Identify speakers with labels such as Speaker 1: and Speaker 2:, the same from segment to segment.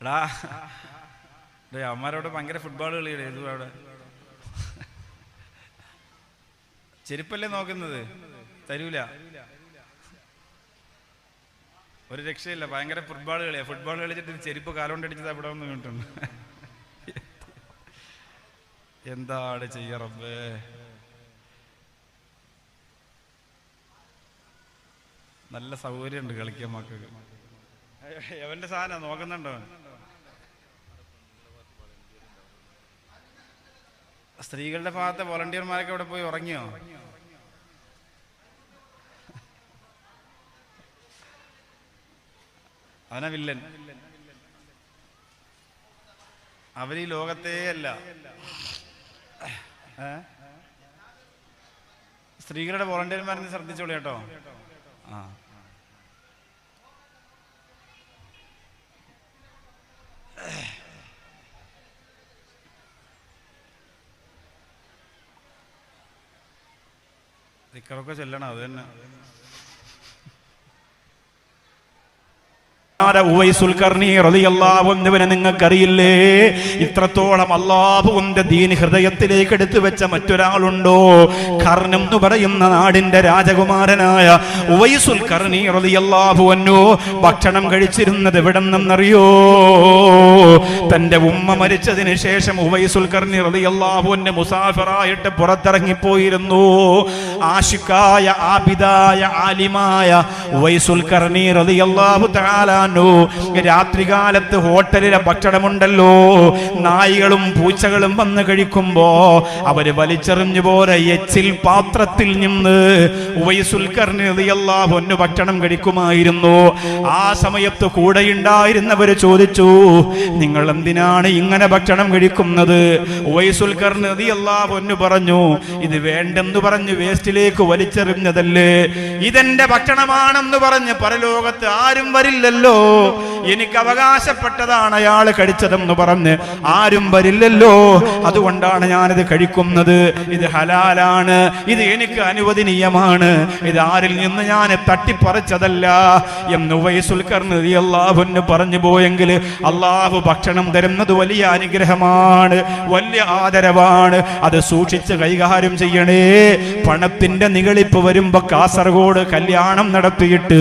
Speaker 1: എടാ അമ്മമാരോട് ഭയങ്കര ഫുട്ബോൾ കളിയുടെ ഇത് അവിടെ ചെരുപ്പല്ലേ നോക്കുന്നത്, തരൂല, ഒരു രക്ഷയില്ല. ഭയങ്കര ഫുട്ബോൾ കളിയാ. ഫുട്ബോൾ കളിച്ചിട്ട് ചെരുപ്പ് കാലുകൊണ്ടടിച്ചത് അവിടെ ഒന്ന് വീണിട്ടുണ്ട്. എന്താണ് ചെയ്യാറേ? നല്ല സൗകര്യമുണ്ട് കളിക്കാൻ മക്കൾക്ക്. എവന്റെ സാധനം നോക്കുന്നുണ്ടോ? സ്ത്രീകളുടെ ഭാഗത്തെ വോളണ്ടിയർമാരൊക്കെ അവിടെ പോയി ഉറങ്ങിയോ? അവനാ വില്ലൻ. അവരീ ലോകത്തേ അല്ല. സ്ത്രീകളുടെ വോളണ്ടിയർമാരെന്ന് ശ്രദ്ധിച്ചോളൂ കേട്ടോ. ആ ദിക്റൊക്കെ ചൊല്ലണം, അത് തന്നെ. ഉവൈസുൽ ഖർനി റളിയല്ലാഹു അൻഹുവിനെ നിങ്ങൾക്കറിയില്ലേ? ഇത്രത്തോളം അല്ലാഹുവിന്റെ ദീൻ ഹൃദയത്തിലേക്ക് എടുത്തു വെച്ച മറ്റൊരാളുണ്ടോ? ഖർനം എന്ന് പറയുന്ന നാടിന്റെ രാജകുമാരനായ ഉവൈസുൽ ഖർനി റളിയല്ലാഹു അൻഹു ഭക്ഷണം കഴിച്ചിരുന്നത് എവിടെന്നറിയോ? തന്റെ ഉമ്മ മരിച്ചതിന് ശേഷം ഉവൈസുൽ ഖർനി റളിയല്ലാഹു അൻഹു മുസാഫിറായിട്ട് പുറത്തിറങ്ങിപ്പോയിരുന്നു. ആശിഖായ ആബിദായ ആലിമായ ഉവൈസുൽ ഖർനി റളിയല്ലാഹു തആല രാത്രികാലത്ത് ഹോട്ടലിലെ ഭക്ഷണമുണ്ടല്ലോ, നായികളും പൂച്ചകളും വന്ന് കഴിക്കുമ്പോ അവര് വലിച്ചെറിഞ്ഞു പോലെ എച്ചിൽ പാത്രത്തിൽ നിന്ന് ഉവൈസുൽ ഖർനി റളിയല്ലാഹു അൻഹു ഭക്ഷണം കഴിക്കുമായിരുന്നു. ആ സമയത്ത് കൂടെയുണ്ടായിരുന്നവര് ചോദിച്ചു, നിങ്ങൾ എന്തിനാണ് ഇങ്ങനെ ഭക്ഷണം കഴിക്കുന്നത്? ഉവൈസുൽ ഖർനി റളിയല്ലാഹു അൻഹു പറഞ്ഞു, ഇത് വേണ്ടെന്ന് പറഞ്ഞ് വേസ്റ്റിലേക്ക് വലിച്ചെറിഞ്ഞതല്ലേ, ഇതെന്റെ ഭക്ഷണമാണെന്ന് പറഞ്ഞ് പരലോകത്ത് ആരും വരില്ലല്ലോ, എനിക്ക് അവകാശപ്പെട്ടതാണ് അയാൾ കഴിച്ചതെന്ന് പറഞ്ഞ് ആരും വരില്ലല്ലോ, അതുകൊണ്ടാണ് ഞാനിത് കഴിക്കുന്നത്. ഇത് ഹലാലാണ്, ഇത് എനിക്ക് അനുവദനീയമാണ്, ഇത് ആരിൽ നിന്ന് ഞാൻ തട്ടിപ്പറിച്ചതല്ല എന്ന് ഉവൈസുൽ ഖർനി റളിയല്ലാഹു അൻഹു പറഞ്ഞു പോയെങ്കിൽ അള്ളാഹു ഭക്ഷണം തരുന്നത് വലിയ അനുഗ്രഹമാണ്, വലിയ ആദരവാണ്. അത് സൂക്ഷിച്ച് കൈകാര്യം ചെയ്യണേ. പണത്തിന്റെ നിഗളിപ്പ് വരുമ്പോ കാസർഗോഡ് കല്യാണം നടത്തിയിട്ട്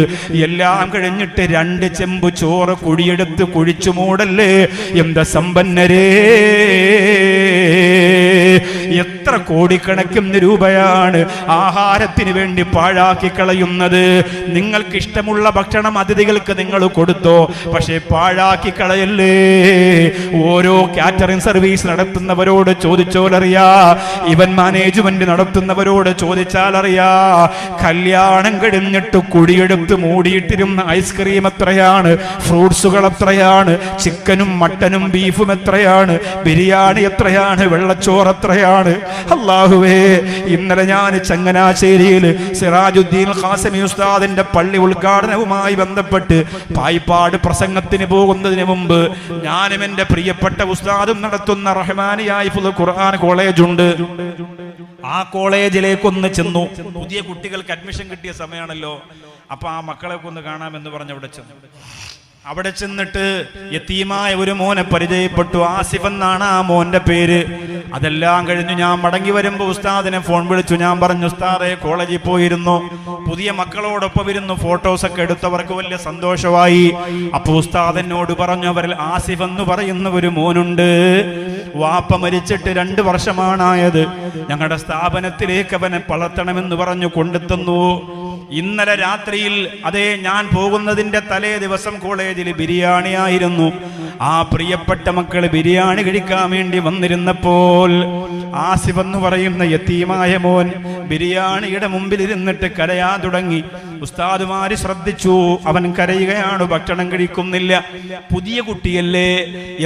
Speaker 1: എല്ലാം കഴിഞ്ഞിട്ട് 2 ചെമ്പ് ചോറ് കുഴിയെടുത്ത് കുഴിച്ചു മൂടല്ലേ എന്താ സമ്പന്നരേ! എത്ര കോടിക്കണക്കിന് രൂപയാണ് ആഹാരത്തിന് വേണ്ടി പാഴാക്കി കളയുന്നത്. നിങ്ങൾക്ക് ഇഷ്ടമുള്ള ഭക്ഷണം അതിഥികൾക്ക് നിങ്ങൾ കൊടുത്തോ, പക്ഷേ പാഴാക്കി കളയല്ലേ. ഓരോ കാറ്ററിംഗ് സർവീസ് നടത്തുന്നവരോട് ചോദിച്ചോലറിയാ, ഇവൻ മാനേജ്മെന്റ് നടത്തുന്നവരോട് ചോദിച്ചാലറിയാ, കല്യാണം കഴിഞ്ഞിട്ട് കുഴിയെടുത്ത് മൂടിയിട്ടിരുന്ന ഐസ്ക്രീം എത്രയാണ്, ഫ്രൂട്ട്സുകൾ എത്രയാണ്, ചിക്കനും മട്ടനും ബീഫും എത്രയാണ്, ബിരിയാണി എത്രയാണ്, വെള്ളച്ചോറ് എത്രയാണ്. അല്ലാഹുവേ, ഇന്നലെ ഞാൻ ചങ്ങനാശ്ശേരിയിൽ സിറാജുദ്ദീൻ ഖാസിമി ഉസ്താദിന്റെ പള്ളി ഉദ്ഘാടനവുമായി ബന്ധപ്പെട്ട് പായിപ്പാട് പ്രസംഗത്തിന് പോകുന്നതിന് മുമ്പ് ഞാനും എന്റെ പ്രിയപ്പെട്ട ഉസ്താദും നടത്തുന്ന റഹ്മാനിയ ഹിഫ്ളുൽ ഖുർആൻ കോളേജ് ഉണ്ട്, ആ കോളേജിലേക്കൊന്ന് ചെന്നു. പുതിയ കുട്ടികൾക്ക് അഡ്മിഷൻ കിട്ടിയ സമയമാണല്ലോ, അപ്പൊ ആ മക്കളെ ഒന്ന് കാണാമെന്ന് പറഞ്ഞ് അവിടെ ചെന്നു. അവിടെ ചെന്നിട്ട് യതീമായ ഒരു മോനെ പരിചയപ്പെട്ടു. ആസിഫ് എന്നാണ് ആ മോന്റെ പേര്. അതെല്ലാം കഴിഞ്ഞു ഞാൻ മടങ്ങി വരുമ്പോ ഉസ്താദിനെ ഫോൺ വിളിച്ചു. ഞാൻ പറഞ്ഞു, ഉസ്താദെ കോളേജിൽ പോയിരുന്നു, പുതിയ മക്കളോടൊപ്പം ഇരുന്നു ഫോട്ടോസൊക്കെ എടുത്തവർക്ക് വലിയ സന്തോഷമായി. അപ്പൊ ഉസ്താദ് എന്നോട് പറഞ്ഞു, അവരിൽ ആസിഫ് എന്ന് പറയുന്ന ഒരു മോനുണ്ട്, വാപ്പ മരിച്ചിട്ട് 2 വർഷമാണായത്, ഞങ്ങളുടെ സ്ഥാപനത്തിലേക്ക് അവനെ വളർത്തണമെന്ന് പറഞ്ഞു കൊണ്ടുതന്നു. ഇന്നലെ രാത്രിയിൽ, അതേ ഞാൻ പോകുന്നതിന്റെ തലേ ദിവസം കോളേജിൽ ബിരിയാണി ആയിരുന്നു. ആ പ്രിയപ്പെട്ട മക്കൾ ബിരിയാണി കഴിക്കാൻ വേണ്ടി വന്നിരുന്നപ്പോൾ ആസിഫ് എന്ന് പറയുന്ന യതീമായ മോൻ ബിരിയാണിയുടെ മുമ്പിൽ ഇരുന്നിട്ട് കരയാൻ തുടങ്ങി. ഉസ്താദുമാര് ശ്രദ്ധിച്ചു, അവൻ കരയുകയാണ്, ഭക്ഷണം കഴിക്കുന്നില്ല. പുതിയ കുട്ടിയല്ലേ,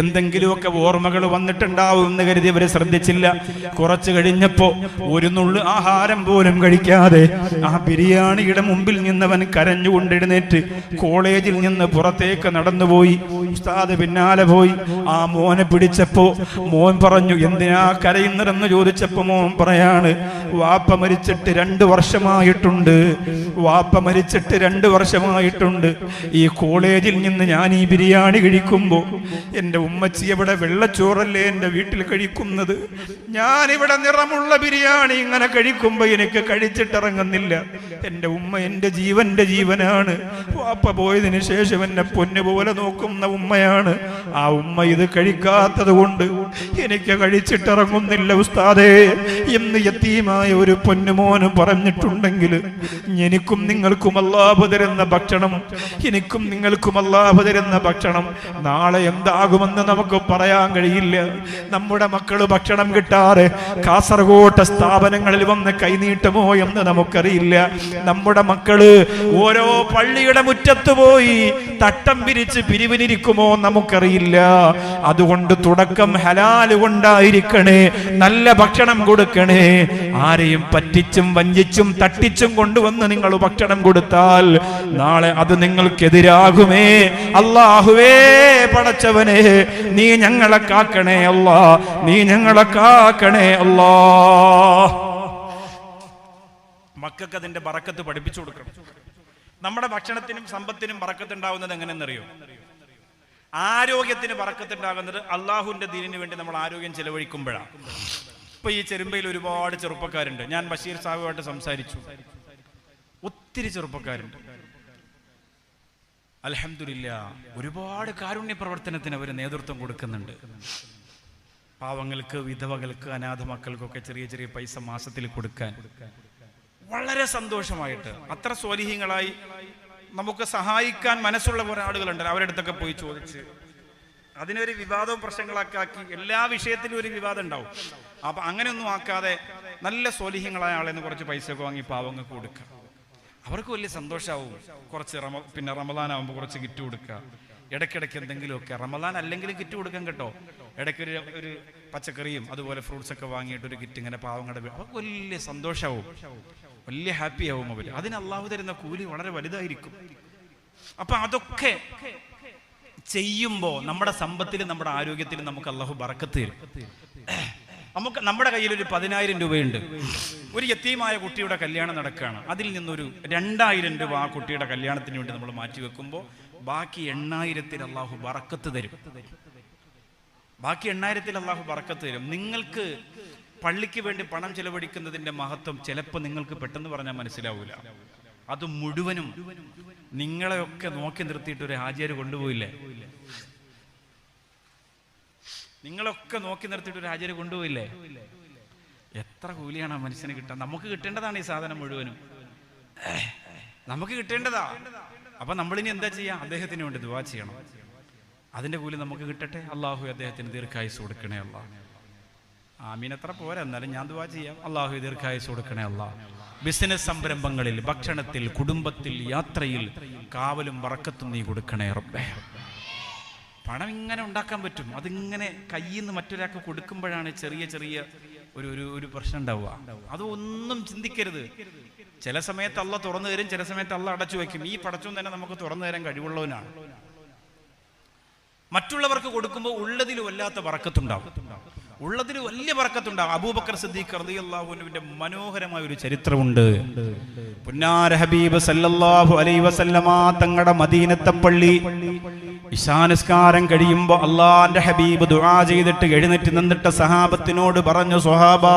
Speaker 1: എന്തെങ്കിലുമൊക്കെ ഓർമ്മകൾ വന്നിട്ടുണ്ടാവും എന്ന് കരുതി അവര് ശ്രദ്ധിച്ചില്ല. കുറച്ചു കഴിഞ്ഞപ്പോ ഒരു നുള്ളു ആഹാരം പോലും കഴിക്കാതെ ആ ബിരിയാണിയുടെ മുമ്പിൽ നിന്നവൻ കരഞ്ഞുകൊണ്ടെഴുന്നേറ്റ് കോളേജിൽ നിന്ന് പുറത്തേക്ക് നടന്നുപോയി. ഉസ്താദ് പിന്നാലെ പോയി. ആ മോനെ പിടിച്ചപ്പോ മോൻ പറഞ്ഞു, എന്തിനാ കരയുന്നതെന്ന് ചോദിച്ചപ്പോ മോൻ പറയാണ്, വാപ്പ മരിച്ചിട്ട് 2 വർഷമായിട്ടുണ്ട്. വാപ്പ മരിച്ചിട്ട് 2 വർഷമായിട്ടുണ്ട്. ഈ കോളേജിൽ നിന്ന് ഞാൻ ഈ ബിരിയാണി കഴിക്കുമ്പോൾ എൻ്റെ ഉമ്മച്ചി എവിടെ വെള്ളച്ചോറല്ലേ എൻ്റെ വീട്ടിൽ കഴിക്കുന്നത്. ഞാനിവിടെ നിറമുള്ള ബിരിയാണി ഇങ്ങനെ കഴിക്കുമ്പോൾ എനിക്ക് കഴിച്ചിട്ടിറങ്ങുന്നില്ല. എൻ്റെ ഉമ്മ എൻ്റെ ജീവന്റെ ജീവനാണ്. വാപ്പ പോയതിനു ശേഷം എന്നെ പൊന്നുപോലെ നോക്കുന്ന ഉമ്മയാണ്. ആ ഉമ്മ ഇത് കഴിക്കാത്തത് കൊണ്ട് എനിക്ക് കഴിച്ചിട്ടിറങ്ങുന്നില്ല ഉസ്താദേ എന്ന് യതീമായ ഒരു പൊന്നുമോന് പറഞ്ഞിട്ടുണ്ടെങ്കിൽ എനിക്കും നിങ്ങൾക്കും അല്ലാഹു തരുന്ന ഭക്ഷണം, എനിക്കും നിങ്ങൾക്കും അല്ലാഹു തരുന്ന ഭക്ഷണം നാളെ എന്താകുമെന്ന് നമുക്ക് പറയാൻ കഴിയില്ല. നമ്മുടെ മക്കള് ഭക്ഷണം കിട്ടാറ് കാസർഗോട്ടെ സ്ഥാപനങ്ങളിൽ വന്ന് കൈനീട്ടുമോ എന്ന് നമുക്കറിയില്ല. നമ്മുടെ മക്കള് ഓരോ പള്ളിയുടെ മുറ്റത്ത് പോയി തട്ടം പിരിച്ച് പിരിവിനിരിക്കുമോ നമുക്കറിയില്ല. അതുകൊണ്ട് തുടക്കം ഹലാല് കൊണ്ടായിരിക്കണേ, നല്ല ഭക്ഷണം കൊടുക്കണേ. ആരെയും പറ്റിച്ചും വഞ്ചിച്ചും തട്ടിച്ചും കൊണ്ടുവന്ന് നിങ്ങൾ ഭക്ഷണം കൊടുത്താൽ നാളെ അത് നിങ്ങൾക്കെതിരാകുമേ. അല്ലാഹുവേ പടച്ചവനെ, നീ ഞങ്ങളെ കാക്കണേ അല്ലാ, നീ ഞങ്ങളെ കാക്കണേ അല്ലാ. മക്കൾക്ക് അതിന്റെ ബറക്കത്ത് പഠിപ്പിച്ചു കൊടുക്കണം. നമ്മുടെ ഭക്ഷണത്തിനും സമ്പത്തിനും ബറക്കത്ത് ഉണ്ടാവുന്നത് എങ്ങനെയെന്നറിയോ? ആരോഗ്യത്തിന് ബറക്കത്ത് ഉണ്ടാകുന്നത് അള്ളാഹുവിന്റെ ദീനിന് വേണ്ടി നമ്മൾ ആരോഗ്യം ചെലവഴിക്കുമ്പോഴാണ്. ഇപ്പൊ ഈ ചെരുമ്പയിൽ ഒരുപാട് ചെറുപ്പക്കാരുണ്ട്. ഞാൻ ബഷീർ സാഹിബുമായിട്ട് സംസാരിച്ചു. ഒത്തിരി ചെറുപ്പക്കാരുണ്ട്. അൽഹംദുലില്ലാഹ് ഒരുപാട് കാരുണ്യ പ്രവർത്തനത്തിന് അവർ നേതൃത്വം കൊടുക്കുന്നുണ്ട്. പാവങ്ങൾക്ക്, വിധവകൾക്ക്, അനാഥ മക്കൾക്കൊക്കെ ചെറിയ ചെറിയ പൈസ മാസത്തിൽ കൊടുക്കാൻ വളരെ സന്തോഷമായിട്ട് അത്ര സ്വാലിഹീങ്ങളായി നമുക്ക് സഹായിക്കാൻ മനസ്സുള്ള കുറെ ആളുകളുണ്ട്. അവരുടെ അടുത്തൊക്കെ പോയി ചോദിച്ച് അതിനൊരു വിവാദവും പ്രശ്നങ്ങളൊക്കെ ആക്കി എല്ലാ വിഷയത്തിലും ഒരു വിവാദം ഉണ്ടാവും. അപ്പൊ അങ്ങനെയൊന്നും ആക്കാതെ നല്ല സ്വാലിഹീങ്ങളായ ആളെന്ന് കുറച്ച് പൈസയൊക്കെ വാങ്ങി പാവങ്ങൾക്ക് കൊടുക്കുക. അവർക്ക് വലിയ സന്തോഷമാവും. കുറച്ച് പിന്നെ റമദാൻ ആകുമ്പോൾ കുറച്ച് കിറ്റ് കൊടുക്കുക. ഇടയ്ക്കിടയ്ക്ക് എന്തെങ്കിലുമൊക്കെ, റമദാൻ അല്ലെങ്കിലും കിറ്റ് കൊടുക്കാൻ കേട്ടോ. ഇടയ്ക്ക് ഒരു പച്ചക്കറിയും അതുപോലെ ഫ്രൂട്ട്സ് ഒക്കെ വാങ്ങിയിട്ട് ഒരു കിറ്റ് ഇങ്ങനെ പാവങ്ങളുടെ അവർക്ക് വലിയ സന്തോഷമാവും, വലിയ ഹാപ്പി ആവും അവർ. അതിന് അള്ളാഹു തരുന്ന കൂലി വളരെ വലുതായിരിക്കും. അപ്പൊ അതൊക്കെ ചെയ്യുമ്പോൾ നമ്മുടെ സമ്പത്തിലും നമ്മുടെ ആരോഗ്യത്തിലും നമുക്ക് അള്ളാഹു ബറക്കത്ത് തരും. നമുക്ക് നമ്മുടെ കയ്യിൽ ഒരു 10,000 രൂപയുണ്ട്. ഒരു യതീമായ കുട്ടിയുടെ കല്യാണം നടക്കുകയാണ്. അതിൽ നിന്നൊരു 2,000 രൂപ ആ കുട്ടിയുടെ കല്യാണത്തിന് വേണ്ടി നമ്മൾ മാറ്റി വെക്കുമ്പോൾ ബാക്കി 8,000-ൽ അള്ളാഹു ബറക്കത്ത് തരും. ബാക്കി 8,000-ൽ അള്ളാഹു ബറക്കത്ത് തരും. നിങ്ങൾക്ക് പള്ളിക്ക് വേണ്ടി പണം ചെലവഴിക്കുന്നതിന്റെ മഹത്വം ചിലപ്പോൾ നിങ്ങൾക്ക് പെട്ടെന്ന് പറഞ്ഞാൽ മനസ്സിലാവൂല. അത് മുഴുവനും നിങ്ങളെയൊക്കെ നോക്കി നിർത്തിയിട്ട് ഒരു ഹാജിയാര് കൊണ്ടുപോയില്ലേ? നിങ്ങളൊക്കെ നോക്കി നിർത്തിയിട്ട് ഒരു ഹാജിയാര് കൊണ്ടുപോയില്ലേ? എത്ര കൂലിയാണ് ആ മനുഷ്യന് കിട്ടാൻ? നമുക്ക് കിട്ടേണ്ടതാണ് ഈ സാധനം മുഴുവനും, നമുക്ക് കിട്ടേണ്ടതാ. അപ്പൊ നമ്മളിനി എന്താ ചെയ്യാ? അദ്ദേഹത്തിന് വേണ്ടി ദുആ ചെയ്യണം. അതിന്റെ കൂലി നമുക്ക് കിട്ടട്ടെ. അള്ളാഹു അദ്ദേഹത്തിന് ദീർഘായുസ് കൊടുക്കണേ അല്ലാഹ്. ആമീൻ അത്ര പോരാ, എന്നാലും ഞാൻ ദുആ ചെയ്യാം. അള്ളാഹു ദീർഘായുസ് കൊടുക്കണേ അല്ലാഹ്. ബിസിനസ് സംരംഭങ്ങളിൽ, ഭക്ഷണത്തിൽ, കുടുംബത്തിൽ, യാത്രയിൽ കാവലും ബറക്കത്തും നീ കൊടുക്കണേ റബ്ബേ. പണം ഇങ്ങനെ ഉണ്ടാക്കാൻ പറ്റും. അതിങ്ങനെ കയ്യിൽ നിന്ന് മറ്റൊരാൾക്ക് കൊടുക്കുമ്പോഴാണ് ചെറിയ ചെറിയ ഒരു പ്രശ്നം ഉണ്ടാവുക. അതൊന്നും ചിന്തിക്കരുത്. ചില സമയത്ത് അള്ളാഹ് തുറന്നു തരും, ചില സമയത്ത് അള്ളാഹ് അടച്ചു വയ്ക്കും. ഈ പടച്ചോൻ തന്നെ നമുക്ക് തുറന്നു തരാൻ കഴിവുള്ളവനാണ്. മറ്റുള്ളവർക്ക് കൊടുക്കുമ്പോൾ ഉള്ളതിൽ വല്ലാത്ത ബറക്കത്തുണ്ടാവും, ഉള്ളതിൽ വലിയ ബറക്കത്തുണ്ടാവും. അബൂബക്കർ സിദ്ദീഖ് റളിയല്ലാഹു അൻഹുവിന്റെ മനോഹരമായ ഒരു ചരിത്രമുണ്ട്. പുന്നാര ഹബീബ് സല്ലല്ലാഹു അലൈഹി വസല്ലമ തങ്ങളുടെ മദീനത്തെ പള്ളി ഇശാ നിസ്കാരം കഴിയുമ്പോൾ അള്ളാന്റെ ഹബീബ് ദുആ ചെയ്തിട്ട് എഴുന്നേറ്റ് നിന്നിട്ട് സഹാബത്തിനോട് പറഞ്ഞു, സ്വഹാബാ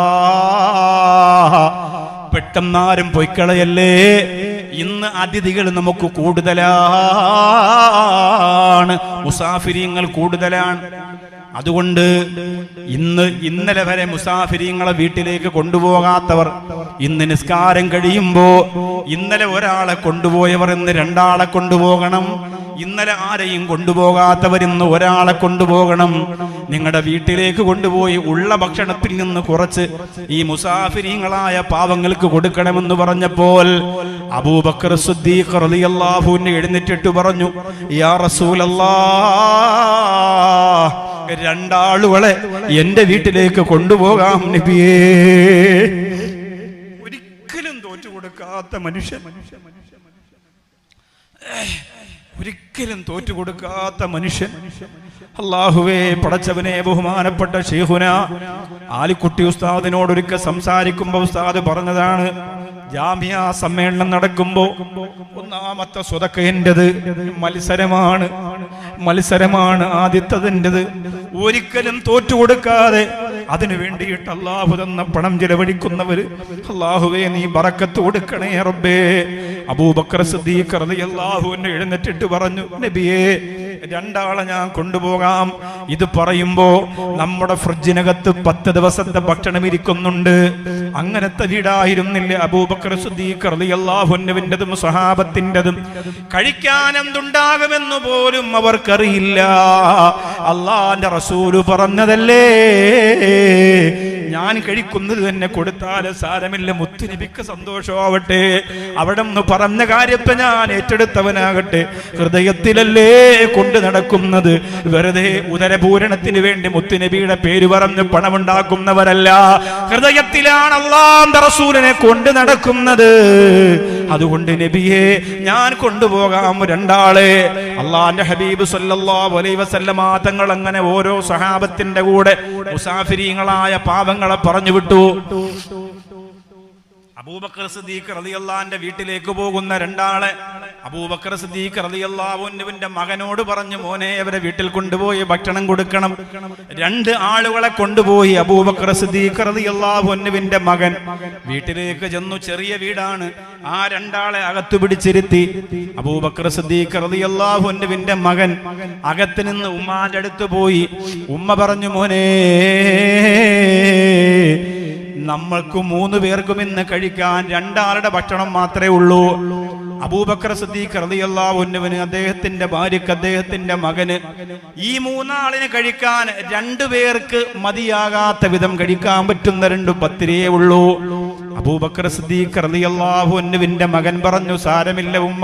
Speaker 1: പെട്ടെന്നാരും പൊയ്ക്കളയല്ലേ, ഇന്ന് അതിഥികൾ നമുക്ക് കൂടുതലാണ്, മുസാഫിരീങ്ങൾ കൂടുതലാണ്. അതുകൊണ്ട് ഇന്നലെ വരെ മുസാഫിരീങ്ങളെ വീട്ടിലേക്ക് കൊണ്ടുപോകാത്തവർ ഇന്ന് നിസ്കാരം കഴിയുമ്പോ ഇന്നലെ ഒരാളെ കൊണ്ടുപോയവർ ഇന്ന് 2 ആളെ കൊണ്ടുപോകണം. ഇന്നലെ ആരെയും കൊണ്ടുപോകാത്തവർ ഇന്ന് ഒരാളെ കൊണ്ടുപോകണം. നിങ്ങളുടെ വീട്ടിലേക്ക് കൊണ്ടുപോയി ഉള്ള ഭക്ഷണത്തിൽ നിന്ന് കുറച്ച് ഈ മുസാഫിരീങ്ങളായ പാവങ്ങൾക്ക് കൊടുക്കണമെന്ന് പറഞ്ഞപ്പോൾ അബൂബക്കർ സിദ്ദീഖ് റളിയല്ലാഹു അൻഹു എഴുന്നേറ്റിട്ട് പറഞ്ഞു, യാ റസൂലല്ലാഹ്, 2 ആളുകളെ എന്റെ വീട്ടിലേക്ക് കൊണ്ടുപോകാം നബിയേ. ഒരിക്കലും തോറ്റു കൊടുക്കാത്ത മനുഷ്യൻ ഒരിക്കലും തോറ്റുകൊടുക്കാത്ത മനുഷ്യൻ. അല്ലാഹുവേ, പടച്ചവനെ, ബഹുമാനപ്പെട്ട ശൈഖുന ആലിക്കുട്ടി ഉസ്താദിനോട് ഒരിക്കൽ സംസാരിക്കുമ്പോൾ ഉസ്താദ് പറഞ്ഞതാണ്, ജാമിയ സമ്മേളനം നടക്കുമ്പോ ഒന്നാമത്തെ സ്വതക്ക എന്റേത്, മത്സരമാണ് ആദ്യത്തതിൻ്റെത്. ഒരിക്കലും തോറ്റുകൊടുക്കാതെ അതിനു വേണ്ടിയിട്ട് അല്ലാഹു തന്ന പണം ചെലവഴിക്കുന്നവര്, അല്ലാഹുവേ നീ ബറക്കത്ത് കൊടുക്കണേ റബ്ബേ. അബൂബക്കർ സിദ്ദീഖ് റളിയല്ലാഹു അൻഹു എഴുന്നേറ്റിട്ട് പറഞ്ഞു, നബിയേ, 2 ആളെ ഞാൻ കൊണ്ടുപോകാം. ഇത് പറയുമ്പോ നമ്മുടെ ഫ്രിഡ്ജിനകത്ത് 10 ദിവസത്തെ ഭക്ഷണം ഇരിക്കുന്നുണ്ട്. അങ്ങനത്തെ വീടായിരുന്നില്ല അബൂബക്കർ സിദ്ദീഖ് റളിയല്ലാഹു അൻഹുവിൻ്റെതും സ്വഹാബത്തിൻ്റെതും. കഴിക്കാൻ എന്തുണ്ടാകുമെന്ന് പോലും അവർക്കറിയില്ല. അല്ലാഹുവിന്റെ റസൂല് പറഞ്ഞതല്ലേ, ഞാൻ കഴിക്കുന്നത് തന്നെ കൊടുത്താൽ സാരമില്ല, മുത്തുനബിക്ക് സന്തോഷമാവട്ടെ. അവിടെ നിന്ന് പറഞ്ഞ കാര്യത്തെ ഞാൻ ഏറ്റെടുത്തവനാകട്ടെ. ഹൃദയത്തിലല്ലേ കൊണ്ട് നടക്കുന്നത്. വെറുതെ ഉദരപൂരണത്തിന് വേണ്ടി മുത്തുനബിയുടെ പേര് പറഞ്ഞ് പണമുണ്ടാക്കുന്നവരല്ല. ഹൃദയത്തിലാണ് അല്ലാഹുവിന്റെ റസൂലിനെ കൊണ്ട് നടക്കുന്നത്. അതുകൊണ്ട് നബിയെ, ഞാൻ കൊണ്ടുപോകാം 2 ആളെ. അല്ലാഹുവിന്റെ ഹബീബ് സല്ലല്ലാഹു അലൈഹി വസല്ലമ തങ്ങൾ അങ്ങനെ ഓരോ സഹാബത്തിന്റെ കൂടെ മുസാഫിരീങ്ങളായ പാവങ്ങളെ പറഞ്ഞു വിട്ടു. അബൂബക്കർ സിദ്ദീഖ് റളിയല്ലാഹുവിന്റെ വീട്ടിലേക്ക് പോകുന്ന 2 ആളെ അബൂബക്കർ സിദ്ദീഖ് റളിയല്ലാഹു അൻഹുവിന്റെ മകനോട് പറഞ്ഞു, മോനെ, അവരെ വീട്ടിൽ കൊണ്ടുപോയി ഭക്ഷണം കൊടുക്കണം. 2 ആളുകളെ കൊണ്ടുപോയി. അബൂബക്കർ സിദ്ദീഖ് റളിയല്ലാഹു അൻഹുവിന്റെ മകൻ വീട്ടിലേക്ക് ചെന്നു. ചെറിയ വീടാണ്. ആ 2 ആളെ അകത്തു പിടിച്ചിരുത്തി. അബൂബക്കർ സിദ്ദീഖ് റളിയല്ലാഹു അൻഹുവിന്റെ മകൻ അകത്ത് നിന്ന് ഉമ്മാന്റെ അടുത്ത് പോയി. ഉമ്മ പറഞ്ഞു, മോനെ, നമ്മൾക്ക് 3 പേർക്കും ഇന്ന് കഴിക്കാൻ 2 ആളുടെ ഭക്ഷണം മാത്രമേ ഉള്ളൂ. അബൂബക്കർ സിദ്ദീഖ് റളിയല്ലാഹു അൻഹുവിന്, അദ്ദേഹത്തിന്റെ ഭാര്യക്ക്, അദ്ദേഹത്തിന്റെ മകന് ഈ 3 ആളിന് കഴിക്കാൻ 2 പേർക്ക് മതിയാകാത്ത വിധം കഴിക്കാൻ പറ്റുന്ന 2 പത്തിരിയേ ഉള്ളൂ. അബൂബക്കർ സിദ്ദീഖ് റളിയല്ലാഹു അൻഹുവിന്റെ മകൻ പറഞ്ഞു, സാരമില്ല ഉമ്മ,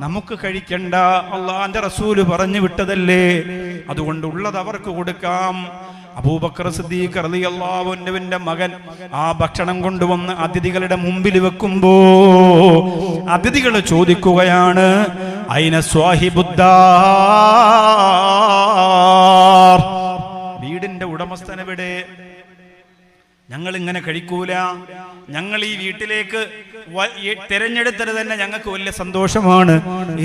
Speaker 1: നമുക്ക് കഴിക്കണ്ട, അല്ലാഹുവിന്റെ റസൂല് പറഞ്ഞു വിട്ടതല്ലേ, അതുകൊണ്ട് ഉള്ളത് അവർക്ക് കൊടുക്കാം. അബൂബക്കർ സിദ്ദീഖ് റളിയല്ലാഹു അൻഹുവിന്റെ മകൻ ആ ഭക്ഷണം കൊണ്ടുവന്ന് അതിഥികളുടെ മുമ്പിൽ വെക്കുമ്പോ അതിഥികൾ ചോദിക്കുകയാണ്, ഐന സ്വാഹിബുദ്ദാർ, വീടിന്റെ ഉടമസ്ഥനെവിടെ? ഞങ്ങൾ ഇങ്ങനെ കഴിക്കൂല. ഞങ്ങൾ ഈ വീട്ടിലേക്ക് തിരഞ്ഞെടുത്തത് തന്നെ ഞങ്ങൾക്ക് വലിയ സന്തോഷമാണ്.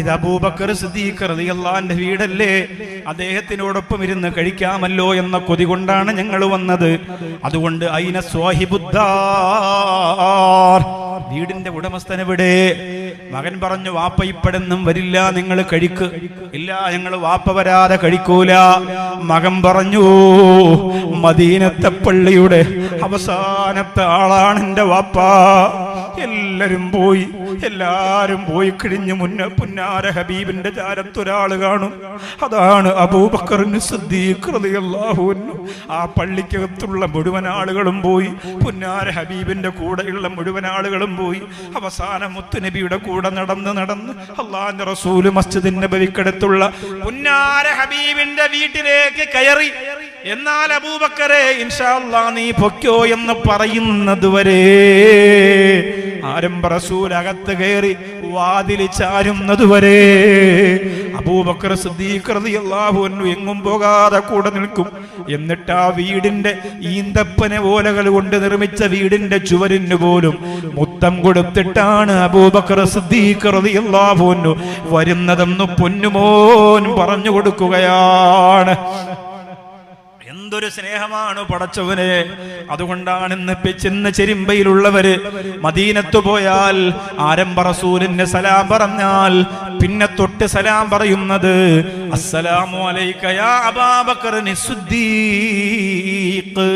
Speaker 1: ഇത് അബൂബക്കർ സിദ്ദീഖ് റളിയല്ലാഹുവിന്റെ വീടല്ലേ, അദ്ദേഹത്തിനോടൊപ്പം ഇരുന്ന് കഴിക്കാമല്ലോ എന്ന കൊതി കൊണ്ടാണ് ഞങ്ങൾ വന്നത്. അതുകൊണ്ട് ഐന സ്വാഹിബുദ്ദാർ, വീടിന്റെ ഉടമസ്ഥനെവിടെ? മകൻ പറഞ്ഞു, വാപ്പ ഇപ്പഴൊന്നും വരില്ല, നിങ്ങൾ കഴിക്ക്. ഇല്ല, ഞങ്ങൾ വാപ്പ വരാതെ കഴിക്കൂല. മകൻ പറഞ്ഞു, മദീനത്തെ പള്ളിയുടെ അവസാനത്തെ ആളാണ് എന്റെ വാപ്പ. എല്ലാരും പോയി കഴിഞ്ഞു മുന്നേ പുന്നാര ഹബീബിന്റെ ചാരത്തൊരാള് കാണും. അതാണ് അബൂബക്കർ സിദ്ദീഖ് റളിയല്ലാഹു അൻഹു. ആ പള്ളിക്കകത്തുള്ള മുഴുവൻ ആളുകളും പോയി, പുന്നാര ഹബീബിന്റെ കൂടെയുള്ള മുഴുവൻ ആളുകളും പോയി. അവസാനം മുത്തുനബിയുടെ കൂടെ നടന്ന് അല്ലാഹുവിന്റെ റസൂല് മസ്ജിദുൻ നബവിക്കടുത്തുള്ള പുന്നാര ഹബീബിന്റെ വീട്ടിലേക്ക് കയറി. എന്നാൽ അബൂബക്കറെ, ഇൻഷാ അല്ലാഹ് നീ പൊക്കോ എന്ന് പറയുന്നത് വരെ ആരംഭ റസൂൽ അകത്ത് കയറി വാതില് ചാരുന്നത് വരെ അബൂബക്കർ സിദ്ദീഖ് റളിയല്ലാഹു അൻഹു എങ്ങും പോകാതെ കൂടെ നിൽക്കും. എന്നിട്ട് ആ വീടിന്റെ ഈന്തപ്പന ഓലകൾ കൊണ്ട് നിർമ്മിച്ച വീടിന്റെ ചുവരിന് പോലും മുത്തം കൊടുത്തിട്ടാണ് അബൂബക്കർ സിദ്ദീഖ് റളിയല്ലാഹു അൻഹു വരുന്നതെന്ന് പൊന്നുമോൻ പറഞ്ഞു കൊടുക്കുകയാണ്. എന്തൊരു സ്നേഹമാണ് പടച്ചവനെ. അതുകൊണ്ടാണ് ഇന്ന് ചെരിമ്പയിലുള്ളവര് മദീനത്ത് പോയാൽ ആരംഭ റസൂലിന് സലാം പറഞ്ഞാൽ പിന്നെ തൊട്ട് സലാം പറയുന്നത് അസ്സലാമു അലൈക യാ അബൂബക്കർ സിദ്ദീഖ്.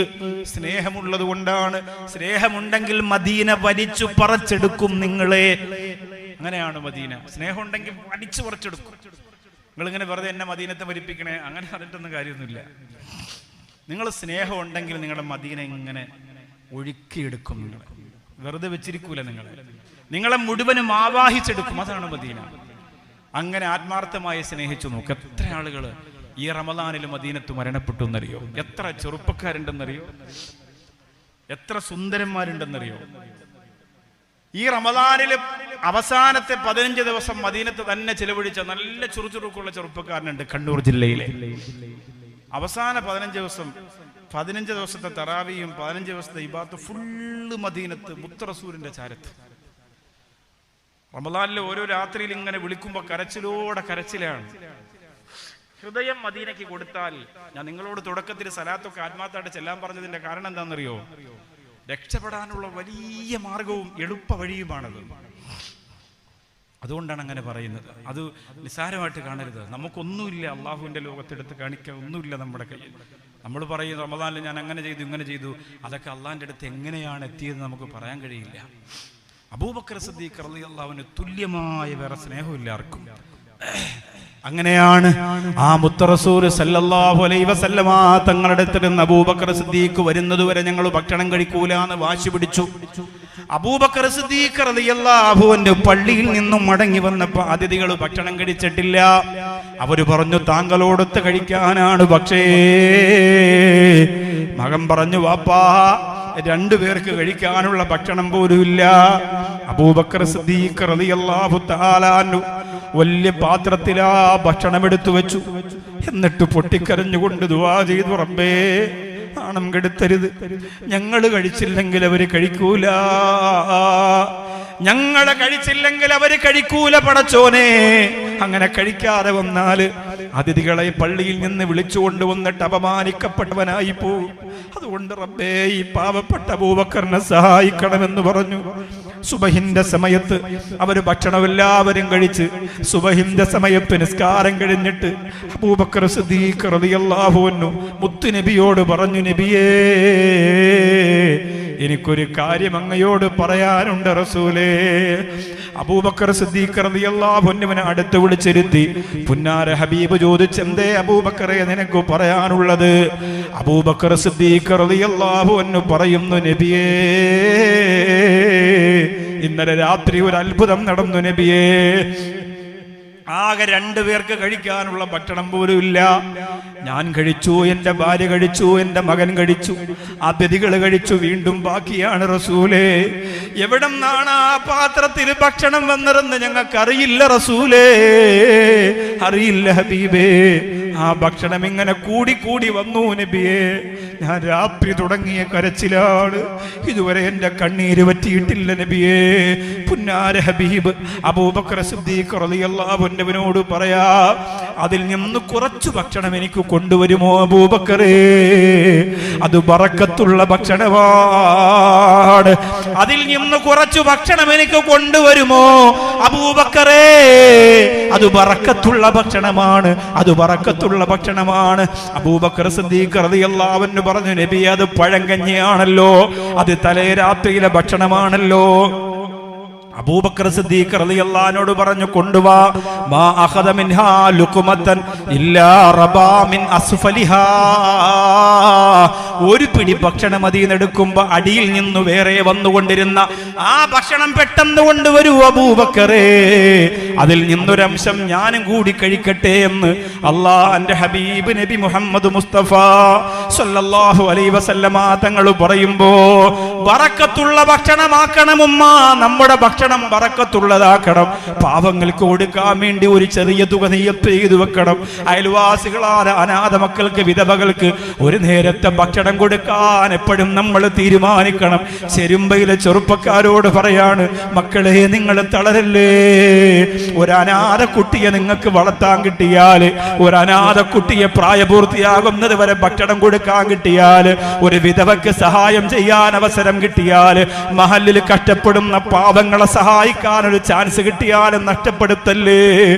Speaker 1: സ്നേഹമുള്ളത് കൊണ്ടാണ്. സ്നേഹമുണ്ടെങ്കിൽ മദീന വലിച്ചു പറിച്ചെടുക്കും നിങ്ങളെ. അങ്ങനെയാണ് മദീന. സ്നേഹമുണ്ടെങ്കിൽ വലിച്ചു പറിച്ചെടുക്കും. നിങ്ങളിങ്ങനെ വെറുതെ എന്നെ മദീനത്തെ ഭരിപ്പിക്കണേ, അങ്ങനെ പറഞ്ഞിട്ടൊന്നും കാര്യമൊന്നുമില്ല. നിങ്ങൾ സ്നേഹം ഉണ്ടെങ്കിൽ നിങ്ങളുടെ മദീന ഇങ്ങനെ ഒഴുക്കിയെടുക്കും. നിങ്ങൾ വെറുതെ വെച്ചിരിക്കൂല. നിങ്ങളെ മുഴുവനും ആവാഹിച്ചെടുക്കും. അതാണ് മദീന. അങ്ങനെ ആത്മാർത്ഥമായി സ്നേഹിച്ചു നോക്ക്. എത്ര ആളുകൾ ഈ റമദാനിൽ മദീനത്ത് മരണപ്പെട്ടു എന്നറിയോ? എത്ര ചെറുപ്പക്കാരുണ്ടെന്നറിയോ? എത്ര സുന്ദരന്മാരുണ്ടെന്നറിയോ? ഈ റമദാനിൽ അവസാനത്തെ 15 ദിവസം മദീനത്ത് തന്നെ ചിലവഴിച്ച നല്ല ചുറുചുറുക്കുള്ള ചെറുപ്പക്കാരനുണ്ട് കണ്ണൂർ ജില്ലയിലെ. അവസാന 15 ദിവസത്തെ തറാവിയും 15 ദിവസത്തെ ഇബാദത്ത് ഫുള്ള് മദീനത്ത് മുത്തറസൂലിന്റെ ചാരത്ത്. റമദാനിലെ ഓരോ രാത്രിയിൽ ഇങ്ങനെ വിളിക്കുമ്പോൾ കരച്ചിലാണ്. ഹൃദയം മദീനയ്ക്ക് കൊടുത്താൽ, ഞാൻ നിങ്ങളോട് തുടക്കത്തിൽ സലാത്തൊക്കെ ആത്മാർത്ഥമായിട്ട് ചെല്ലാൻ പറഞ്ഞതിന്റെ കാരണം എന്താണെന്നറിയോ? രക്ഷപ്പെടാനുള്ള വലിയ മാർഗവും എളുപ്പ വഴിയുമാണത്. അതുകൊണ്ടാണ് അങ്ങനെ പറയുന്നത്. അത് നിസ്സാരമായിട്ട് കാണരുത്. നമുക്കൊന്നുമില്ല അള്ളാഹുവിൻ്റെ ലോകത്തെടുത്ത് കാണിക്കാൻ ഒന്നുമില്ല നമ്മുടെ കയ്യിൽ. നമ്മൾ പറയും റമദാനിൽ ഞാൻ അങ്ങനെ ചെയ്തു ഇങ്ങനെ ചെയ്തു, അതൊക്കെ അള്ളാഹിൻ്റെ അടുത്ത് എങ്ങനെയാണ് എത്തിയത് നമുക്ക് പറയാൻ കഴിയില്ല. അബൂബക്കർ സിദ്ദീഖ് റളിയല്ലാഹു അൻഹു തുല്യമായ വേറെ സ്നേഹമില്ല ആർക്കും. അങ്ങനെയാണ് ആ മുത്തറസൂൽ സല്ലല്ലാഹു അലൈഹി വസല്ലമ തങ്ങളുടെ അടുത്ത് നിന്ന് അബൂബക്കർ സിദ്ദീഖ് വരുന്നതുവരെ ഞങ്ങൾ ഭക്ഷണം കഴിക്കൂല എന്ന് വാശി പിടിച്ചു. അബൂബക്കർ സിദ്ദീഖ് റളിയല്ലാഹു അൻഹു പള്ളിയിൽ നിന്നും മടങ്ങി വന്നപ്പോൾ അതിഥികൾ ഭക്ഷണം കഴിച്ചിട്ടില്ല. അവര് പറഞ്ഞു താങ്കളോടൊത്ത് കഴിക്കാനാണ്. പക്ഷേ മകൻ പറഞ്ഞു വാപ്പാ 2 പേർക്ക് കഴിക്കാനുള്ള ഭക്ഷണം പോലും ഇല്ല. അബൂബക്കർ സിദ്ദീഖ് റളിയല്ലാഹു തആല അൻഹു വലിയ പാത്രത്തിലാ ഭക്ഷണം എടുത്തു വെച്ചു. എന്നിട്ട് പൊട്ടിക്കരഞ്ഞുകൊണ്ട് ദുആ ചെയ്തു, റബ്ബേ നാണം കെടുത്തരുത്, ഞങ്ങൾ കഴിച്ചില്ലെങ്കിൽ അവര് കഴിക്കൂല, ഞങ്ങളെ കഴിച്ചില്ലെങ്കിൽ അവര് കഴിക്കൂല പടച്ചോനെ. അങ്ങനെ കഴിക്കാതെ വന്നാൽ അതിഥികളെ പള്ളിയിൽ നിന്ന് വിളിച്ചുകൊണ്ട് വന്നിട്ട് അപമാനിക്കപ്പെട്ടവനായി പോകും. അതുകൊണ്ട് റബ്ബേ ഈ പാവപ്പെട്ട അബൂബക്കറിനെ സഹായിക്കണമെന്ന് പറഞ്ഞു. സുബഹിന്റെ സമയത്ത് അവര് ഭക്ഷണം എല്ലാവരും കഴിച്ച് സുബഹിന്റെ സമയത്ത് നിസ്കാരം കഴിഞ്ഞിട്ട് അബൂബക്കർ സിദ്ദീഖ് റളിയല്ലാഹു അൻഹു മുത്തു നബിയോട് പറഞ്ഞു, നബിയേ എനിക്കൊരു കാര്യം അങ്ങയോട് പറയാനുണ്ട് റസൂലേ. അബൂബക്കർ സിദ്ദീഖ് റളിയല്ലാഹു അൻഹുവിനെ അടുത്ത് വിളിച്ചിരുത്തി പുന്നാര ഹബീബ് ചോദിച്ചു, എന്തേ അബൂബക്കറെ നിനക്ക് പറയാനുള്ളത്? അബൂബക്കർ സിദ്ദീഖ് റളിയല്ലാഹു അൻഹു പറയുന്നു, നബിയേ ഇന്നലെ രാത്രി ഒരു അത്ഭുതം നടന്നു നബിയേ. ആകെ 2 പേർക്ക് കഴിക്കാനുള്ള ഭക്ഷണം പോലും ഇല്ല. ഞാൻ കഴിച്ചു, എന്റെ ഭാര്യ കഴിച്ചു, എന്റെ മകൻ കഴിച്ചു, അതിഥികൾ കഴിച്ചു, വീണ്ടും ബാക്കിയാണ് റസൂലേ. എവിടെ നിന്നാണ് ആ പാത്രത്തിൽ ഭക്ഷണം വന്നതെന്ന് ഞങ്ങൾക്കറിയില്ല റസൂലേ, അറിയില്ല ഹബീബേ. ആ ഭക്ഷണം ഇങ്ങനെ കൂടി വന്നു നബിയേ. ഞാൻ രാത്രി തുടങ്ങിയ കരച്ചിലാണ്, ഇതുവരെ എന്റെ കണ്ണീര് പറ്റിയിട്ടില്ല നബിയേ. പുന്നാര ഹബീബ് അബൂബക്കർ സിദ്ദീഖ് റളിയല്ലാഹു അൻഹുവിനോട് പറയാ, അതിൽ നിന്ന് കുറച്ചു ഭക്ഷണം എനിക്ക് കൊണ്ടുവരുമോ അബൂബക്കറേ? അത് ബറക്കത്തുള്ള ഭക്ഷണമാണ്. അതിൽ നിന്ന് കുറച്ചു ഭക്ഷണം എനിക്ക് കൊണ്ടുവരുമോ അബൂബക്കറേ? അത് ബറക്കത്തുള്ള ഭക്ഷണമാണ്, അത് ബറക്കത്തുള്ള ഭക്ഷണമാണ്. അബൂബക്കർ സിദ്ദീഖ് റളിയല്ലാഹു അൻഹു പറഞ്ഞു, നബി അത് പഴങ്കഞ്ഞിയാണല്ലോ, അത് തലേ രാത്രിയിലെ ഭക്ഷണമാണല്ലോ. അബൂബക്കർ സിദ്ദീഖ് റളിയല്ലാഹു അൻഹു പറഞ്ഞു, കൊണ്ടുവാ. മാ അഖദ മിൻഹാ ലുഖ്മതൻ ഇല്ലാ റബാ മിൻ അസ്ഫലിഹാ. ഒരു പിടി ഭക്ഷണം അതിൽ എടുക്കുമ്പോ അടിയിൽ നിന്ന് വേറെ വന്നുകൊണ്ടിരുന്ന ആ ഭക്ഷണം പെട്ടെന്ന് കൊണ്ടുവരൂ അബൂബക്കറേ, അതിൽ നിന്നൊരംശം ഞാനും കൂടി കഴിക്കട്ടെ എന്ന് അല്ലാഹുവിന്റെ ഹബീബ് നബി മുഹമ്മദ് മുസ്തഫ സല്ലല്ലാഹു അലൈഹി വസല്ലമ തങ്ങൾ പറയുമ്പോ, ബറക്കത്തുള്ള ഭക്ഷണമാക്കണം ഉമ്മ, നമ്മുടെ ഭക്ഷണം ബറക്കത്തുള്ളതാക്കണം. പാവങ്ങൾക്ക് കൊടുക്കാൻ വേണ്ടി ഒരു ചെറിയ തുക നിയ്യത്ത് ചെയ്തു വെക്കണം. അയൽവാസികളായ അനാഥ മക്കൾക്ക്, വിധവകൾക്ക് ഒരു നേരത്തെ ഭക്ഷണം കൊടുക്കാൻ എപ്പോഴും നമ്മൾ തീരുമാനിക്കണം. ചെരുമ്പയിലെ ചെറുപ്പക്കാരോട് പറയാണ്, മക്കളെ നിങ്ങൾ തളരല്ലേ. ഒരു അനാഥ കുട്ടിയെ നിങ്ങൾക്ക് വളർത്താൻ കിട്ടിയാൽ, ഒരു അനാഥ കുട്ടിയെ പ്രായപൂർത്തിയാകുന്നത് വരെ ഭക്ഷണം കൊടുക്കാൻ കിട്ടിയാൽ, ഒരു വിധവക്ക് സഹായം ചെയ്യാൻ അവസരം കിട്ടിയാൽ, മഹല്ലിൽ കഷ്ടപ്പെടുന്ന പാവങ്ങളെ സഹായിക്കാൻ ഒരു ചാൻസ് കിട്ടിയാലും നഷ്ടപ്പെടുത്തല്ലേ.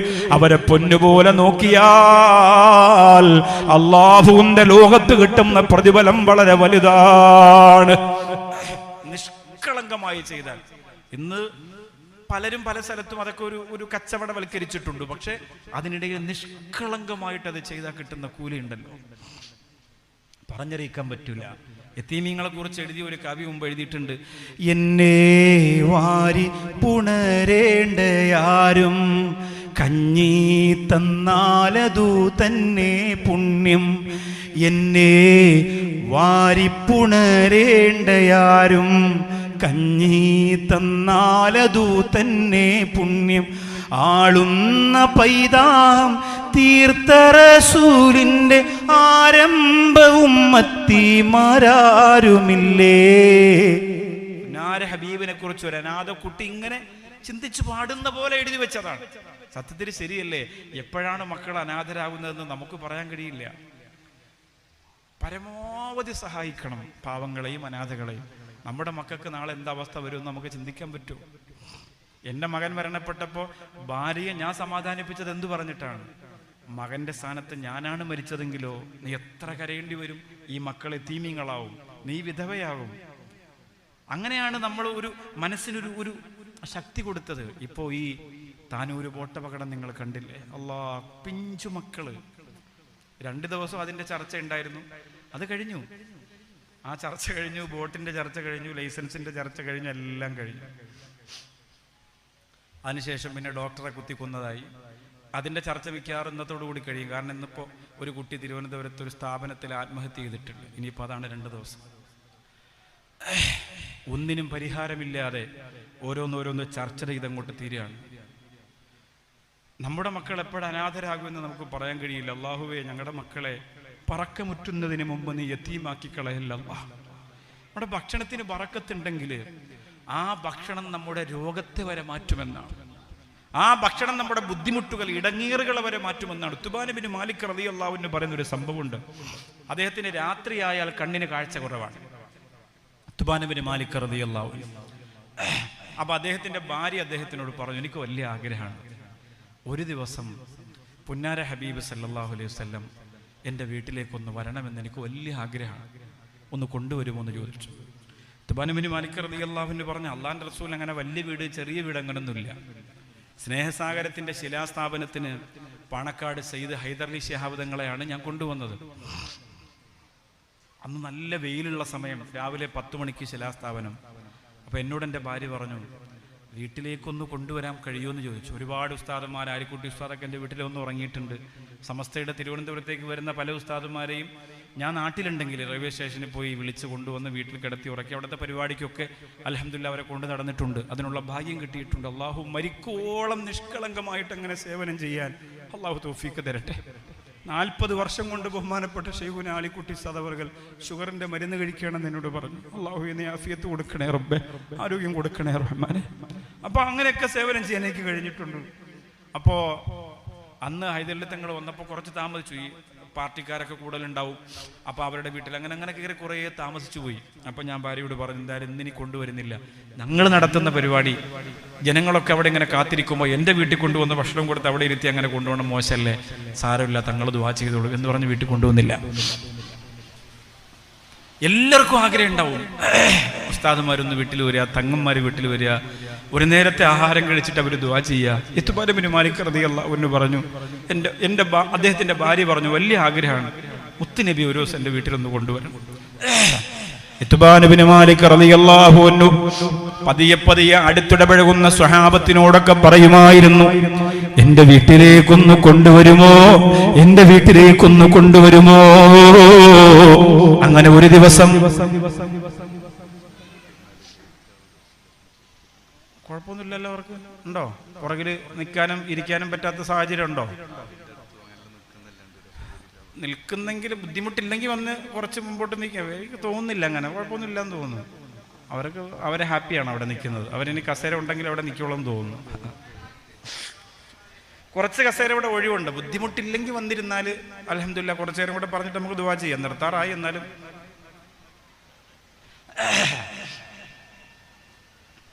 Speaker 1: അവരെ പൊന്നുപോലെ നോക്കിയാൽ അല്ലാഹുവിന്റെ ലോകത്ത് കിട്ടുന്ന പ്രതിഫലം വളരെ വലുതാണ്. നിഷ്കളങ്കമായി ചെയ്താൽ. ഇന്ന് പലരും പല സ്ഥലത്തും അതൊക്കെ ഒരു കച്ചവടവൽക്കരിച്ചിട്ടുണ്ട്. പക്ഷെ അതിനിടയിൽ നിഷ്കളങ്കമായിട്ട് അത് ചെയ്താൽ കിട്ടുന്ന കൂലി ഉണ്ടല്ലോ, പറഞ്ഞറിയിക്കാൻ പറ്റൂല. യതീമീങ്ങളെ കുറിച്ച് എഴുതിയ ഒരു കവി മുമ്പ് എഴുതിയിട്ടുണ്ട്, എന്നെ വാരി പുണരേണ്ടയാരും കഞ്ഞി തന്നാലതു തന്നെ പുണ്യം. എന്നെ വാരി പുണരേണ്ടയാരും കഞ്ഞി തന്നാലതു തന്നെ പുണ്യം ആളുന്ന പൈതാഹം തീർത്ത റസൂലിന്റെ ആരംഭവും മത്തിമാരാരുമില്ലേ. ഹബീബിനെ കുറിച്ച് ഒരു അനാഥ കുട്ടി ഇങ്ങനെ ചിന്തിച്ചു പാടുന്ന പോലെ എഴുതി വെച്ചതാണ്. സത്യത്തിൽ ശരിയല്ലേ? എപ്പോഴാണ് മക്കൾ അനാഥരാകുന്നതെന്ന് നമുക്ക് പറയാൻ കഴിയില്ല. പരമാവധി സഹായിക്കണം പാവങ്ങളെയും അനാഥകളെയും. നമ്മുടെ മക്കൾക്ക് നാളെ എന്താവസ്ഥ വരുമെന്ന് നമുക്ക് ചിന്തിക്കാൻ പറ്റുമോ? എൻ്റെ മകൻ മരണപ്പെട്ടപ്പോൾ ഭാര്യയെ ഞാൻ സമാധാനിപ്പിച്ചത് എന്തു പറഞ്ഞിട്ടാണ്? മകന്റെ സ്ഥാനത്ത് ഞാനാണ് മരിച്ചതെങ്കിലോ നീ എത്ര കരയേണ്ടി വരും, ഈ മക്കളെ തീമീങ്ങളാവും, നീ വിധവയാകും. അങ്ങനെയാണ് നമ്മൾ ഒരു മനസ്സിനൊരു ഒരു ശക്തി കൊടുത്തത്. ഇപ്പോൾ ഈ താനൂര് ബോട്ടപകടം നിങ്ങൾ കണ്ടില്ലേ? അല്ലാ, പിഞ്ചു മക്കള്. 2 ദിവസം അതിൻ്റെ ചർച്ച ഉണ്ടായിരുന്നു. അത് കഴിഞ്ഞു, ആ ചർച്ച കഴിഞ്ഞു, ബോട്ടിന്റെ ചർച്ച കഴിഞ്ഞു, ലൈസൻസിന്റെ ചർച്ച കഴിഞ്ഞു, എല്ലാം കഴിഞ്ഞു. അതിനുശേഷം പിന്നെ ഡോക്ടറെ കുത്തിക്കൊന്നതായി. അതിൻ്റെ ചർച്ച മിക്കവാറും ഇന്നത്തോടു കൂടി കഴിയും. കാരണം ഇന്നിപ്പോൾ ഒരു കുട്ടി തിരുവനന്തപുരത്ത് ഒരു സ്ഥാപനത്തിൽ ആത്മഹത്യ ചെയ്തിട്ടുണ്ട്. ഇനിയിപ്പോൾ അതാണ് 2 ദിവസം. ഒന്നിനും പരിഹാരമില്ലാതെ ഓരോന്നോരോന്ന് ചർച്ച ചെയ്തങ്ങോട്ട് തീരുകയാണ്. നമ്മുടെ മക്കൾ എപ്പോഴും അനാഥരാകുമെന്ന് നമുക്ക് പറയാൻ കഴിയില്ല. അല്ലാഹുവേ, ഞങ്ങളുടെ മക്കളെ പറക്കമുറ്റുന്നതിന് മുമ്പ് നീ യതീമാക്കി കളയല്ല. നമ്മുടെ ഭക്ഷണത്തിന് ബറക്കത്തുണ്ടെങ്കിൽ ആ ഭക്ഷണം നമ്മുടെ രോഗത്തെ വരെ മാറ്റുമെന്നാണ്. ആ ഭക്ഷണം നമ്മുടെ ബുദ്ധിമുട്ടുകൾ, ഇടങ്ങീറുകളെ വരെ മാറ്റുമെന്നാണ്. ഉത്ബാൻ ബിൻ മാലിക് റളിയല്ലാഹു അൻഹു പറയുന്നൊരു സംഭവമുണ്ട്. അദ്ദേഹത്തിന് രാത്രിയായാൽ കണ്ണിന് കാഴ്ച കുറവാണ്. ഉത്ബാൻ ബിൻ മാലിക് റളിയല്ലാഹു അൻഹു. അപ്പോൾ അദ്ദേഹത്തിൻ്റെ ഭാര്യ അദ്ദേഹത്തിനോട് പറഞ്ഞു, എനിക്ക് വലിയ ആഗ്രഹമാണ്, ഒരു ദിവസം പുന്നാര ഹബീബ് സല്ലല്ലാഹു അലൈഹി വസല്ലം എൻ്റെ വീട്ടിലേക്കൊന്ന് വരണമെന്ന് എനിക്ക് വലിയ ആഗ്രഹമാണ്, ഒന്ന് കൊണ്ടുവരുമോ എന്ന് ചോദിച്ചു. ഉത്ബാൻ ബിൻ മാലിക് റളിയല്ലാഹു അൻഹു പറഞ്ഞു, അള്ളാഹുവിൻ്റെ റസൂൽ അങ്ങനെ വലിയ വീട്, ചെറിയ വീട് അങ്ങനൊന്നുമില്ല. സ്നേഹസാഗരത്തിൻ്റെ ശിലാസ്ഥാപനത്തിന് പാണക്കാട് സയ്യിദ് ഹൈദർലി ശിഹാബ് തങ്ങളെയാണ് ഞാൻ കൊണ്ടുവന്നത്. അന്ന് നല്ല വെയിലുള്ള സമയം, രാവിലെ 10 മണിക്ക് ശിലാസ്ഥാപനം. അപ്പോൾ എന്നോട് എൻ്റെ ഭാര്യ പറഞ്ഞു, വീട്ടിലേക്കൊന്ന് കൊണ്ടുവരാൻ കഴിയുമെന്ന് ചോദിച്ചു. ഒരുപാട് ഉസ്താദന്മാർ, ആരിക്കുട്ടി ഉസ്താദൊക്കെ എൻ്റെ വീട്ടിൽ ഒന്ന് ഉറങ്ങിയിട്ടുണ്ട്. സമസ്തയുടെ തിരുവനന്തപുരത്തേക്ക് വരുന്ന പല ഉസ്താദന്മാരെയും ഞാൻ നാട്ടിലുണ്ടെങ്കിൽ റെയിൽവേ സ്റ്റേഷനിൽ പോയി വിളിച്ച് കൊണ്ടുവന്ന് വീട്ടിൽ കിടത്തി ഉറക്കി അവിടുത്തെ പരിപാടിക്കൊക്കെ അൽഹംദുലില്ലാഹ് അവരെ കൊണ്ട് നടന്നിട്ടുണ്ട്. അതിനുള്ള ഭാഗ്യം കിട്ടിയിട്ടുണ്ട്. അള്ളാഹു മരിക്കോളം നിഷ്കളങ്കമായിട്ട് അങ്ങനെ സേവനം ചെയ്യാൻ അള്ളാഹു തൗഫീക്ക് തരട്ടെ. 40 വർഷം കൊണ്ട് ബഹുമാനപ്പെട്ട ശൈഖുന ആലിക്കുട്ടി സദവർകൾ ഷുഗറിന്റെ മരുന്ന് കഴിക്കണമെന്ന് എന്നോട് പറഞ്ഞു. അള്ളാഹു എന്നെ ആഫിയത്ത് കൊടുക്കണേ റബ്ബേ, ആരോഗ്യം കൊടുക്കണേ റഹ്മാനെ. അപ്പോൾ അങ്ങനെയൊക്കെ സേവനം ചെയ്യാൻ എനിക്ക് കഴിഞ്ഞിട്ടുണ്ട്. അപ്പോൾ അന്ന് ഹൈദരലി തങ്ങൾ വന്നപ്പോൾ കുറച്ച് താമസിച്ചു. ഈ പാർട്ടിക്കാരൊക്കെ കൂടുതലുണ്ടാവും. അപ്പോൾ അവരുടെ വീട്ടിൽ അങ്ങനെ കയറി കുറേ താമസിച്ചു പോയി. അപ്പോൾ ഞാൻ ഭാര്യയോട് പറഞ്ഞു, എന്തായാലും ഇന്നിനി കൊണ്ടുവരുന്നില്ല, ഞങ്ങൾ നടത്തുന്ന പരിപാടി ജനങ്ങളൊക്കെ അവിടെ ഇങ്ങനെ കാത്തിരിക്കുമ്പോൾ എൻ്റെ വീട്ടിൽ കൊണ്ടുവന്ന് ഭക്ഷണം കൊടുത്ത് അവിടെ ഇരുത്തി അങ്ങനെ കൊണ്ടുപോകണം, മോശമല്ലേ, സാരമില്ല, തങ്ങൾ ദുആ ചെയ്തോളൂ എന്ന് പറഞ്ഞ് വീട്ടിൽ കൊണ്ടുവന്നില്ല. എല്ലാവർക്കും ആഗ്രഹം ഉണ്ടാവും, ഉസ്താദുമാരൊന്ന് വീട്ടിൽ വരിക, തങ്ങന്മാർ വീട്ടിൽ വരിക, ഒരു നേരത്തെ ആഹാരം കഴിച്ചിട്ട് അവർ ദുആ ചെയ്യുക. ഉത്ബാൻ ബിൻ മാലിക് റളിയല്ലാഹു അൻഹു പറഞ്ഞു, അദ്ദേഹത്തിൻ്റെ ഭാര്യ പറഞ്ഞു, വലിയ ആഗ്രഹമാണ്, മുത്തുനബി ഒരു ദിവസം എൻ്റെ വീട്ടിലൊന്ന് കൊണ്ടുവരണം. ഉത്ബാൻ ബിൻ മാലിക് റളിയല്ലാഹു അൻഹു പതിയെ അടുത്തിടപഴകുന്ന സ്വഹാബത്തിനോടൊക്കെ പറയുമായിരുന്നു, എൻ്റെ വീട്ടിലേക്കൊന്ന് കൊണ്ടുവരുമോ, എൻ്റെ വീട്ടിലേക്കൊന്ന് കൊണ്ടുവരുമോ. അങ്ങനെ ഒരു ദിവസം കുഴപ്പമൊന്നുമില്ലല്ലോ, അവർക്ക് ഉണ്ടോ പുറകിൽ നിൽക്കാനും ഇരിക്കാനും പറ്റാത്ത സാഹചര്യം ഉണ്ടോ? നിൽക്കുന്നെങ്കിൽ ബുദ്ധിമുട്ടില്ലെങ്കിൽ വന്ന് കുറച്ച് മുമ്പോട്ട് നിൽക്കാം. എനിക്ക് തോന്നുന്നില്ല അങ്ങനെ, കുഴപ്പമൊന്നുമില്ലെന്ന് തോന്നുന്നു. അവരെ ഹാപ്പിയാണ് അവിടെ നിൽക്കുന്നത്. അവരിനി കസേര ഉണ്ടെങ്കിൽ അവിടെ നിൽക്കുള്ളൂ തോന്നുന്നു. കുറച്ച് കസേര ഇവിടെ ഒഴിവുണ്ട്. ബുദ്ധിമുട്ടില്ലെങ്കിൽ വന്നിരുന്നാൽ അൽഹംദുലില്ലാഹ് കുറച്ച് നേരം കൂടെ പറഞ്ഞിട്ട് നമുക്ക് ദുആ ചെയ്യാം. നിർത്താറായി എന്നാലും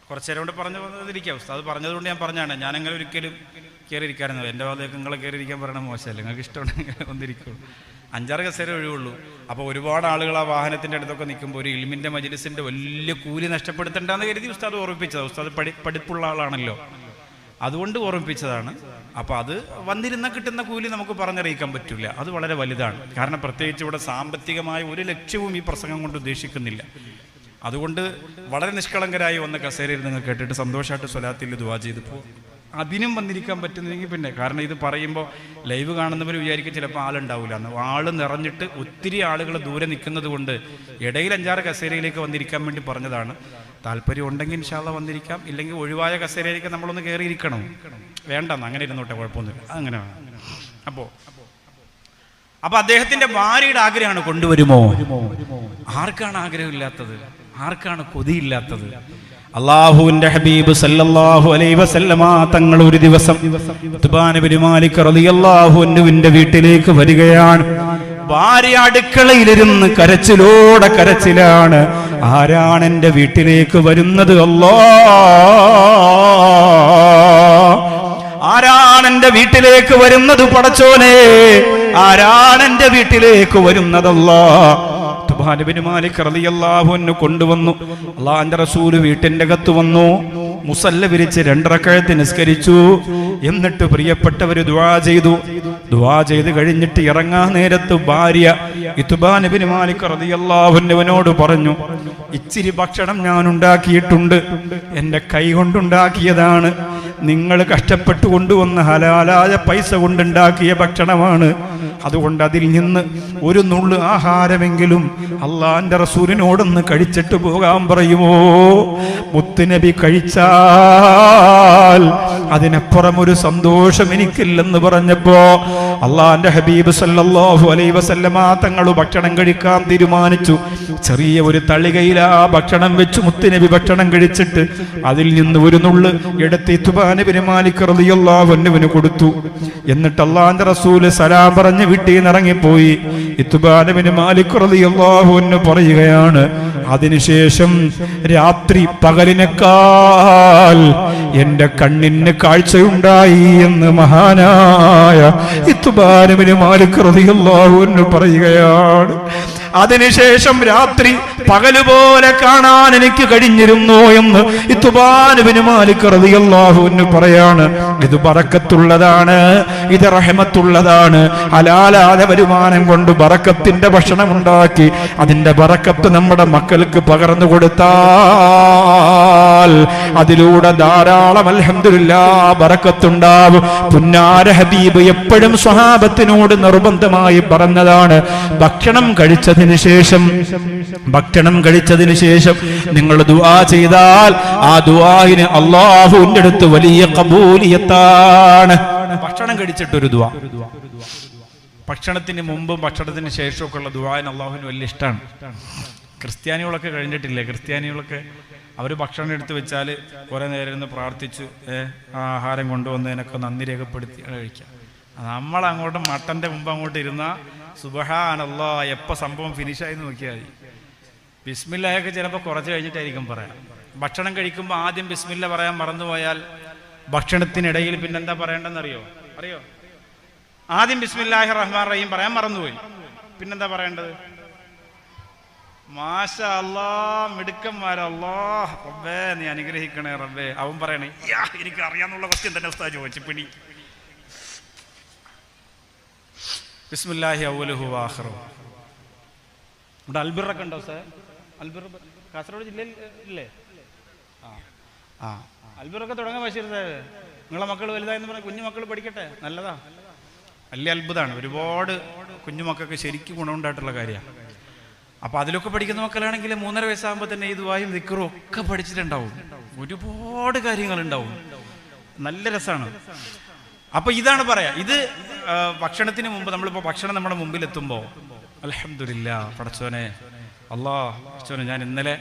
Speaker 1: കുറച്ച് നേരം കൊണ്ട് പറഞ്ഞു വന്നിരിക്കാം. ഉസ്താദ് പറഞ്ഞതുകൊണ്ട് ഞാൻ പറഞ്ഞാണ്. ഞാനങ്ങനെ ഒരിക്കലും കയറിയിരിക്കാറുണ്ട്. എൻ്റെ ഭാഗത്തേക്ക് നിങ്ങളെ കയറിയിരിക്കാൻ പറയണ മോശമല്ലേ, നിങ്ങൾക്ക് ഇഷ്ടമുണ്ടെങ്കിൽ വന്നിരിക്കുള്ളൂ. 5-6 കസേര ഒഴിവുള്ളൂ. അപ്പോൾ ഒരുപാട് ആളുകൾ ആ വാഹനത്തിൻ്റെ അടുത്തൊക്കെ നിൽക്കുമ്പോൾ ഒരു ഇൽമിൻ്റെ മജ്ലിസിൻ്റെ വലിയ കൂലി നഷ്ടപ്പെടുത്തണ്ടെന്ന് കരുതി ഉസ്താദ് ഓർമ്മിപ്പിച്ചത്. ഉസ്താദ് പഠിപ്പുള്ള ആളാണല്ലോ, അതുകൊണ്ട് ഓർമ്മിപ്പിച്ചതാണ്. അപ്പോൾ അത് വന്നിരുന്ന കിട്ടുന്ന കൂലി നമുക്ക് പറഞ്ഞറിയിക്കാൻ പറ്റില്ല, അത് വളരെ വലുതാണ്. കാരണം പ്രത്യേകിച്ച് ഇവിടെ സാമ്പത്തികമായ ഒരു ലക്ഷ്യവും ഈ പ്രസംഗം കൊണ്ട് ഉദ്ദേശിക്കുന്നില്ല. അതുകൊണ്ട് വളരെ നിഷ്കളങ്കരായി വന്ന കസേരയിൽ നിങ്ങൾ കേട്ടിട്ട് സന്തോഷമായിട്ട് സ്വലാത്തിൽ ദുആ ചെയ്തപ്പോൾ അതിനും വന്നിരിക്കാൻ പറ്റുന്നില്ലെങ്കിൽ പിന്നെ, കാരണം ഇത് പറയുമ്പോൾ ലൈവ് കാണുന്നവർ വിചാരിക്കും ചിലപ്പോൾ ആളുണ്ടാവില്ല എന്ന്. ആള് നിറഞ്ഞിട്ട് ഒത്തിരി ആളുകൾ ദൂരെ നിൽക്കുന്നത് കൊണ്ട് ഇടയിൽ 5-6 കസേരയിലേക്ക് വന്നിരിക്കാൻ വേണ്ടി പറഞ്ഞതാണ്. താല്പര്യം ഉണ്ടെങ്കിൽ ഇൻഷാ അല്ലാഹ് വന്നിരിക്കാം, ഇല്ലെങ്കിൽ ഒഴിവായ കസേരയിലേക്ക് നമ്മളൊന്ന് കയറിയിരിക്കണം. വേണ്ടെന്ന് അങ്ങനെ ഇരുന്നോട്ടെ, കുഴപ്പമൊന്നുമില്ല, അങ്ങനെ വേണം. അപ്പൊ അദ്ദേഹത്തിന്റെ ഭാര്യയുടെ ആഗ്രഹമാണ്, കൊണ്ടുവരുമോ? ആർക്കാണ് ആഗ്രഹമില്ലാത്തത്? ആർക്കാണ് കൊതിയില്ലാത്തത്? അല്ലാഹുവിന്റെ ഹബീബ് സല്ലല്ലാഹു അലൈഹി വസല്ലമ തങ്ങൾ ഒരു ദിവസം ഉത്ബാന ബിൻ മാലിക് റളിയല്ലാഹു അൻഹുവിന്റെ വീട്ടിലേക്ക് വരികയാണ്. ഭാര്യ അടുക്കളയിലിരുന്ന് കരച്ചിലോടെ കരച്ചിലാണ്. ആരാണ് എൻ്റെ വീട്ടിലേക്ക് വരുന്നത്? ആരാണ് എൻ്റെ വീട്ടിലേക്ക് വരുന്നത്? പടച്ചോനെ, ആരാണ് എൻ്റെ വീട്ടിലേക്ക് വരുന്നത്? ഉത്ബാന ബിൻ മാലിക് റളിയല്ലാഹു അൻഹു കൊണ്ടുവന്നു. അല്ലാഹുവിന്റെ റസൂൽ വീട്ടിന്റെ അകത്ത് വന്നു. മുസല്ല വിരിച്ച് 2 റക്അത്ത് നിസ്കരിച്ചു. എന്നിട്ട് പ്രിയപ്പെട്ടവർ ദുആ ചെയ്തു. ദുആ ചെയ്ത് കഴിഞ്ഞിട്ട് ഇറങ്ങാൻ നേരത്ത് ഭാര്യ ഉത്ബാന ബിൻ മാലിക് റളിയല്ലാഹു അൻഹുവിനോട് പറഞ്ഞു, ഇച്ചിരി ഭക്ഷണം ഞാൻ ഉണ്ടാക്കിയിട്ടുണ്ട്, എൻ്റെ കൈ കൊണ്ടുണ്ടാക്കിയതാണ്, നിങ്ങൾ കഷ്ടപ്പെട്ടു കൊണ്ടുവന്ന ഹലാലായ പൈസ കൊണ്ടുണ്ടാക്കിയ ഭക്ഷണമാണ്, അതുകൊണ്ട് അതിൽ നിന്ന് ഒരു നുള്ളു ആഹാരമെങ്കിലും അള്ളാന്റെ റസൂലിനോടൊന്ന് കഴിച്ചിട്ട് പോകാൻ പറയുമോ? മുത്തുനബി കഴിച്ചാൽ അതിനപ്പുറം ഒരു സന്തോഷം എനിക്കില്ലെന്ന് പറഞ്ഞപ്പോ അള്ളാന്റെ ഹബീബ് സല്ലല്ലാഹു അലൈഹി വസല്ലമ തങ്ങൾ ഭക്ഷണം കഴിക്കാൻ തീരുമാനിച്ചു. ചെറിയ ഒരു തളികയിൽ ആ ഭക്ഷണം വെച്ച് മുത്തുനബി ഭക്ഷണം കഴിച്ചിട്ട് അതിൽ നിന്ന് ഒരു നുള്ളു എടുത്ത് ഉത്ബാന ബിൻ മാലിക് റളിയല്ലാഹു അൻഹുവിന് കൊടുത്തു. എന്നിട്ട് അള്ളാന്റെ റസൂല് സലാം പറഞ്ഞ് വീട്ടിൽ നിന്ന് ഇറങ്ങിപ്പോയി. ഉത്ബാന ബിൻ മാലിക് റളിയല്ലാഹു അൻഹു പറയുകയാണ്, അതിനുശേഷം രാത്രി പകലിനേക്കാൾ എന്റെ കണ്ണിന് കാഴ്ചയുണ്ടായി എന്ന് മഹാനായ ഉത്ബാന ബിൻ മാലിക് റളിയല്ലാഹു അൻഹു പറയുകയാണ്. അതിനുശേഷം രാത്രി പകലുപോലെ കാണാൻ എനിക്ക് കഴിഞ്ഞിരുന്നു എന്ന് ഉത്ബാന ബിൻ മാലിക് റളിയല്ലാഹു അൻഹു പറയാണ്. ഇത് ബറക്കത്തുള്ളതാണ്, ഇത് റഹ്മത്തുള്ളതാണ്. ഹലാലായ വരുമാനം കൊണ്ട് ബറക്കത്തിന്റെ ഭക്ഷണം ഉണ്ടാക്കി അതിന്റെ ബറക്കത്ത് നമ്മുടെ മക്കൾക്ക് പകർന്നു കൊടുത്താൽ അതിലൂടെ ധാരാളം അൽഹംദുലില്ലാഹ് ബറക്കത്തുണ്ടാവും. പുന്നാര ഹബീബ് എപ്പോഴും സ്വഹാബത്തിനോട് നിർബന്ധമായി പറഞ്ഞതാണ്, ഭക്ഷണം കഴിച്ചതിന് ശേഷം നിങ്ങൾ ദുആ ചെയ്താൽ ആ ദുആഇന് അല്ലാഹുവിന്റെ അടുത്ത് വലിയ ഖബൂലിയത്താണ്. ഭക്ഷണം കഴിച്ചിട്ടൊരു ദുആ, ഭക്ഷണത്തിന് മുമ്പും ഭക്ഷണത്തിന് ശേഷമൊക്കെ ഉള്ള ദുആഇന് അല്ലാഹുവിന് വലിയ ഇഷ്ടമാണ്. ക്രിസ്ത്യാനികളൊക്കെ കഴിഞ്ഞിട്ടില്ലേ? ക്രിസ്ത്യാനികളൊക്കെ അവർ ഭക്ഷണം എടുത്ത് വെച്ചാൽ കുറെ നേരം ഇരുന്ന് പ്രാർത്ഥിച്ച് ആഹാരം കൊണ്ടുവന്നതിനൊക്കെ നന്ദി രേഖപ്പെടുത്തി കഴിക്കാം. നമ്മളങ്ങോട്ട് മട്ടന്റെ മുമ്പ് അങ്ങോട്ട് ഇരുന്ന സുബ്ഹാനല്ലാഹ് എപ്പോൾ സംഭവം ഫിനിഷായി നോക്കിയാൽ മതി. ബിസ്മില്ലായൊക്കെ ചിലപ്പോൾ കുറച്ച് കഴിഞ്ഞിട്ടായിരിക്കും പറയാം. ഭക്ഷണം കഴിക്കുമ്പോൾ ആദ്യം ബിസ്മില്ല പറയാൻ മറന്നുപോയാൽ ഭക്ഷണത്തിനിടയിൽ പിന്നെന്താ പറയേണ്ടെന്ന് അറിയോ? ആദ്യം ബിസ്മില്ലാഹിർ റഹ്മാൻ റഹീം പറയാൻ മറന്നുപോയി, പിന്നെന്താ പറയേണ്ടത്? മാഷാ അല്ലാഹ്, മിടുക്കന്മാരെ, അല്ലാഹ് റബ്ബേ നീ അനുഗ്രഹിക്കണേ റബ്ബേ. അവൻ പറയണേ, എനിക്ക് അറിയാന്നുള്ള ക്വസ്റ്റ്യൻ തന്നെ ഉസ്താദ് ചോദിച്ചു പിടി. ബിസ്മില്ലാഹി അവ്വലുഹു വആഖിറുഹു. ഇവിടെ അൽബിറൊക്കെ ഉണ്ടോ സാർ? അൽബിർ കാസർഗോഡ് ജില്ലയിൽ ഇല്ലേ? അൽബിറൊക്കെ തുടങ്ങാൻ ബഷീർ സാർ. നിങ്ങളെ മക്കൾ വലുതായെന്ന് പറഞ്ഞാൽ കുഞ്ഞു മക്കൾ പഠിക്കട്ടെ, നല്ലതാ, വലിയ അത്ഭുതമാണ്. ഒരുപാട് കുഞ്ഞുമക്കൾക്ക് ശരിക്കും ഗുണമുണ്ടായിട്ടുള്ള കാര്യമാണ്. അപ്പോൾ അതിലൊക്കെ പഠിക്കുന്ന മക്കളാണെങ്കിൽ 3.5 വയസ്സാകുമ്പോൾ തന്നെ ഈ ദുആയും ദിക്റും ഒക്കെ പഠിച്ചിട്ടുണ്ടാവും. ഒരുപാട് കാര്യങ്ങളുണ്ടാവും, നല്ല രസമാണ്. അപ്പൊ ഇതാണ് പറയാ, ഇത് ഭക്ഷണത്തിന് മുമ്പ് നമ്മളിപ്പോൾ ഭക്ഷണം നമ്മുടെ മുമ്പിൽ എത്തുമ്പോൾ അൽഹംദുലില്ലാ പടച്ചോനെ, പടച്ചോനെ ഞാൻ ഇന്നലെ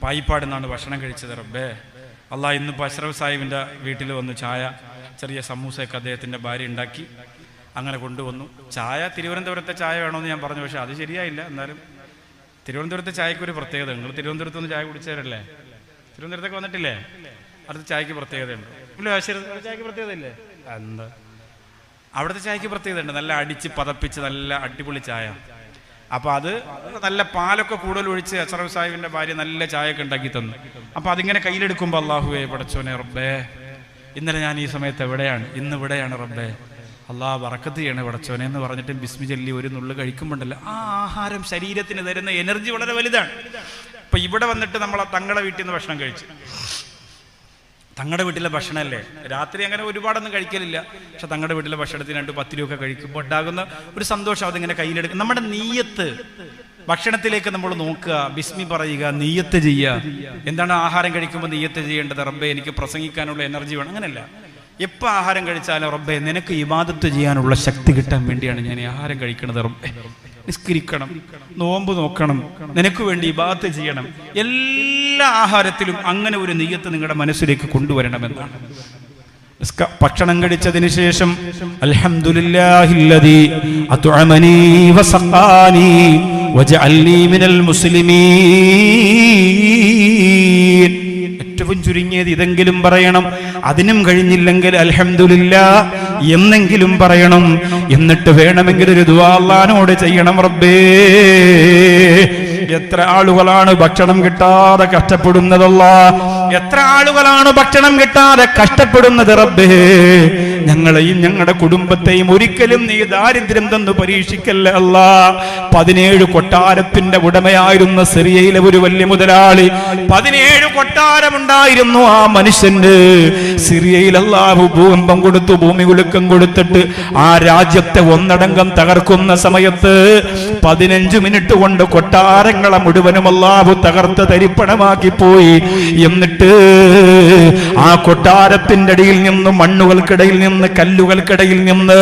Speaker 1: പായിപ്പാട് നിന്നാണ് ഭക്ഷണം കഴിച്ചത് റബ്ബേ. ഇന്നിപ്പോൾ അഷ്റഫ് സാഹിബിൻ്റെ വീട്ടിൽ വന്നു ചായ, ചെറിയ സമൂസയൊക്കെ അദ്ദേഹത്തിൻ്റെ ഭാര്യ ഉണ്ടാക്കി അങ്ങനെ കൊണ്ടുവന്നു. ചായ തിരുവനന്തപുരത്തെ ചായ വേണമെന്ന് ഞാൻ പറഞ്ഞു, പക്ഷെ അത് ശരിയായില്ല. എന്നാലും തിരുവനന്തപുരത്തെ ചായക്കൊരു പ്രത്യേകത. നിങ്ങൾ തിരുവനന്തപുരത്ത് നിന്ന് ചായ കുടിച്ചവരല്ലേ? തിരുവനന്തപുരത്തൊക്കെ വന്നിട്ടില്ലേ? അടുത്ത ചായക്ക് പ്രത്യേകതയുണ്ട് ഇല്ല? ചായക്ക് പ്രത്യേകത ഇല്ലേ? എന്താ അവിടുത്തെ ചായക്ക് പ്രത്യേകത ഉണ്ട്, നല്ല അടിച്ച് പതപ്പിച്ച് നല്ല അടിപൊളി ചായ. അപ്പൊ അത് നല്ല പാലൊക്കെ കൂടുതൽ ഒഴിച്ച് അഷ്റഫ് സാഹിബിന്റെ ഭാര്യ നല്ല ചായയൊക്കെ ഉണ്ടാക്കി തന്നു. അപ്പൊ അതിങ്ങനെ കയ്യിലെടുക്കുമ്പോൾ അല്ലാഹുവേ പടച്ചോനെ റബ്ബേ, ഇന്നലെ ഞാൻ ഈ സമയത്ത് എവിടെയാണ്, ഇന്ന് ഇവിടെയാണ് റബ്ബേ, അല്ലാഹ് ബറക്കത്ത് ചെയ്യണേ പടച്ചോനെ എന്ന് പറഞ്ഞിട്ട് ബിസ്മി ചൊല്ലി ഒരു നുള്ളു കഴിക്കുമ്പോണ്ടല്ലോ ആ ആഹാരം ശരീരത്തിന് തരുന്ന എനർജി വളരെ വലുതാണ്. ഇപ്പൊ ഇവിടെ വന്നിട്ട് തങ്ങളെ വീട്ടിൽ നിന്ന് ഭക്ഷണം കഴിച്ചു, തങ്ങളുടെ വീട്ടിലെ ഭക്ഷണമല്ലേ, രാത്രി അങ്ങനെ ഒരുപാടൊന്നും കഴിക്കലില്ല, പക്ഷെ തങ്ങളുടെ വീട്ടിലെ ഭക്ഷണത്തിന് 2-10 രൂപ കഴിക്കുമ്പോൾ ഉണ്ടാകുന്ന ഒരു സന്തോഷം അതിങ്ങനെ കയ്യിലെടുക്കും. നമ്മുടെ നീയത്ത് ഭക്ഷണത്തിലേക്ക് നമ്മൾ നോക്കുക, ബിസ്മി പറയുക, നീയത്ത് ചെയ്യുക. എന്താണ് ആഹാരം കഴിക്കുമ്പോൾ നീയത്ത് ചെയ്യേണ്ടത്? റബ്ബേ എനിക്ക് പ്രസംഗിക്കാനുള്ള എനർജി വേണം. അങ്ങനെയല്ല, എപ്പോൾ ആഹാരം കഴിച്ചാലും റബ്ബേ നിനക്ക് ഇബാദത്ത് ചെയ്യാനുള്ള ശക്തി കിട്ടാൻ വേണ്ടിയാണ് ഞാൻ ഈ ആഹാരം കഴിക്കുന്നത്. റബ്ബേ നിസ്കരിക്കണം, നോമ്പ് നോക്കണം, നിനക്ക് വേണ്ടി ഇബാദത്ത് ചെയ്യണം. എല്ലാ ആഹാരത്തിലും അങ്ങനെ ഒരു നിയ്യത്ത് നിങ്ങളുടെ മനസ്സിലേക്ക് കൊണ്ടുവരണമെന്നാണ്. ഭക്ഷണം കഴിച്ചതിന് ശേഷം അൽഹംദുലില്ലാഹില്ലദീ അത്അമനീ വസഖാനീ വജഅൽനീ മിനൽ മുസ്ലിമീൻ. ഏറ്റവും ചുരുങ്ങിയത് ഇതെങ്കിലും പറയണം. അതിനും കഴിഞ്ഞില്ലെങ്കിൽ അൽഹംദുലില്ലാഹ് എന്നെങ്കിലും പറയണം. എന്നിട്ട് വേണമെങ്കിൽ ഒരു ദുആ അല്ലാഹുവോട് ചെയ്യണം. റബ്ബേ, എത്ര ആളുകളാണ് ഭക്ഷണം കിട്ടാതെ കഷ്ടപ്പെടുന്നതല്ലാ, എത്ര ആളുകളാണ് ഭക്ഷണം കിട്ടാതെ കഷ്ടപ്പെടുന്നത്. റബ്ബേ, ഞങ്ങളെയും ഞങ്ങളുടെ കുടുംബത്തെയും ഒരിക്കലും നീ ദാരിദ്ര്യം തന്നു പരീക്ഷിക്കല്ല അല്ലാ. 17 കൊട്ടാരത്തിന്റെ ഉടമയായിരുന്ന സിറിയയിലെ ഒരു വലിയ മുതലാളി, 17 കൊട്ടാരമുണ്ടായിരുന്നു ആ മനുഷ്യന്. സിറിയയിൽ അല്ലാഹു ഭൂകമ്പം കൊടുത്തു, ഭൂമി കുലുക്കം കൊടുത്തിട്ട് ആ രാജ്യത്തെ ഒന്നടങ്കം തകർക്കുന്ന സമയത്ത് 15 മിനിറ്റ് കൊണ്ട് കൊട്ടാരങ്ങളെ മുഴുവനും അല്ലാഹു തകർത്ത് തരിപ്പണമാക്കി പോയി. എന്നിട്ട് ആ കൊട്ടാരത്തിന്റെ ഇടയിൽ നിന്ന്, മണ്ണുകൾക്കിടയിൽ നിന്ന്, കല്ലുകൾക്കിടയിൽ നിന്ന്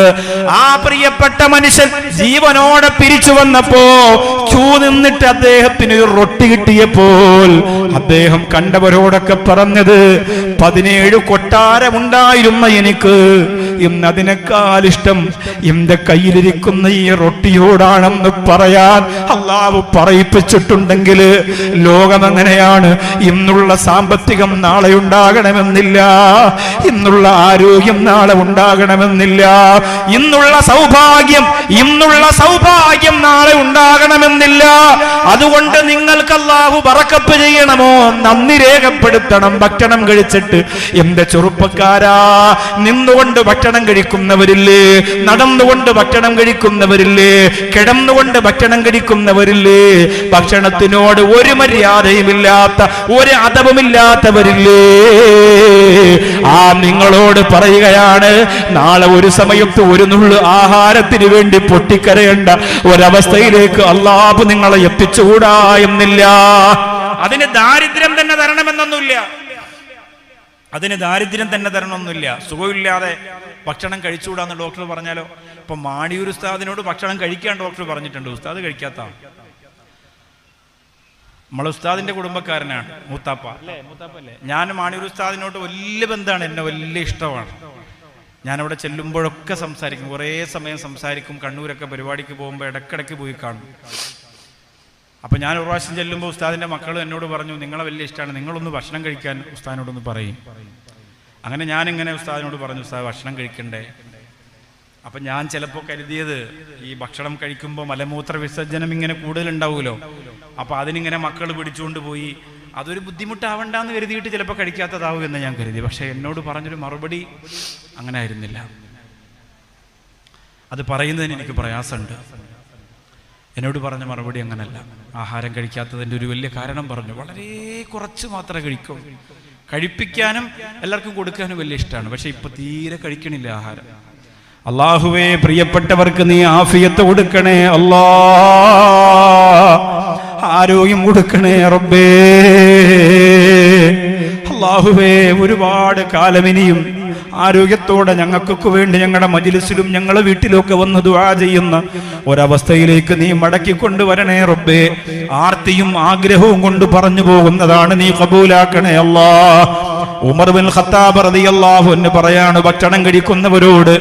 Speaker 1: ആ പ്രിയപ്പെട്ട മനുഷ്യൻ ജീവനോടെ പിരിച്ചു വന്നപ്പോ ചൂ നിന്നിട്ട് അദ്ദേഹത്തിന് ഒരു റൊട്ടി കിട്ടിയപ്പോൾ അദ്ദേഹം കണ്ടവരോടൊക്കെ പറഞ്ഞത്, 17 കൊട്ടാരമുണ്ടായിരുന്ന എനിക്ക് ഇന്ന് അതിനേക്കാൾ ഇഷ്ടം എന്റെ കയ്യിലിരിക്കുന്ന ഈ റൊട്ടിയോടാണെന്ന് പറയാൻ അല്ലാഹു പറയിപ്പിച്ചിട്ടുണ്ടെങ്കിൽ ലോകം അങ്ങനെയാണ്. ഇന്നുള്ള സാമ്പത്തികം നാളെ ഉണ്ടാകണമെന്നില്ല, ഇന്നുള്ള ആരോഗ്യം നാളെ ഉണ്ടാകണമെന്നില്ല, ഇന്നുള്ള സൗഭാഗ്യം നാളെ ഉണ്ടാകണമെന്നില്ല. അതുകൊണ്ട് നിങ്ങൾക്ക് അല്ലാഹു ബറക്കത്ത് ചെയ്യണമോ, നന്ദി രേഖപ്പെടുത്തണം. ഭക്ഷണം കഴിച്ചിട്ട് എന്റെ ചെറുപ്പക്കാരാ, നിന്നുകൊണ്ട് ഭക്ഷണം കഴിക്കുന്നവരില്ലേ, നടന്നുകൊണ്ട് ഭക്ഷണം കഴിക്കുന്നവരില്ലേ, കിടന്നുകൊണ്ട് ഭക്ഷണം കഴിക്കുന്നവരില്ലേ, ഭക്ഷണത്തിനോട് ഒരു മര്യാദയുമില്ലാത്ത, ഒരു അദബുമില്ലാത്തവരില്ലേ, ആ നിങ്ങളോട് പറയുകയാണ്, നാളെ ഒരു സമയത്ത് ഒരു നുള്ളു ആഹാരത്തിന് വേണ്ടി പൊട്ടിക്കരയേണ്ട ഒരവസ്ഥയിലേക്ക് അല്ലാഹു നിങ്ങളെ എത്തിച്ചുകൂടാ എന്നില്ല. അതിന് ദാരിദ്ര്യം തന്നെ തരണമെന്നൊന്നുമില്ല, അതിന് ദാരിദ്ര്യം തന്നെ തരണമെന്നില്ല. സുഖമില്ലാതെ ഭക്ഷണം കഴിച്ചുകൂടാന്ന് ഡോക്ടർ പറഞ്ഞാലോ? ഇപ്പൊ മാണിയൂർ ഉസ്താദിനോട് ഭക്ഷണം കഴിക്കാൻ ഡോക്ടർ പറഞ്ഞിട്ടുണ്ട്, ഉസ്താദ് കഴിക്കാത്ത. നമ്മളെ ഉസ്താദിന്റെ കുടുംബക്കാരനാണ് മൂത്താപ്പ, മൂത്താപ്പല്ലേ. ഞാൻ മാണിയൂർ ഉസ്താദിനോട് വലിയ ബന്ധമാണ്, എന്നെ വലിയ ഇഷ്ടമാണ്. ഞാനവിടെ ചെല്ലുമ്പോഴൊക്കെ സംസാരിക്കും, കുറേ സമയം സംസാരിക്കും. കണ്ണൂരൊക്കെ പരിപാടിക്ക് പോകുമ്പോൾ ഇടയ്ക്കിടയ്ക്ക് പോയി കാണും. അപ്പം ഞാൻ ഒരു പ്രാവശ്യം ചെല്ലുമ്പോൾ ഉസ്താദിൻ്റെ മക്കൾ എന്നോട് പറഞ്ഞു, നിങ്ങളെ വലിയ ഇഷ്ടമാണ്, നിങ്ങളൊന്ന് ഭക്ഷണം കഴിക്കാൻ ഉസ്താദിനോടൊന്ന് പറയും. അങ്ങനെ ഞാനിങ്ങനെ ഉസ്താദിനോട് പറഞ്ഞു, ഉസ്താദ് ഭക്ഷണം കഴിക്കണ്ടേ. അപ്പം ഞാൻ ചിലപ്പോൾ കരുതിയത്, ഈ ഭക്ഷണം കഴിക്കുമ്പോൾ മലമൂത്ര വിസർജനം ഇങ്ങനെ കൂടുതലുണ്ടാവുമല്ലോ, അപ്പോൾ അതിനിങ്ങനെ മക്കൾ പിടിച്ചുകൊണ്ട് പോയി അതൊരു ബുദ്ധിമുട്ടാവണ്ടെന്ന് കരുതിയിട്ട് ചിലപ്പോൾ കഴിക്കാത്തതാവും എന്ന് ഞാൻ കരുതി. പക്ഷേ എന്നോട് പറഞ്ഞൊരു മറുപടി അങ്ങനെ ആയിരുന്നില്ല. അത് പറയുന്നതിന് എനിക്ക് പ്രയാസമുണ്ട്. എന്നോട് പറഞ്ഞ മറുപടി അങ്ങനല്ല. ആഹാരം കഴിക്കാത്തതിൻ്റെ ഒരു വലിയ കാരണം പറഞ്ഞു, വളരെ കുറച്ച് മാത്രമേ കഴിക്കൂ. കഴിപ്പിക്കാനും എല്ലാവർക്കും കൊടുക്കാനും വലിയ ഇഷ്ടമാണ്, പക്ഷെ ഇപ്പൊ തീരെ കഴിക്കണില്ല ആഹാരം. അല്ലാഹുവേ, പ്രിയപ്പെട്ടവർക്ക് നീ ആഫിയത്ത് കൊടുക്കണേ അല്ലാ, ആരോഗ്യം കൊടുക്കണേ റബ്ബേ. അല്ലാഹുവേ, ഒരുപാട് കാലമിനിയും ആരോഗ്യത്തോടെ ഞങ്ങൾക്കൊക്കെ വേണ്ടി ഞങ്ങളുടെ മജ്‌ലിസിലും ഞങ്ങളുടെ വീട്ടിലൊക്കെ വന്ന് ദുആ ചെയ്യുന്ന ഒരവസ്ഥയിലേക്ക് നീ മടക്കി കൊണ്ടുവരണേ റബ്ബേ. ആർത്തിയും ആഗ്രഹവും കൊണ്ട് പറഞ്ഞു പോകുന്നതാണ്, നീ ഖബൂലാക്കണേ അല്ലാ. ഉമർ ബിൻ ഖത്താബ് റളിയല്ലാഹു അൻഹു പറയാണ്, ഭക്ഷണം കഴിക്കുന്നവരോട്,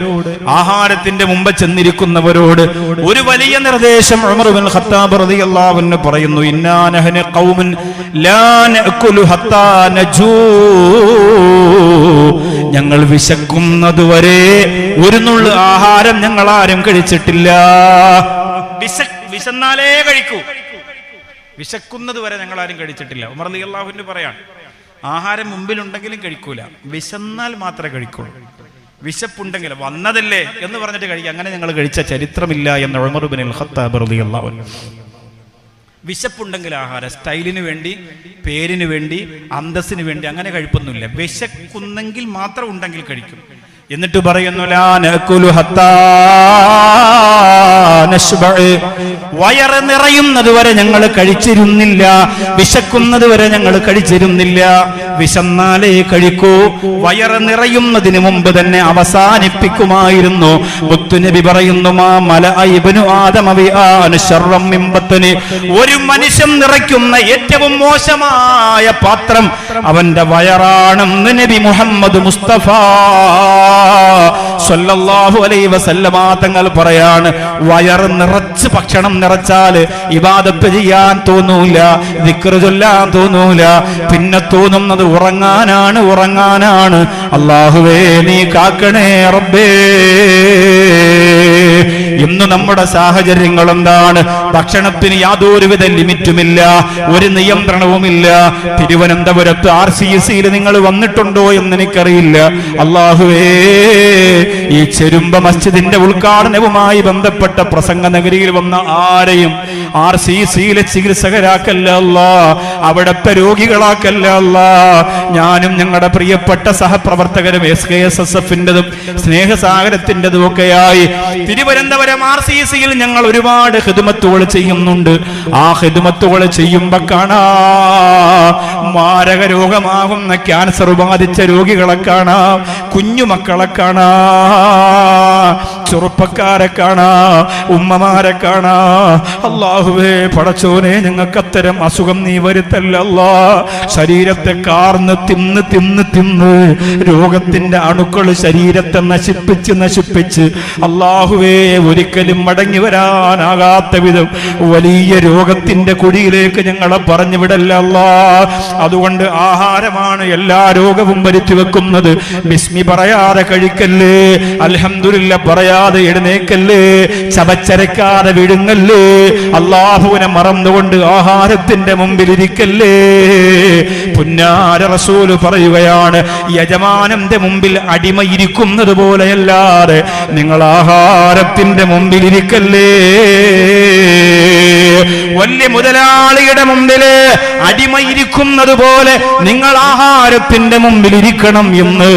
Speaker 1: ആഹാരത്തിന്റെ മുമ്പ് ചെന്നിരിക്കുന്നവരോട് ഒരു വലിയ നിർദ്ദേശം ഉമർ ബിൻ ഖത്താബ് റളിയല്ലാഹു അൻഹു പറയുന്നു, ഇന്നാ നഹ്നു ഖൗമുൻ ലാ നഅകുലു ഹത്താ നജൂ. ഞങ്ങൾ വിശക്കുന്നതുവരെ ഒരു നുള്ളു ആഹാരം ഞങ്ങൾ ആരും കഴിച്ചിട്ടില്ല. വിശന്നാലേ കഴിക്കൂ, വിശക്കുന്നത് വരെ ഞങ്ങൾ ആരും കഴിച്ചിട്ടില്ല. ഉമർ റളിയല്ലാഹു അൻഹു പറയാണ്, ആഹാരം മുമ്പിലുണ്ടെങ്കിലും കഴിക്കൂല, വിശന്നാൽ മാത്രമേ കഴിക്കുള്ളൂ. വിശപ്പുണ്ടെങ്കിൽ വന്നതല്ലേ എന്ന് പറഞ്ഞിട്ട് കഴിക്കുക, അങ്ങനെ ഞങ്ങൾ കഴിച്ച ചരിത്രമില്ല എന്ന് ഉമർ ഇബ്നുൽ ഖത്താബ് റളിയല്ലാഹു അൻഹു. വിശപ്പുണ്ടെങ്കിൽ ആഹാരം, സ്റ്റൈലിന് വേണ്ടി, പേരിന് വേണ്ടി, അന്തസ്സിന് വേണ്ടി അങ്ങനെ കഴിപ്പൊന്നുമില്ല. വിശക്കുന്നെങ്കിൽ മാത്രം ഉണ്ടെങ്കിൽ കഴിക്കും. എന്നിട്ട് പറയുന്നു വയറ് നിറയുന്നത് വരെ ഞങ്ങൾ കഴിച്ചിരുന്നില്ല, വിശക്കുന്നത് വരെ ഞങ്ങൾ കഴിച്ചിരുന്നില്ല. വിശന്നാലേ കഴിക്കൂ. വയറ് നിറയുന്നതിന് മുമ്പ് തന്നെ അവസാനിപ്പിക്കുമായിരുന്നു. മുത്തുനബി പറയുന്നു, ഒരു മനുഷ്യൻ നിറയ്ക്കുന്ന ഏറ്റവും മോശമായ പാത്രം അവന്റെ വയറാണെന്ന് നബി മുഹമ്മദ് മുസ്തഫ സല്ലല്ലാഹു അലൈഹി വസല്ലമ തങ്ങൾ പറയാണ്. വയറ് നിറച്ച് ഭക്ഷണം നിറച്ചാൽ ഇബാദത്ത് ചെയ്യാൻ തോന്നൂല, ദിക്ർ ചൊല്ലാൻ തോന്നൂല. പിന്നെ തോന്നുന്നത് ഉറങ്ങാനാണ്. അല്ലാഹുവേ നീ കാക്കണേ റബ്ബേ. ഇന്ന് നമ്മുടെ സാഹചര്യങ്ങൾ എന്താണ്? ഭക്ഷണത്തിന് യാതൊരുവിധ ലിമിറ്റുമില്ല, ഒരു നിയന്ത്രണവുമില്ല. തിരുവനന്തപുരത്ത് RCCയിൽ നിങ്ങൾ വന്നിട്ടുണ്ടോ എന്ന് എനിക്കറിയില്ല. അല്ലാഹുവേ, ഈ ചെരുമ്പ മസ്ജിദിന്റെ ഉദ്ഘാടനവുമായി ബന്ധപ്പെട്ട പ്രസംഗ നഗരിയിൽ വന്ന ആരെയും RCCയിലെ ചികിത്സകരാക്കല്ല അല്ലാ, അവിടത്തെ രോഗികളാക്കല്ല അല്ലാ. ഞാനും ഞങ്ങളുടെ പ്രിയപ്പെട്ട സഹപ്രവർത്തകരും SKSSFന്റെതും സ്നേഹസാഗരത്തിൻ്റെതും ഒക്കെയായി തിരുവനന്തപുരം RCCയിൽ ഞങ്ങൾ ഒരുപാട് ഖിദ്മത്തുകൾ ചെയ്യുന്നുണ്ട്. ആ ഖിദ്മത്തുകൾ ചെയ്യുമ്പോ കാണാം മാരക രോഗമാകുന്ന ക്യാൻസർ ബാധിച്ച രോഗികളെ കാണാം, കുഞ്ഞുമക്കളെ കാണാം, ചെറുപ്പക്കാരെ കാണാം, ഉമ്മമാരെ കാണാം. അല്ലാഹുവേ പടച്ചോനെ, ഞങ്ങൾക്ക് അത്തരം അസുഖം നീ വരുത്തല്ല അല്ലാ. ശരീരത്തെ കാർന്ന് തിന്ന് രോഗത്തിന്റെ അണുക്കൾ ശരീരത്തെ നശിപ്പിച്ച് അല്ലാഹുവേ ഒരിക്കലും മടങ്ങി വരാനാകാത്ത വിധം വലിയ രോഗത്തിന്റെ കുഴിയിലേക്ക് ഞങ്ങളെ പറഞ്ഞു വിടല്ല അല്ലാ. അതുകൊണ്ട് ആഹാരമാണ് എല്ലാ രോഗവും വരുത്തി വെക്കുന്നത്. ബിസ്മി പറയാതെ കഴിക്കല്ലേ, അൽഹംദുലില്ലാ പറയാതെ എഴുന്നേക്കല്ലേ, ചവച്ചരക്കാതെ വിഴുങ്ങല്ലേ, അല്ലാഹുവിനെ മറന്നുകൊണ്ട് ആഹാരത്തിന്റെ മുമ്പിൽ ഇരിക്കല്ലേ. പുന്നാര റസൂല് പറയുകയാണ്, യജമാനന്റെ മുമ്പിൽ അടിമ ഇരിക്കുന്നത് പോലെയല്ലാതെ നിങ്ങൾ ആഹാരത്തിന്റെ മുമ്പിൽ ഇരിക്കല്ലേ. വലിയ മുതലാളിയുടെ മുമ്പില് അടിമ ഇരിക്കുന്നത് പോലെ നിങ്ങൾ ആഹാരത്തിന്റെ മുമ്പിൽ ഇരിക്കണം എന്ന്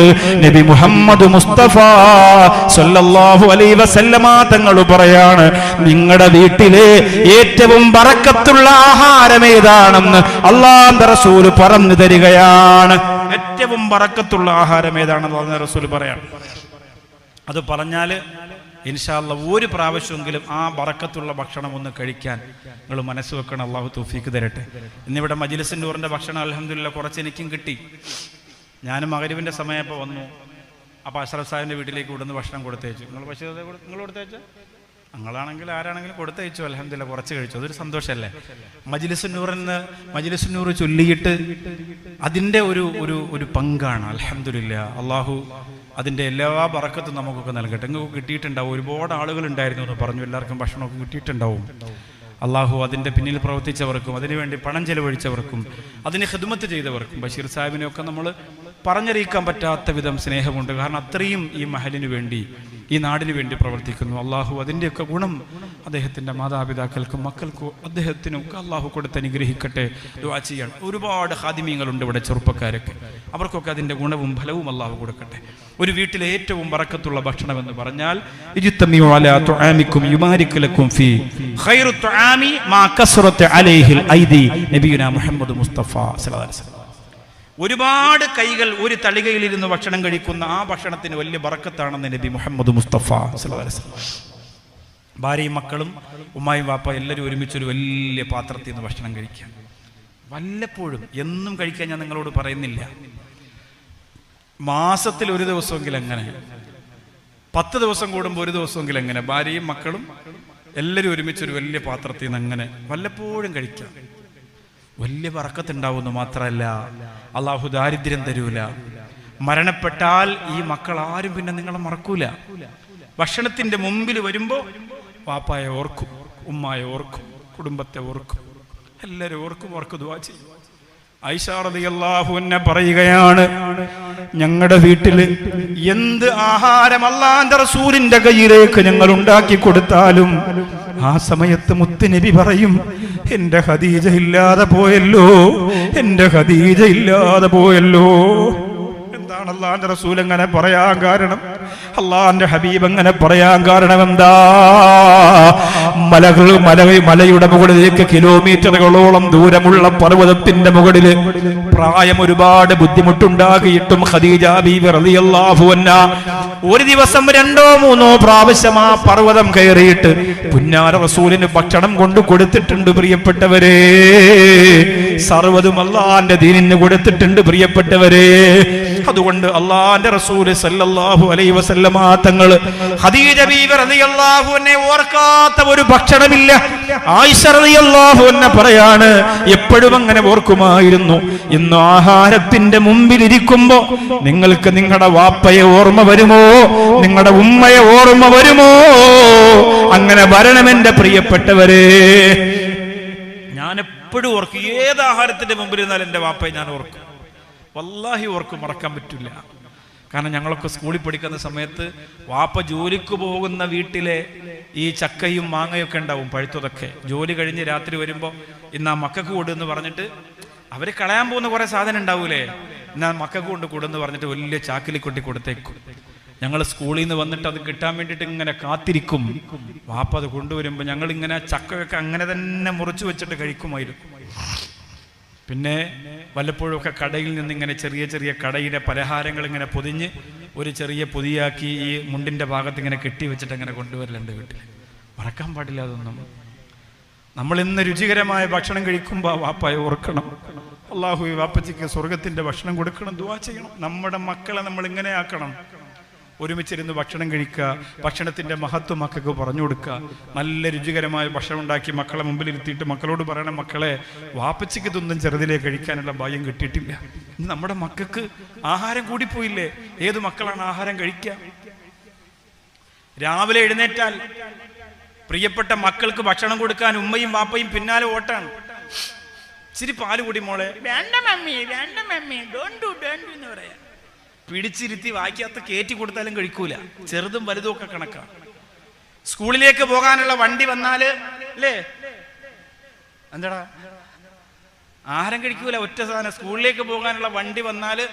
Speaker 1: നബി മുഹമ്മദ് മുസ്തഫ സല്ലല്ലാഹു അലൈഹി വസല്ലമ തങ്ങൾ പറയാണ്. നിങ്ങളുടെ വീട്ടിലെ ഏറ്റവും ബറക്കത്തുള്ള ആഹാരം ഏതാണെന്ന് അല്ലാഹുവിന്റെ റസൂല് പറഞ്ഞു തരികയാണ്. ഏറ്റവും ബറക്കത്തുള്ള ആഹാരം ഏതാണെന്ന് അല്ലാഹുവിന്റെ റസൂല് പറയാണ്. അത് പറഞ്ഞാൽ ഇൻഷാ അല്ലാഹ് ഒരു പ്രാവശ്യമെങ്കിലും ആ ബറക്കത്തുള്ള ഭക്ഷണം ഒന്ന് കഴിക്കാൻ നിങ്ങൾ മനസ്സ് വെക്കണം. അള്ളാഹു തൗഫീക്ക് തരട്ടെ. ഇന്നിവിടെ മജ്‌ലിസ് നൂറിന്റെ ഭക്ഷണം അൽഹംദുലില്ലാ കുറച്ച് എനിക്കും കിട്ടി. ഞാനും മഗ്‌രിബിന്റെ സമയപ്പോൾ വന്നു. അപ്പോൾ അഷ്റഫ് സാഹിബിന്റെ വീട്ടിലേക്ക് ഇവിടുന്ന് ഭക്ഷണം കൊടുത്തയച്ചു. നിങ്ങൾ കൊടുത്തയച്ചോ? ഞങ്ങളാണെങ്കിൽ ആരാണെങ്കിലും കൊടുത്തയച്ചു. അൽഹംദുലില്ലാ കുറച്ച് കഴിച്ചു. അതൊരു സന്തോഷമല്ലേ? മജ്‌ലിസ് നൂർ ചൊല്ലിയിട്ട് അതിൻ്റെ ഒരു പങ്കാണ്. അൽഹംദുലില്ലാ, അള്ളാഹു അതിൻ്റെ എല്ലാ ബറക്കത്തും നമുക്കൊക്കെ നൽകട്ടെ. നിങ്ങൾക്ക് കിട്ടിയിട്ടുണ്ടാവും, ഒരുപാട് ആളുകൾ ഉണ്ടായിരുന്നു എന്ന് പറഞ്ഞു. എല്ലാവർക്കും ഭക്ഷണമൊക്കെ കിട്ടിയിട്ടുണ്ടാവും. അള്ളാഹു അതിൻ്റെ പിന്നിൽ പ്രവർത്തിച്ചവർക്കും അതിനുവേണ്ടി പണം ചെലവഴിച്ചവർക്കും അതിന് ഖിദ്മത്ത് ചെയ്തവർക്കും ബഷീർ സാഹിബിനെയൊക്കെ നമ്മൾ പറഞ്ഞറിയിക്കാൻ പറ്റാത്ത വിധം സ്നേഹമുണ്ട്. കാരണം അത്രയും ഈ മഹലിന് വേണ്ടി, ഈ നാടിന് വേണ്ടി പ്രവർത്തിക്കുന്നു. അള്ളാഹു അതിൻ്റെയൊക്കെ ഗുണം അദ്ദേഹത്തിൻ്റെ മാതാപിതാക്കൾക്കും മക്കൾക്കും അദ്ദേഹത്തിനും ഒക്കെ അള്ളാഹു കൊടുത്ത് അനുഗ്രഹിക്കട്ടെ. ദുആ ചെയ്യണം. ഒരുപാട് ഖാദിമീങ്ങളുണ്ട് ഇവിടെ, ചെറുപ്പക്കാരൊക്കെ. അവർക്കൊക്കെ അതിൻ്റെ ഗുണവും ഫലവും അള്ളാഹു കൊടുക്കട്ടെ. ഒരു വീട്ടിലെ ഏറ്റവും ബറക്കത്തുള്ള ഭക്ഷണം എന്ന് പറഞ്ഞാൽ ഒരുപാട് കൈകൾ ഒരു തളികയിൽ ഇരുന്ന് ഭക്ഷണം കഴിക്കുന്ന ആ ഭക്ഷണത്തിന് വലിയ ബറക്കത്താണെന്ന് നബി മുഹമ്മദ് മുസ്തഫ സല്ലല്ലാഹു അലൈഹി വസല്ലം. ഭാര്യയും മക്കളും ഉമ്മായും വാപ്പ എല്ലാവരും ഒരുമിച്ചൊരു വലിയ പാത്രത്തിൽ നിന്ന് ഭക്ഷണം കഴിക്കാം. വല്ലപ്പോഴും, എന്നും കഴിക്കാൻ ഞാൻ നിങ്ങളോട് പറയുന്നില്ല. മാസത്തിൽ ഒരു ദിവസമെങ്കിലും എങ്ങനെ, 10 ദിവസം കൂടുമ്പോൾ ഒരു ദിവസമെങ്കിലും എങ്ങനെ ഭാര്യയും മക്കളും എല്ലാവരും ഒരുമിച്ചൊരു വലിയ പാത്രത്തിൽ നിന്ന് അങ്ങനെ വല്ലപ്പോഴും കഴിക്കാം. വലിയ ബറക്കത്തുണ്ടാവുന്നു. മാത്രമല്ല അള്ളാഹു ദാരിദ്ര്യം തരൂല. മരണപ്പെട്ടാൽ ഈ മക്കൾ ആരും പിന്നെ നിങ്ങളെ മറക്കൂല. ഭക്ഷണത്തിന്റെ മുമ്പിൽ വരുമ്പോൾ വാപ്പായെ ഓർക്കും, ഉമ്മായെ ഓർക്കും, കുടുംബത്തെ ഓർക്കും, എല്ലാവരും ഓർക്കും. ദുആ ചെയ്യും. ആയിഷ റളിയല്ലാഹു അൻഹ പറയുകയാണ്, ഞങ്ങളുടെ വീട്ടിൽ എന്ത് ആഹാരം അല്ലാഹുവിന്റെ റസൂലിന്റെ കയ്യിലേക്ക് ഞങ്ങൾ ഉണ്ടാക്കി കൊടുത്താലും ആ സമയത്ത് മുത്തുനബി പറയും, എന്റെ ഖദീജ ഇല്ലാതെ പോയല്ലോ, എന്റെ ഖദീജ ഇല്ലാതെ പോയല്ലോ. എന്താണ് അല്ലാഹുവിന്റെ റസൂൽ അങ്ങനെ പറയാൻ കാരണം? അല്ലാഹുവിന്റെ ഹബീബ് അങ്ങനെ പറയാൻ കാരണം എന്താ? മലയുടെ മുകളിലേക്ക് കിലോമീറ്ററുകളോളം ദൂരമുള്ള പർവ്വതത്തിന്റെ മുകളിൽ പ്രായം ഒരുപാട് ബുദ്ധിമുട്ടുണ്ടാക്കിയിട്ടും ഖദീജ ബീവി റളിയല്ലാഹു അൻഹ ഒരു ദിവസം 2-3 പ്രാവശ്യം ആ പർവ്വതം കയറിയിട്ട് പുന്നാര റസൂലിന് ഭക്ഷണം കൊണ്ട് കൊടുത്തിട്ടുണ്ട്. പ്രിയപ്പെട്ടവരെ, സർവ്വതും അല്ലാഹുവിന്റെ ദീനിന് കൊടുത്തിട്ടുണ്ട്. പ്രിയപ്പെട്ടവരെ, അതുകൊണ്ട് അല്ലാഹുവിന്റെ റസൂൽ സല്ലല്ലാഹു അലൈഹി വസല്ലമ തങ്ങൾ ഖദീജ ബീവി റളിയല്ലാഹു അൻഹ ഓർക്കാത്ത ഒരു ഭക്ഷണമില്ല. ആയിഷ റളിയല്ലാഹു അൻഹ പറയാണ്, എപ്പോഴും അങ്ങനെ ഓർക്കുമായിരുന്നു. ഇന്ന് ആഹാരത്തിന്റെ മുമ്പിൽ ഇരിക്കുമ്പോ നിങ്ങൾക്ക് നിങ്ങളുടെ വാപ്പയെ ഓർമ്മ വരുമോ? നിങ്ങളുടെ ഉമ്മയെ ഓർമ്മ വരുമോ? അങ്ങനെ വരണമെന്റെ പ്രിയപ്പെട്ടവരെ. ഞാൻ എപ്പോഴും ഓർക്കും, ഏത് ആഹാരത്തിന്റെ മുമ്പിൽ ഇരുന്നാലും എന്റെ വാപ്പയെ ഞാൻ ഓർക്കും. വല്ലാഹി ഓർക്കും, മറക്കാൻ പറ്റില്ല. കാരണം ഞങ്ങളൊക്കെ സ്കൂളിൽ പഠിക്കുന്ന സമയത്ത് വാപ്പ ജോലിക്ക് പോകുന്ന വീട്ടിലെ ഈ ചക്കയും മാങ്ങയൊക്കെ ഉണ്ടാവും, പഴുത്തതൊക്കെ. ജോലി കഴിഞ്ഞ് രാത്രി വരുമ്പോൾ ഇന്ന് ആ മക്കൾക്ക് കൊടുന്ന് പറഞ്ഞിട്ട് അവർ കളയാൻ പോകുന്ന കുറെ സാധനം ഉണ്ടാവൂലേ, എന്നാൽ മക്കൾക്ക് കൊണ്ട് കൊടുന്ന് പറഞ്ഞിട്ട് വലിയ ചാക്കിലി കൊട്ടി കൊടുത്തേക്കും. ഞങ്ങൾ സ്കൂളിൽ നിന്ന് വന്നിട്ട് അത് കിട്ടാൻ വേണ്ടിയിട്ട് ഇങ്ങനെ കാത്തിരിക്കും. വാപ്പ അത് കൊണ്ടുവരുമ്പോൾ ഞങ്ങൾ ഇങ്ങനെ ചക്കയൊക്കെ അങ്ങനെ തന്നെ മുറിച്ചു വെച്ചിട്ട് കഴിക്കുമായിരുന്നു. പിന്നെ വല്ലപ്പോഴൊക്കെ കടയിൽ നിന്ന് ഇങ്ങനെ ചെറിയ ചെറിയ കടയിലെ പലഹാരങ്ങൾ ഇങ്ങനെ പൊതിഞ്ഞ് ഒരു ചെറിയ പൊതിയാക്കി ഈ മുണ്ടിൻ്റെ ഭാഗത്ത് ഇങ്ങനെ കെട്ടി വെച്ചിട്ട് അങ്ങനെ കൊണ്ടുവരലുണ്ട് വീട്ടിൽ. മറക്കാൻ പാടില്ല അതൊന്നും. നമ്മൾ ഇന്ന് രുചികരമായ ഭക്ഷണം കഴിക്കുമ്പോൾ വാപ്പയെ ഓർക്കണം. അള്ളാഹു വാപ്പച്ചിക്ക് സ്വർഗത്തിൻ്റെ ഭക്ഷണം കൊടുക്കണം, ദുആ ചെയ്യണം. നമ്മുടെ മക്കളെ നമ്മൾ ഇങ്ങനെ ആക്കണം. ഒരുമിച്ചിരുന്ന് ഭക്ഷണം കഴിക്കുക, ഭക്ഷണത്തിൻ്റെ മഹത്വം മക്കൾക്ക് പറഞ്ഞു കൊടുക്കുക. നല്ല രുചികരമായ ഭക്ഷണം ഉണ്ടാക്കി മക്കളെ മുമ്പിൽ ഇരുത്തിയിട്ട് മക്കളോട് പറയണം, മക്കളെ വാപ്പച്ചിക്ക് ഇതൊന്നും ചെറുതിലേ കഴിക്കാനുള്ള ഭാഗ്യം കിട്ടിയിട്ടില്ല. ഇന്ന് നമ്മുടെ മക്കൾക്ക് ആഹാരം കൂടിപ്പോയില്ലേ? ഏത് മക്കളാണ് ആഹാരം കഴിക്കുക? രാവിലെ എഴുന്നേറ്റാൽ പ്രിയപ്പെട്ട മക്കൾക്ക് ഭക്ഷണം കൊടുക്കാൻ ഉമ്മയും വാപ്പയും പിന്നാലെ ഓട്ടാണ്. ഇച്ചിരി പാല് കൂടി മോളെ, വേണ്ട മമ്മി, വേണ്ട മമ്മി, ഡോണ്ട് ഡു എന്ന് പറയാ. പിടിച്ചിരുത്തി വായിക്കകത്ത് കയറ്റി കൊടുത്താലും കഴിക്കൂല. ചെറുതും വലുതും ഒക്കെ കണക്കാണ്. സ്കൂളിലേക്ക് പോകാനുള്ള വണ്ടി വന്നാല് അല്ലേ, എന്താടാ ആഹാരം കഴിക്കൂല. ഒറ്റ സാധനം, സ്കൂളിലേക്ക് പോകാനുള്ള വണ്ടി വന്നാല്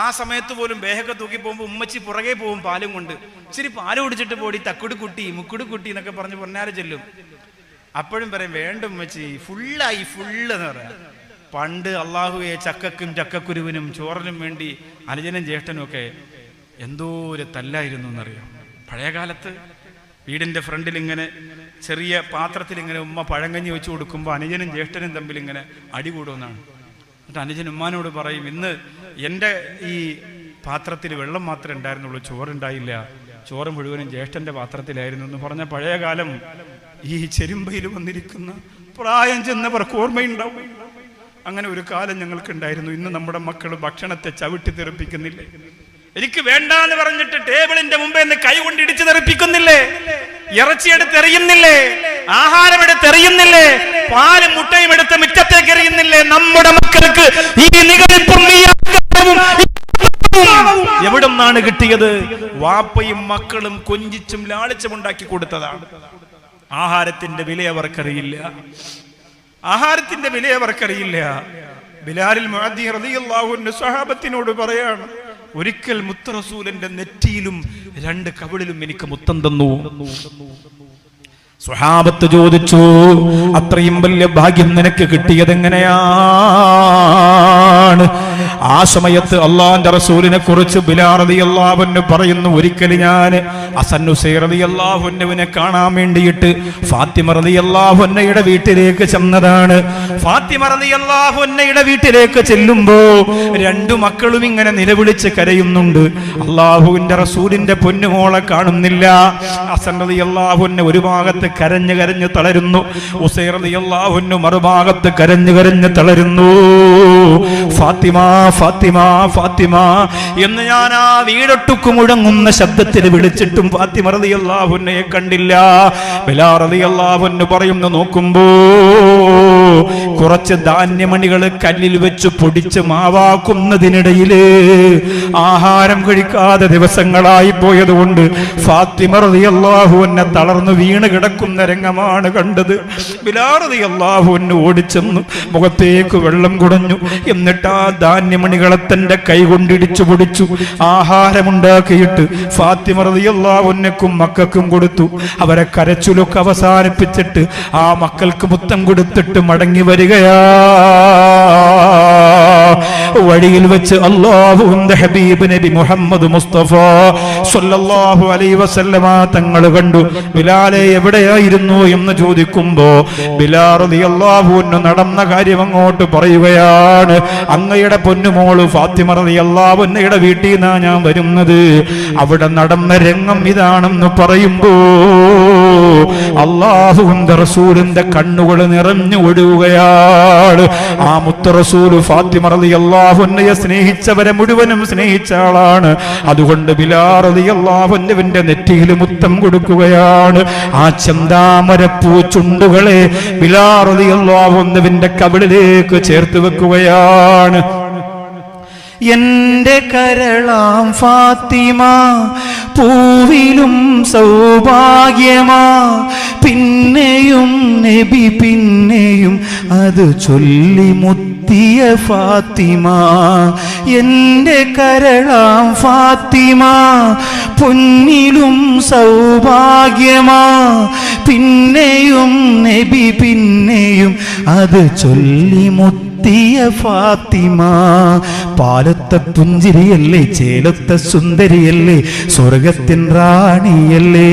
Speaker 1: ആ സമയത്ത് പോലും ബേഹൊക്കെ തൂക്കി പോകുമ്പോൾ ഉമ്മച്ചി പുറകെ പോകും പാലും കൊണ്ട്. ഇച്ചിരി പാല് കുടിച്ചിട്ട് പോടി, തക്കുടി കുട്ടി, മുക്കുടി കുട്ടി എന്നൊക്കെ പറഞ്ഞ് പൊന്നാരെ ചെല്ലും. അപ്പോഴും പറയും, വേണ്ട ഉമ്മച്ചി, ഫുള്ളായി, ഫുള്ള് എന്ന് പറയാം. പണ്ട് അള്ളാഹുവെ ചക്കക്കും ചക്കക്കുരുവിനും ചോറിനും വേണ്ടി അനുജനും ജ്യേഷ്ഠനും ഒക്കെ എന്തോ ഒരു തല്ലായിരുന്നു എന്നറിയാം. പഴയ കാലത്ത് വീടിൻ്റെ ഫ്രണ്ടിൽ ഇങ്ങനെ ചെറിയ പാത്രത്തിൽ ഇങ്ങനെ ഉമ്മ പഴങ്കഞ്ഞി വെച്ച് കൊടുക്കുമ്പോൾ അനുജനും ജ്യേഷ്ഠനും തമ്മിൽ ഇങ്ങനെ അടി കൂടുമെന്നാണ്. എന്നിട്ട് അനുജൻ ഉമ്മാനോട് പറയും, ഇന്ന് എൻ്റെ ഈ പാത്രത്തിൽ വെള്ളം മാത്രമേ ഉണ്ടായിരുന്നുള്ളൂ, ചോറുണ്ടായില്ല, ചോറ് മുഴുവനും ജ്യേഷ്ഠൻ്റെ പാത്രത്തിലായിരുന്നു എന്ന് പറഞ്ഞ പഴയ കാലം ഈ ചെരുമ്പയിൽ വന്നിരിക്കുന്ന പ്രായം ചെന്നവർക്ക് ഓർമ്മയുണ്ടാവും. അങ്ങനെ ഒരു കാലം ഞങ്ങൾക്കുണ്ടായിരുന്നു. ഇന്ന് നമ്മുടെ മക്കൾ ഭക്ഷണത്തെ ചവിട്ടി തെറിപ്പിക്കുന്നില്ലേ? എനിക്ക് വേണ്ടാന്ന് പറഞ്ഞിട്ട് ടേബിളിന്റെ മുമ്പേ നിന്ന് കൈ കൊണ്ട് ഇടിച്ചു തെറിപ്പിക്കുന്നില്ലേ? ഇറച്ചിയെടുത്ത് എറിയുന്നില്ലേ? ആഹാരം എടുത്ത് എറിയുന്നില്ലേ? പാലും മുട്ടയും എടുത്ത് മുറ്റത്തേക്ക് എറിയുന്നില്ലേ? നമ്മുടെ മക്കൾക്ക് ഈ നിഗളിപ്പും എവിടെ നിന്നാണ് കിട്ടിയത്? വാപ്പയും മക്കളും കൊഞ്ചിച്ചും ലാളിച്ചും ഉണ്ടാക്കി കൊടുത്തതാണ്. ആഹാരത്തിന്റെ വില അവർക്കറിയില്ല. ആഹാരത്തിന്റെ വില അവർക്കറിയില്ല. ബിലാൽ മുഅദ്ദി റളിയല്ലാഹു അൻഹു സ്വഹാബത്തിനോട് പറയാണ്, ഒരിക്കൽ മുത്ത് റസൂലിന്റെ നെറ്റിയിലും 2 കവിളിലും എനിക്ക് മുത്തം തന്നു. സ്വഹാബത്ത് ചോദിച്ചു, അത്രയും വലിയ ഭാഗ്യം നിനക്ക് കിട്ടിയത് എങ്ങനെയാണ്? ആ സമയത്ത് അള്ളാഹുവിന്റെ റസൂലിനെ കുറിച്ച് ബിലാൽ റളിയല്ലാഹു അൻഹു പറയുന്നു, ഒരിക്കൽ ഞാൻ ഹസൻ ഹുസൈൻ റളിയല്ലാഹു അൻഹുവിനെ കാണാൻ വേണ്ടിയിട്ട് ഫാത്തിമ റളിയല്ലാഹു അൻഹയുടെ വീട്ടിലേക്ക് ചെന്നതാണ്. ഫാത്തിമ റളിയല്ലാഹു അൻഹയുടെ വീട്ടിലേക്ക് ചെല്ലുമ്പോ 2 മക്കളും ഇങ്ങനെ നിലവിളിച്ച് കരയുന്നുണ്ട്. അള്ളാഹുവിന്റെ റസൂലിന്റെ പൊന്നുമോളെ കാണുന്നില്ല. ഹസൻ റളിയല്ലാഹു അൻഹു ഒരു ഭാഗത്ത് കരഞ്ഞു കരഞ്ഞു തളരുന്നു, ഹുസൈൻ റളിയല്ലാഹു അൻഹു മറുഭാഗത്ത് കരഞ്ഞു കരഞ്ഞു തളരുന്നു. ഫാത്തിമ ഫാത്തിമ ഫാത്തിമ എന്ന് ഞാൻ ആ വീടൊട്ടുക്ക് മുഴങ്ങുന്ന ശബ്ദത്തിൽ വിളിച്ചിട്ടും ഫാത്തിമ റളിയല്ലാഹു അൻഹയെ കണ്ടില്ല. ബിലാൽ റളിയല്ലാഹു അൻഹു പറയുന്നു, നോക്കുമ്പോ കുറച്ച് ധാന്യമണികൾ കല്ലിൽ വെച്ച് പൊടിച്ച് മാവാക്കുന്നതിനിടയില് ആഹാരം കഴിക്കാതെ ദിവസങ്ങളായി പോയതുകൊണ്ട് ഫാത്തിമ റളിയല്ലാഹു അൻഹ തളർന്നു വീണ് കിടക്കുന്ന രംഗമാണ് കണ്ടത്. ബിലാൽ റളിയല്ലാഹു അൻഹു ഓടിച്ചെന്ന് മുഖത്തേക്ക് വെള്ളം കുടഞ്ഞു. എന്നിട്ട് ആ ധാന്യമണികളെ തന്റെ കൈ കൊണ്ടിടിച്ചു പൊടിച്ചു ആഹാരമുണ്ടാക്കിയിട്ട് ഫാത്തിമ റളിയല്ലാഹു അൻഹക്കും മക്കൾക്കും കൊടുത്തു. അവരെ കരച്ചിലൊക്കെ അവസാനിപ്പിച്ചിട്ട് ആ മക്കൾക്ക് മുത്തം കൊടുത്തിട്ട് മടങ്ങി വരികയാ. വഴിയിൽ വെച്ച് അല്ലാഹുവിന്റെ ഹബീബ് നബി മുഹമ്മദ് മുസ്തഫ സ്വല്ലല്ലാഹു അലൈഹി വസല്ലമ തങ്ങൾ കണ്ടു. ബിലാലെ എവിടെയായിരുന്നു എന്ന് ചോദിക്കുമ്പോ ബിലാൽ റളിയല്ലാഹു അൻഹു നടന്ന കാര്യം അങ്ങോട്ട് പറയുകയാണ്. അങ്ങയുടെ പൊന്നുമോള് ഫാത്തിമ റളിയല്ലാഹു അൻഹയുടെ വീട്ടിൽ നിന്നാ ഞാൻ വരുന്നത്. അവിടെ നടന്ന രംഗം ഇതാണെന്ന് പറയുമ്പോ അല്ലാഹുവിന്റെ റസൂലിന്റെ കണ്ണുകൾ നിറഞ്ഞു ഒഴുകുകയാണ്. ആ മുത്ത് റസൂൽ ഫാത്തിമ റളിയല്ലാഹു അൻഹയെ സ്നേഹിച്ചവരെ മുഴുവനും സ്നേഹിച്ച ആളാണ്. അതുകൊണ്ട് ബിലാൽ റളിയല്ലാഹു അൻഹുവിന്റെ നെറ്റിയിൽ മുത്തം കൊടുക്കുകയാണ്. ആ ചെന്താമരപ്പൂ ചുണ്ടുകളെ ബിലാൽ റളിയല്ലാഹു അൻഹുവിന്റെ കവിളിലേക്ക് ചേർത്ത് വെക്കുകയാണ്. എന്റെ കരളാം ഫാത്തിമ പൂവിലും സൗഭാഗ്യമാ, പിന്നെയും നബി പിന്നെയും അത് ചൊല്ലി മുത്തിയ ഫാത്തിമ. എന്റെ കരളാം ഫാത്തിമ പൊന്നിലും സൗഭാഗ്യമാ, പിന്നെയും നബി പിന്നെയും അത് ചൊല്ലി മുത്തിയ ഫാത്തിമ. പാലത്തെ പുഞ്ചിരിയല്ലേ, ചേലത്തെ സുന്ദരിയല്ലേ, സ്വർഗത്തിൻ റാണിയല്ലേ.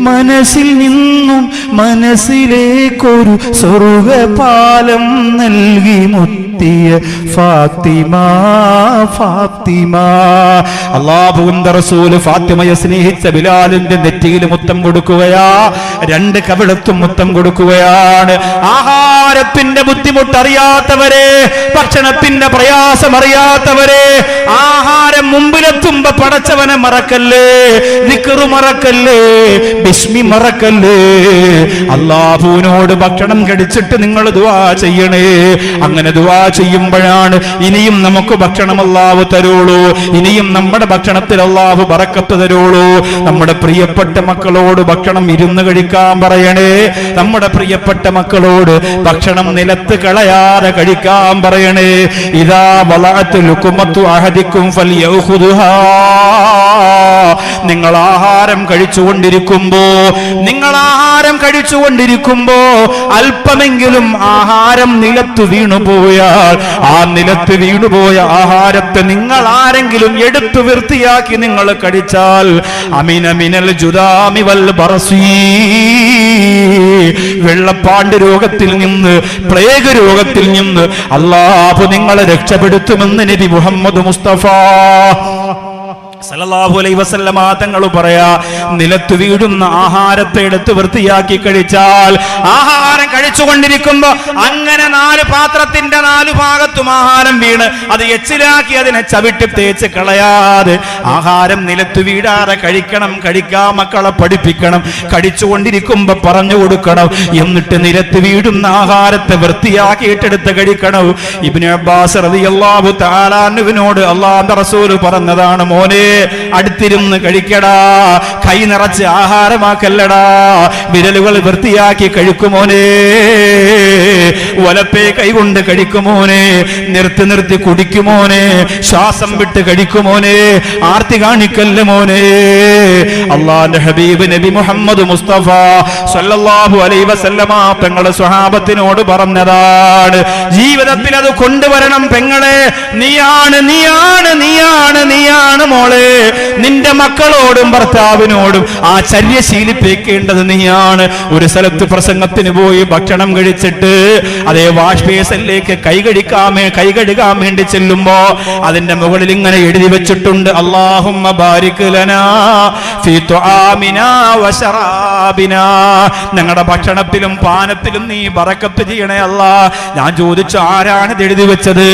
Speaker 1: മനസ്സിൽ നിന്നും മനസ്സിലേക്കൊരു സ്വർഗപാലം നൽകി മുത്തിയ ഫാത്തിമ ഫാത്തിമ. അല്ലാഹുവിന്റെ റസൂൽ ഫാത്തിമയെ സ്നേഹിച്ച ബിലാലിന്റെ നെറ്റിയിൽ മുത്തം കൊടുക്കുകയാ. രണ്ട് കവിളത്തും മുത്തം കൊടുക്കുകയാണ്. ആഹാരത്തിന്റെ ബുദ്ധിമുട്ടറിയാത്തവരെ, ഭക്ഷണത്തിന്റെ പ്രയാസം അറിയാത്തവരെ, ആഹാരം മുമ്പിലെത്തുമ്പോ പടച്ചവനെ മറക്കല്ലേ, ദിക്റ് മറക്കല്ലേ, ബിസ്മി മറക്കല്ലേ. അല്ലാഹുവിനോട് ഭക്ഷണം കഴിച്ചിട്ട് നിങ്ങൾ ദുആ ചെയ്യണേ. അങ്ങനെ ദുആ ചെയ്യുമ്പോഴാണ് ഇനിയും നമുക്ക് ഭക്ഷണം അല്ലാഹു തരുള്ളൂ, ഇനിയും നമ്മുടെ ഭക്ഷണത്തിൽ അല്ലാഹു ബറക്കത്ത് തരുള്ളൂ. നമ്മുടെ പ്രിയപ്പെട്ട മക്കളോട് ഭക്ഷണം ഇരുന്ന് കഴിക്കാൻ പറയണേ. നമ്മുടെ പ്രിയപ്പെട്ട മക്കളോട് ഭക്ഷണം നിലത്ത് കളയാതെ കഴിക്കാൻ പറയണേ. ഇദാ വലഅത് ലുഖമത്തു അഹദിക്കും ഫൽയഖുദുഹാ. നിങ്ങൾ ആഹാരം കഴിച്ചുകൊണ്ടിരിക്കുമ്പോ അല്പമെങ്കിലും ആഹാരം നിലത്ത് വീണുപോയാൽ ആ നിലത്ത് വീണുപോയ ആഹാരത്തെ നിങ്ങൾ ആരെങ്കിലും എടുത്തു വൃത്തിയാക്കി നിങ്ങൾ കഴിച്ചാൽ അമിന മിനൽ ജുദാമി വൽ ബറസി, വെള്ളപ്പാണ്ട് രോഗത്തിൽ നിന്ന്, പ്ലേഗ് രോഗത്തിൽ നിന്ന് അല്ലാഹു നിങ്ങളെ രക്ഷപ്പെടുത്തുമെന്ന് നബി മുഹമ്മദ് മുസ്തഫ സല്ലല്ലാഹു അലൈഹി വസല്ലമ തങ്ങൾ പറയാ. നിലത്ത് വീഴുന്ന ആഹാരത്തെ എടുത്ത് വൃത്തിയാക്കി കഴിച്ചാൽ, ആഹാരം കഴിച്ചുകൊണ്ടിരിക്കുമ്പോ അങ്ങനെ 4 പാത്രത്തിന്റെ 4 ഭാഗത്തും ആഹാരം വീണ് അത് എച്ചിലാക്കി അതിനെ ചവിട്ടി തേച്ച് കളയാതെ ആഹാരം നിലത്ത് വീഴാതെ കഴിക്കണം. കഴിക്കാൻ മക്കളെ പഠിപ്പിക്കണം. കഴിച്ചുകൊണ്ടിരിക്കുമ്പോ പറഞ്ഞു കൊടുക്കണം. എന്നിട്ട് നിലത്ത് വീഴുന്ന ആഹാരത്തെ വൃത്തിയാക്കിയിട്ടെടുത്ത് കഴിക്കണം. ഇബ്നു അബ്ബാസ് റളിയല്ലാഹു തആല അൻഹുവിനോട് അല്ലാഹുവിന്റെ റസൂൽ പറഞ്ഞതാണ്, മോനെ അടുത്തിരുന്ന് കഴിക്കടാ, കൈ നിറച്ച് ആഹാരമാക്കല്ലടാ, വിരലുകൾ വൃത്തിയാക്കി കഴിക്കുമോനെ, വലപ്പേ കൈകൊണ്ട് കഴിക്കുമോനെ, നിർത്തി നിർത്തി കുടിക്കുമോനെ, ശ്വാസം വിട്ട് കഴിക്കുമോനെ, ആർത്തി കാണിക്കല്ല മോനെ. അല്ലാഹുവിന്റെ ഹബീബ് നബി മുഹമ്മദ് മുസ്തഫ സല്ലല്ലാഹു അലൈഹി വസല്ലമ തങ്ങൾ സ്വഹാബത്തിനോട് പറഞ്ഞതാണ്. ജീവിതത്തിൽ അത് കൊണ്ടുവരണം പെങ്ങളെ. നീയാണ് നീയാണ് നീയാണ് നീയാണ് മോളെ. നിന്റെ മക്കളോടും ഭർത്താവിനോടും ആ ചര്യ ശീലിപ്പിക്കേണ്ടത് നീയാണ്. ഒരു സ്ഥലത്ത് പ്രസംഗത്തിന് പോയി ഭക്ഷണം കഴിച്ചിട്ട് അതേ വാഷ് ബേസിലേക്ക് കൈ കഴുകാൻ വേണ്ടി ചെല്ലുമ്പോ അതിന്റെ മുകളിൽ ഇങ്ങനെ എഴുതി വെച്ചിട്ടുണ്ട്, അല്ലാഹുമ്മ ബാരിക് ലനാ ഫീ തുആമിനാ വശറാബിനാ, ഞങ്ങളുടെ ഭക്ഷണത്തിലും പാനത്തിലും നീ ബറക്കത്ത് ചെയ്യണേ അല്ലാ. ഞാൻ ചോദിച്ചു, ആരാണ് ഇത് എഴുതി വെച്ചത്?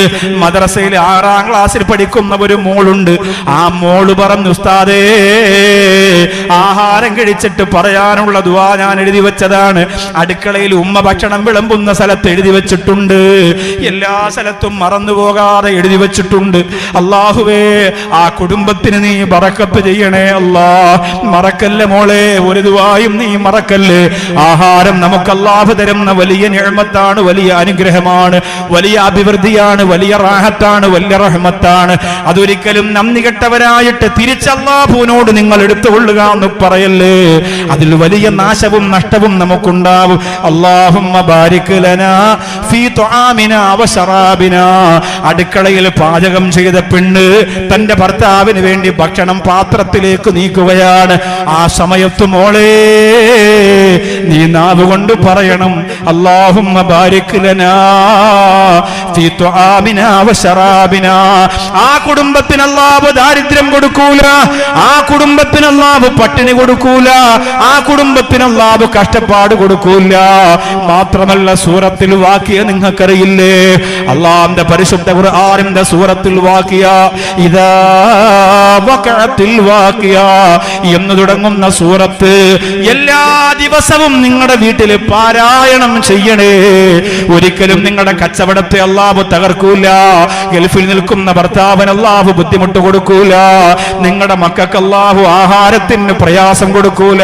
Speaker 1: മദ്രസയിൽ 6ാം ക്ലാസ്സിൽ പഠിക്കുന്ന ഒരു മോളുണ്ട്. ആ മോള് പറഞ്ഞു, ഉസ്താദേ, ആഹാരം കഴിച്ചിട്ട് പറയാനുള്ള ദുആ ഞാൻ എഴുതി വെച്ചതാണ്. അടുക്കളയിൽ ഉമ്മ ഭക്ഷണം വിളമ്പുന്ന സ്ഥലത്ത് എഴുതി വെച്ചിട്ടുണ്ട്, എല്ലാ സ്ഥലത്തും മറന്നു പോകാതെ എഴുതി വെച്ചിട്ടുണ്ട്, അല്ലാഹുവേ ആ കുടുംബത്തിന് നീ ബറക്കത്ത് ചെയ്യണേ അല്ലാ. മറക്കല്ലേ മോളെ, ഒരു ദുആയും നീ മറക്കല്ലേ. ആഹാരം നമുക്ക് അല്ലാഹു തരുന്ന വലിയ നിഅമത്താണ്, വലിയ അനുഗ്രഹമാണ്, വലിയ അഭിവൃദ്ധിയാണ്, വലിയ റാഹത്താണ്, വലിയ റഹ്മത്താണ്. അതൊരിക്കലും നന്ദി കെട്ടവരായിട്ട് തിരിച്ചല്ലാഹുവിനോട് നിങ്ങൾ എടുത്തുകൊള്ളുക എന്ന് പറയല്ലേ. അതിൽ വലിയ നാശവും നഷ്ടവും നമുക്കുണ്ടാവും. അല്ലാഹുമ്മ ബാരിക് ലനാ ഫീ തുആമിനാ വശറാബിനാ. അടുക്കളയിൽ പാചകം ചെയ്ത പെണ്ണ് തന്റെ ഭർത്താവിന് വേണ്ടി ഭക്ഷണം പാത്രത്തിലേക്ക് നീക്കുകയാണ്. ആ സമയത്ത് മോളെ, നീ നാവ് കൊണ്ട് പറയണം, അല്ലാഹുമ്മ ബാരിക് ലനാ ഫീ തുആമിനാ വശറാബിനാ. ആ കുടുംബത്തിന് അല്ലാഹു ദാരിദ്ര്യം കൊടുക്കൂല, ആ കുടുംബത്തിന് അല്ലാഹു പട്ടിണി കൊടുക്കൂല, ആ കുടുംബത്തിന് അല്ലാഹു കഷ്ടപ്പാട് കൊടുക്കൂല. മാത്രമല്ല, സൂറത്തിൽ വാക്കിയ നിങ്ങൾക്കറിയില്ലേ, അല്ലാഹുവിന്റെ പരിശുദ്ധ ഖുർആനിന്റെ സൂറത്തിൽ വാക്കിയ ഇദാ വഖഅത്തിൽ വാക്കിയ എന്ന് തുടങ്ങുന്ന സൂറത്ത് എല്ലാ ദിവസവും നിങ്ങളുടെ വീട്ടിൽ പാരായണം ചെയ്യണേ. ഒരിക്കലും നിങ്ങളുടെ കച്ചവടത്തെ അല്ലാഹു തകർക്കൂല, ഗൾഫിൽ നിൽക്കുന്ന ഭർത്താവിന് അല്ലാഹു ബുദ്ധിമുട്ട് കൊടുക്കൂല, നിങ്ങളുടെ മക്കൾക്ക് അല്ലാഹു ആഹാരത്തിന് പ്രയാസം കൊടുക്കൂല,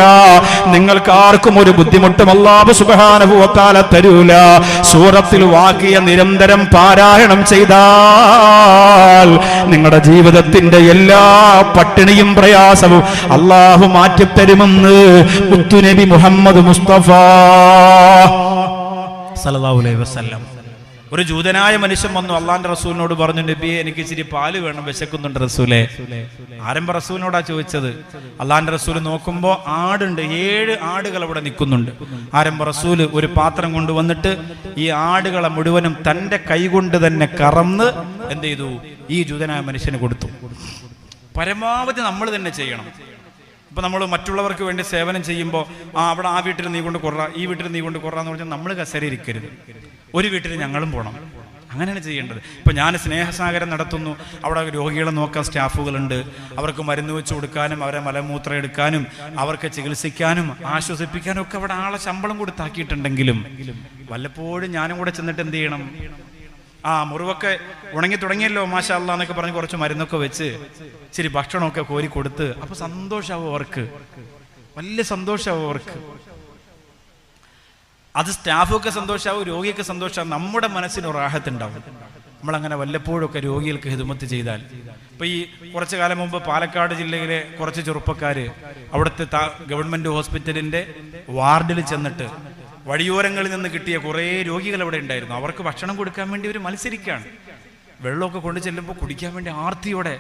Speaker 1: നിങ്ങൾക്ക് ആർക്കും ഒരു ബുദ്ധിമുട്ടും അല്ലാഹു സുബ്ഹാനഹു വ തആല തരൂല. സൂറത്തിൽ വാക്കിയ നിരന്തരം പാരായണം ചെയ്താൽ നിങ്ങളുടെ ജീവിതത്തിന്റെ എല്ലാ പട്ടിണിയും പ്രയാസവും അല്ലാഹു മാറ്റിത്തരുമെന്ന് മുത്തുനബി മുഹമ്മദ് മുസ്തഫ സല്ലല്ലാഹു അലൈഹി വസല്ലം. ഒരു ജൂതനായ മനുഷ്യൻ വന്നു അള്ളാന്റെ റസൂലിനോട് പറഞ്ഞു, നബിയെ, എനിക്ക് ഇച്ചിരി പാല് വേണം, വിശക്കുന്നുണ്ട് റസൂലെ. ആരംഭ റസൂലിനോടാ ചോദിച്ചത്. അള്ളാന്റെ റസൂൽ നോക്കുമ്പോ ആടുണ്ട്, 7 ആടുകൾ അവിടെ നിൽക്കുന്നുണ്ട്. ആരംഭ റസൂല് ഒരു പാത്രം കൊണ്ടുവന്നിട്ട് ഈ ആടുകളെ മുഴുവനും തന്റെ കൈകൊണ്ട് തന്നെ കറന്ന് എന്ത് ചെയ്തു, ഈ ജൂതനായ മനുഷ്യന് കൊടുത്തു. പരമാവധി നമ്മൾ തന്നെ ചെയ്യണം. ഇപ്പൊ നമ്മൾ മറ്റുള്ളവർക്ക് വേണ്ടി സേവനം ചെയ്യുമ്പോൾ അവിടെ ആ വീട്ടിൽ നീ കൊണ്ട് കൊറ, ഈ വീട്ടിൽ നീ കൊണ്ട് കൊറാന്ന് പറഞ്ഞാൽ നമ്മൾ കസേരയിരിക്കരുത്. ഒരു വീട്ടിൽ ഞങ്ങളും പോകണം. അങ്ങനെയാണ് ചെയ്യേണ്ടത്. ഇപ്പം ഞാൻ സ്നേഹസാഗരം നടത്തുന്നു, അവിടെ രോഗികളെ നോക്കാൻ സ്റ്റാഫുകളുണ്ട്, അവർക്ക് മരുന്ന് വെച്ച് കൊടുക്കാനും അവരെ മലമൂത്രം എടുക്കാനും അവർക്ക് ചികിത്സിക്കാനും ആശ്വസിപ്പിക്കാനും ഒക്കെ അവിടെ ആളെ ശമ്പളം കൊടുത്താക്കിയിട്ടുണ്ടെങ്കിലും വല്ലപ്പോഴും ഞാനും കൂടെ ചെന്നിട്ട് എന്ത് ചെയ്യണം, മുറിവൊക്കെ ഉണങ്ങി തുടങ്ങിയല്ലോ മാഷാ അല്ലാ എന്നൊക്കെ പറഞ്ഞ് കുറച്ച് മരുന്നൊക്കെ വെച്ച് ഇച്ചിരി ഭക്ഷണമൊക്കെ കോരി കൊടുത്ത്, അപ്പൊ സന്തോഷമാവും അവർക്ക്, വലിയ സന്തോഷമാവും അവർക്ക്. അത് സ്റ്റാഫൊക്കെ സന്തോഷമാവും, രോഗിയൊക്കെ സന്തോഷമാവും, നമ്മുടെ മനസ്സിന് റാഹത്തുണ്ടാവും. നമ്മളങ്ങനെ വല്ലപ്പോഴൊക്കെ രോഗികൾക്ക് ഹിദ്മത്ത് ചെയ്താൽ. ഇപ്പൊ ഈ കുറച്ചു കാലം മുമ്പ് പാലക്കാട് ജില്ലയിലെ കുറച്ച് ചെറുപ്പക്കാര് അവിടുത്തെ ഗവൺമെന്റ് ഹോസ്പിറ്റലിന്റെ വാർഡിൽ ചെന്നിട്ട് വഴിയോരങ്ങളിൽ നിന്ന് കിട്ടിയ കുറേ രോഗികൾ അവിടെ ഉണ്ടായിരുന്നു. അവർക്ക് ഭക്ഷണം കൊടുക്കാൻ വേണ്ടി അവർ മത്സരിക്കുകയാണ്. വെള്ളമൊക്കെ കൊണ്ടു ചെല്ലുമ്പോൾ കുടിക്കാൻ വേണ്ടി ആർത്തിയോടെ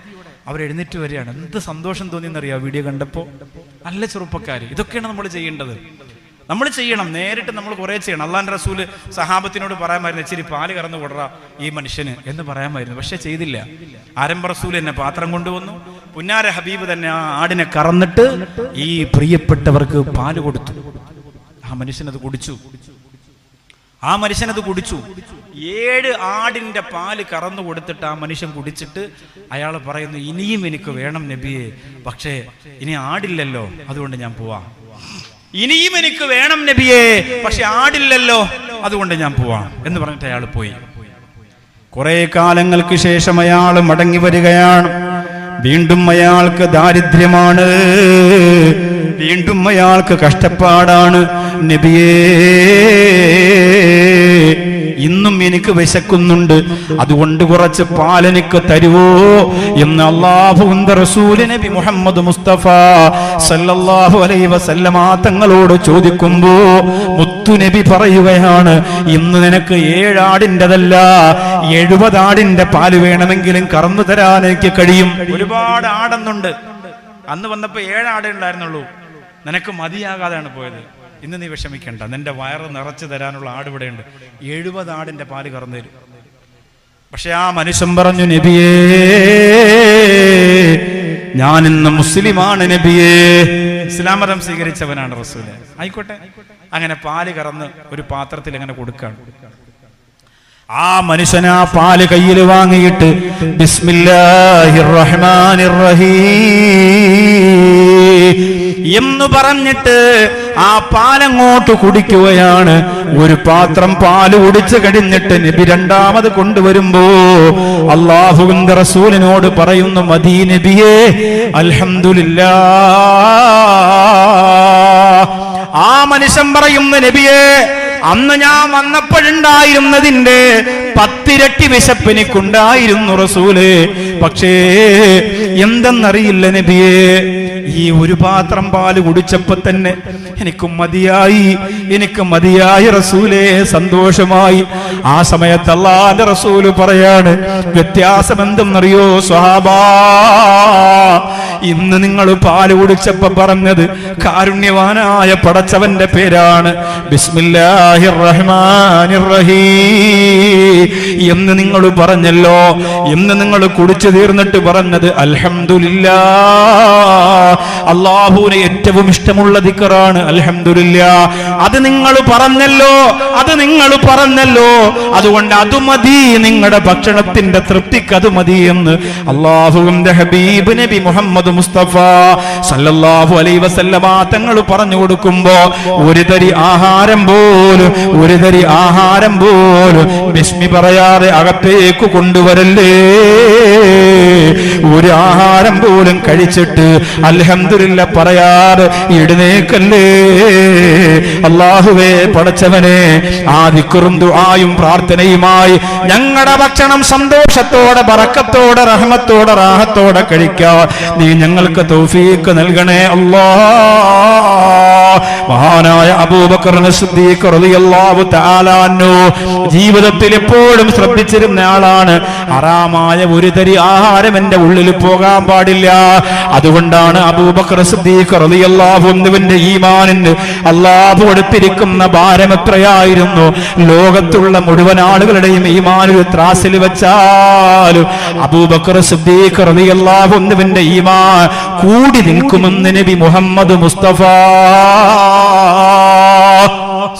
Speaker 1: അവരെഴുന്നേറ്റ് വരികയാണ്. എന്ത് സന്തോഷം തോന്നിയെന്നറിയാം വീഡിയോ കണ്ടപ്പോൾ. നല്ല ചെറുപ്പക്കാർ. ഇതൊക്കെയാണ് നമ്മൾ ചെയ്യേണ്ടത്. നമ്മൾ ചെയ്യണം, നേരിട്ട് നമ്മൾ കുറേ ചെയ്യണം. അള്ളാന്റെ റസൂല് സഹാബത്തിനോട് പറയാമായിരുന്നു, ഇച്ചിരി പാല് കറന്നു കൊടുറ ഈ മനുഷ്യന് എന്ന് പറയാമായിരുന്നു. പക്ഷെ ചെയ്തില്ല. ആരംഭ റസൂൽ തന്നെ പാത്രം കൊണ്ടുവന്നു, പുന്നാര ഹബീബ് തന്നെ ആ ആടിനെ കറന്നിട്ട് ഈ പ്രിയപ്പെട്ടവർക്ക് പാല് കൊടുത്തു. ആ മനുഷ്യനത് കുടിച്ചു. 7 ആടിന്റെ പാല് കറന്നു കൊടുത്തിട്ട് ആ മനുഷ്യൻ കുടിച്ചിട്ട് അയാൾ പറയുന്നു, ഇനിയും എനിക്ക് വേണം നബിയെ, പക്ഷേ ഇനി ആടില്ലല്ലോ, അതുകൊണ്ട് ഞാൻ പോവാം. ഇനിയും എനിക്ക് വേണം നബിയെ, പക്ഷെ ആടില്ലല്ലോ, അതുകൊണ്ട് ഞാൻ പോവാം എന്ന് പറഞ്ഞിട്ട് അയാൾ പോയി. കുറെ കാലങ്ങൾക്ക് ശേഷം അയാൾ മടങ്ങി വരികയാണ്. വീണ്ടും അയാൾക്ക് ദാരിദ്ര്യമാണ്, വീണ്ടും അയാൾക്ക് കഷ്ടപ്പാടാണ്. നബിയേ, ഇന്നും എനിക്ക് വിശക്കുന്നുണ്ട്, അതുകൊണ്ട് കുറച്ച് പാലെനിക്ക് തരുവോ എന്ന് അല്ലാഹുവിന്റെ റസൂൽ നബി മുഹമ്മദ് മുസ്തഫ സല്ലല്ലാഹു അലൈഹി വസല്ലമ തങ്ങളോട് ചോദിക്കുമ്പോ മുത്തുനബി പറയുകയാണ്, ഇന്ന് നിനക്ക് 7 ആടിൻ്റെതല്ല 70 ആടിന്റെ പാല് വേണമെങ്കിലും കറന്നു തരാൻ എനിക്ക് കഴിയും. ഒരുപാട് ആടെന്നുണ്ട്. അന്ന് വന്നപ്പോ 7 ആടേ ഉണ്ടായിരുന്നുള്ളൂ. നിനക്ക് മതിയാകാതെയാണ് പോയത്. ഇന്ന് നീ വിഷമിക്കണ്ട, നിന്റെ വയറ് നിറച്ചു തരാനുള്ള ആട് ഇവിടെയുണ്ട്. 70 ആടിന്റെ പാല് കറന്നു തരും. പക്ഷെ ആ മനുഷ്യൻ പറഞ്ഞു, നബിയേ, ഞാനിന്ന് മുസ്ലിമാണ് നബിയേ, ഇസ്ലാം മതം സ്വീകരിച്ചവനാണ് റസൂല്. ആയിക്കോട്ടെ. അങ്ങനെ പാല് കറന്ന് ഒരു പാത്രത്തിൽ അങ്ങനെ കൊടുക്കാണ്. ആ മനുഷ്യൻ ആ പാല് കയ്യിൽ വാങ്ങിയിട്ട് ബിസ്മില്ലാഹിർ റഹ്മാനിർ റഹീം എന്ന് പറഞ്ഞിട്ട് ആ പാലങ്ങോട്ട് കുടിക്കുകയാണ്. ഒരു പാത്രം പാല് കുടിച്ചു കഴിഞ്ഞിട്ട് നബി രണ്ടാമത് കൊണ്ടുവരുമ്പോ അല്ലാഹുവിന്റെ റസൂലിനോട് പറയുന്നു, മദീ നബിയേ, അൽഹംദുലില്ലാഹ്. ആ മനുഷ്യൻ പറയുന്നു, നബിയേ, അന്ന് ഞാൻ വന്നപ്പോഴുണ്ടായിരുന്നതിന്റെ 10 ഇരട്ടി വിശപ്പ് എനിക്കുണ്ടായിരുന്നു റസൂലേ. പക്ഷേ എന്തെന്നറിയില്ല നബിയേ, ഈ ഒരു പാത്രം പാല് കുടിച്ചപ്പോ തന്നെ എനിക്ക് മതിയായി റസൂലേ, സന്തോഷമായി. ആ സമയത്ത് അല്ലാഹുവിന്റെ റസൂല് പറയാണ്, വ്യത്യാസം എന്തെന്നറിയോ സ്വഹാബാ, ഇന്ന് നിങ്ങൾ പാല് കുടിച്ചപ്പോ പറഞ്ഞത് കാരുണ്യവാനായ പടച്ചവന്റെ പേരാണ്, ബിസ്മില്ലാഹിർ റഹ്മാനിർ റഹീം എന്ന് നിങ്ങൾ പറഞ്ഞല്ലോ. എന്ന് നിങ്ങൾ കുടിച്ചു തീർന്നിട്ട് പറഞ്ഞത് അൽഹംദുലില്ലാഹ്, അല്ലാഹുവിന് ഏറ്റവും ഇഷ്ടമുള്ള ദിക്റാണ് അൽഹംദുലില്ലാഹ്. അത് നിങ്ങൾ പറഞ്ഞല്ലോ. അതുകൊണ്ട് അത് മതി, നിങ്ങളുടെ ഭക്ഷണത്തിന്റെ തൃപ്തിക്ക് അത് മതി എന്ന് അല്ലാഹുവിന്റെ ഹബീബ് നബി മുഹമ്മദ് മുസ്തഫ സല്ലല്ലാഹു അലൈഹി വസല്ലമ തങ്ങൾ പറഞ്ഞു കൊടുക്കുമ്പോ ഒരു തരി ആഹാരം പോലും ബിസ്മി പറയാതെ അകത്തേക്ക് കൊണ്ടുവരല്ലേ. ഒരു ആഹാരം പോലും കഴിച്ചിട്ട് അൽഹംദുലില്ലാഹ് പറയാതെ എഴുന്നേക്കല്ലേ. അല്ലാഹുവേ, പടച്ചവനെ, ആ ദിക്റും ദുആയും പ്രാർത്ഥനയുമായി ഞങ്ങളുടെ ഭക്ഷണം സന്തോഷത്തോടെ, ബറക്കത്തോടെ, റഹ്മത്തോടെ, റാഹത്തോടെ കഴിക്കാൻ നീ ഞങ്ങൾക്ക് തൗഫീഖ് നൽകണേ അല്ലാഹ്. മഹാനായ അബൂബക്കർ സിദ്ദീഖ് റളിയല്ലാഹു തആല അൻഹു ജീവിതത്തിൽ എപ്പോഴും ശ്രദ്ധിച്ചിരുന്ന ആളാണ്, ഹറാമായ ഒരു തരി ആഹാരം എന്റെ ഉള്ളിൽ പോകാൻ പാടില്ല. അതുകൊണ്ടാണ് അബൂബക്കർ സിദ്ദീഖ് റളിയല്ലാഹു അൻഹുവിന്റെ ഈമാനിന് അല്ലാഹു കൊടുത്തിരിക്കുന്ന ഭാരം എത്രയായിരുന്നു. ലോകത്തുള്ള മുഴുവൻ ആളുകളുടെയും ഈമാൻ ഒരു ത്രാസിൽ വെച്ചാലും അബൂബക്കർ സിദ്ദീഖ് റളിയല്ലാഹു അൻഹുവിന്റെ ഈമാൻ കൂടി നിൽക്കുമെന്ന് നബി മുഹമ്മദ് മുസ്തഫ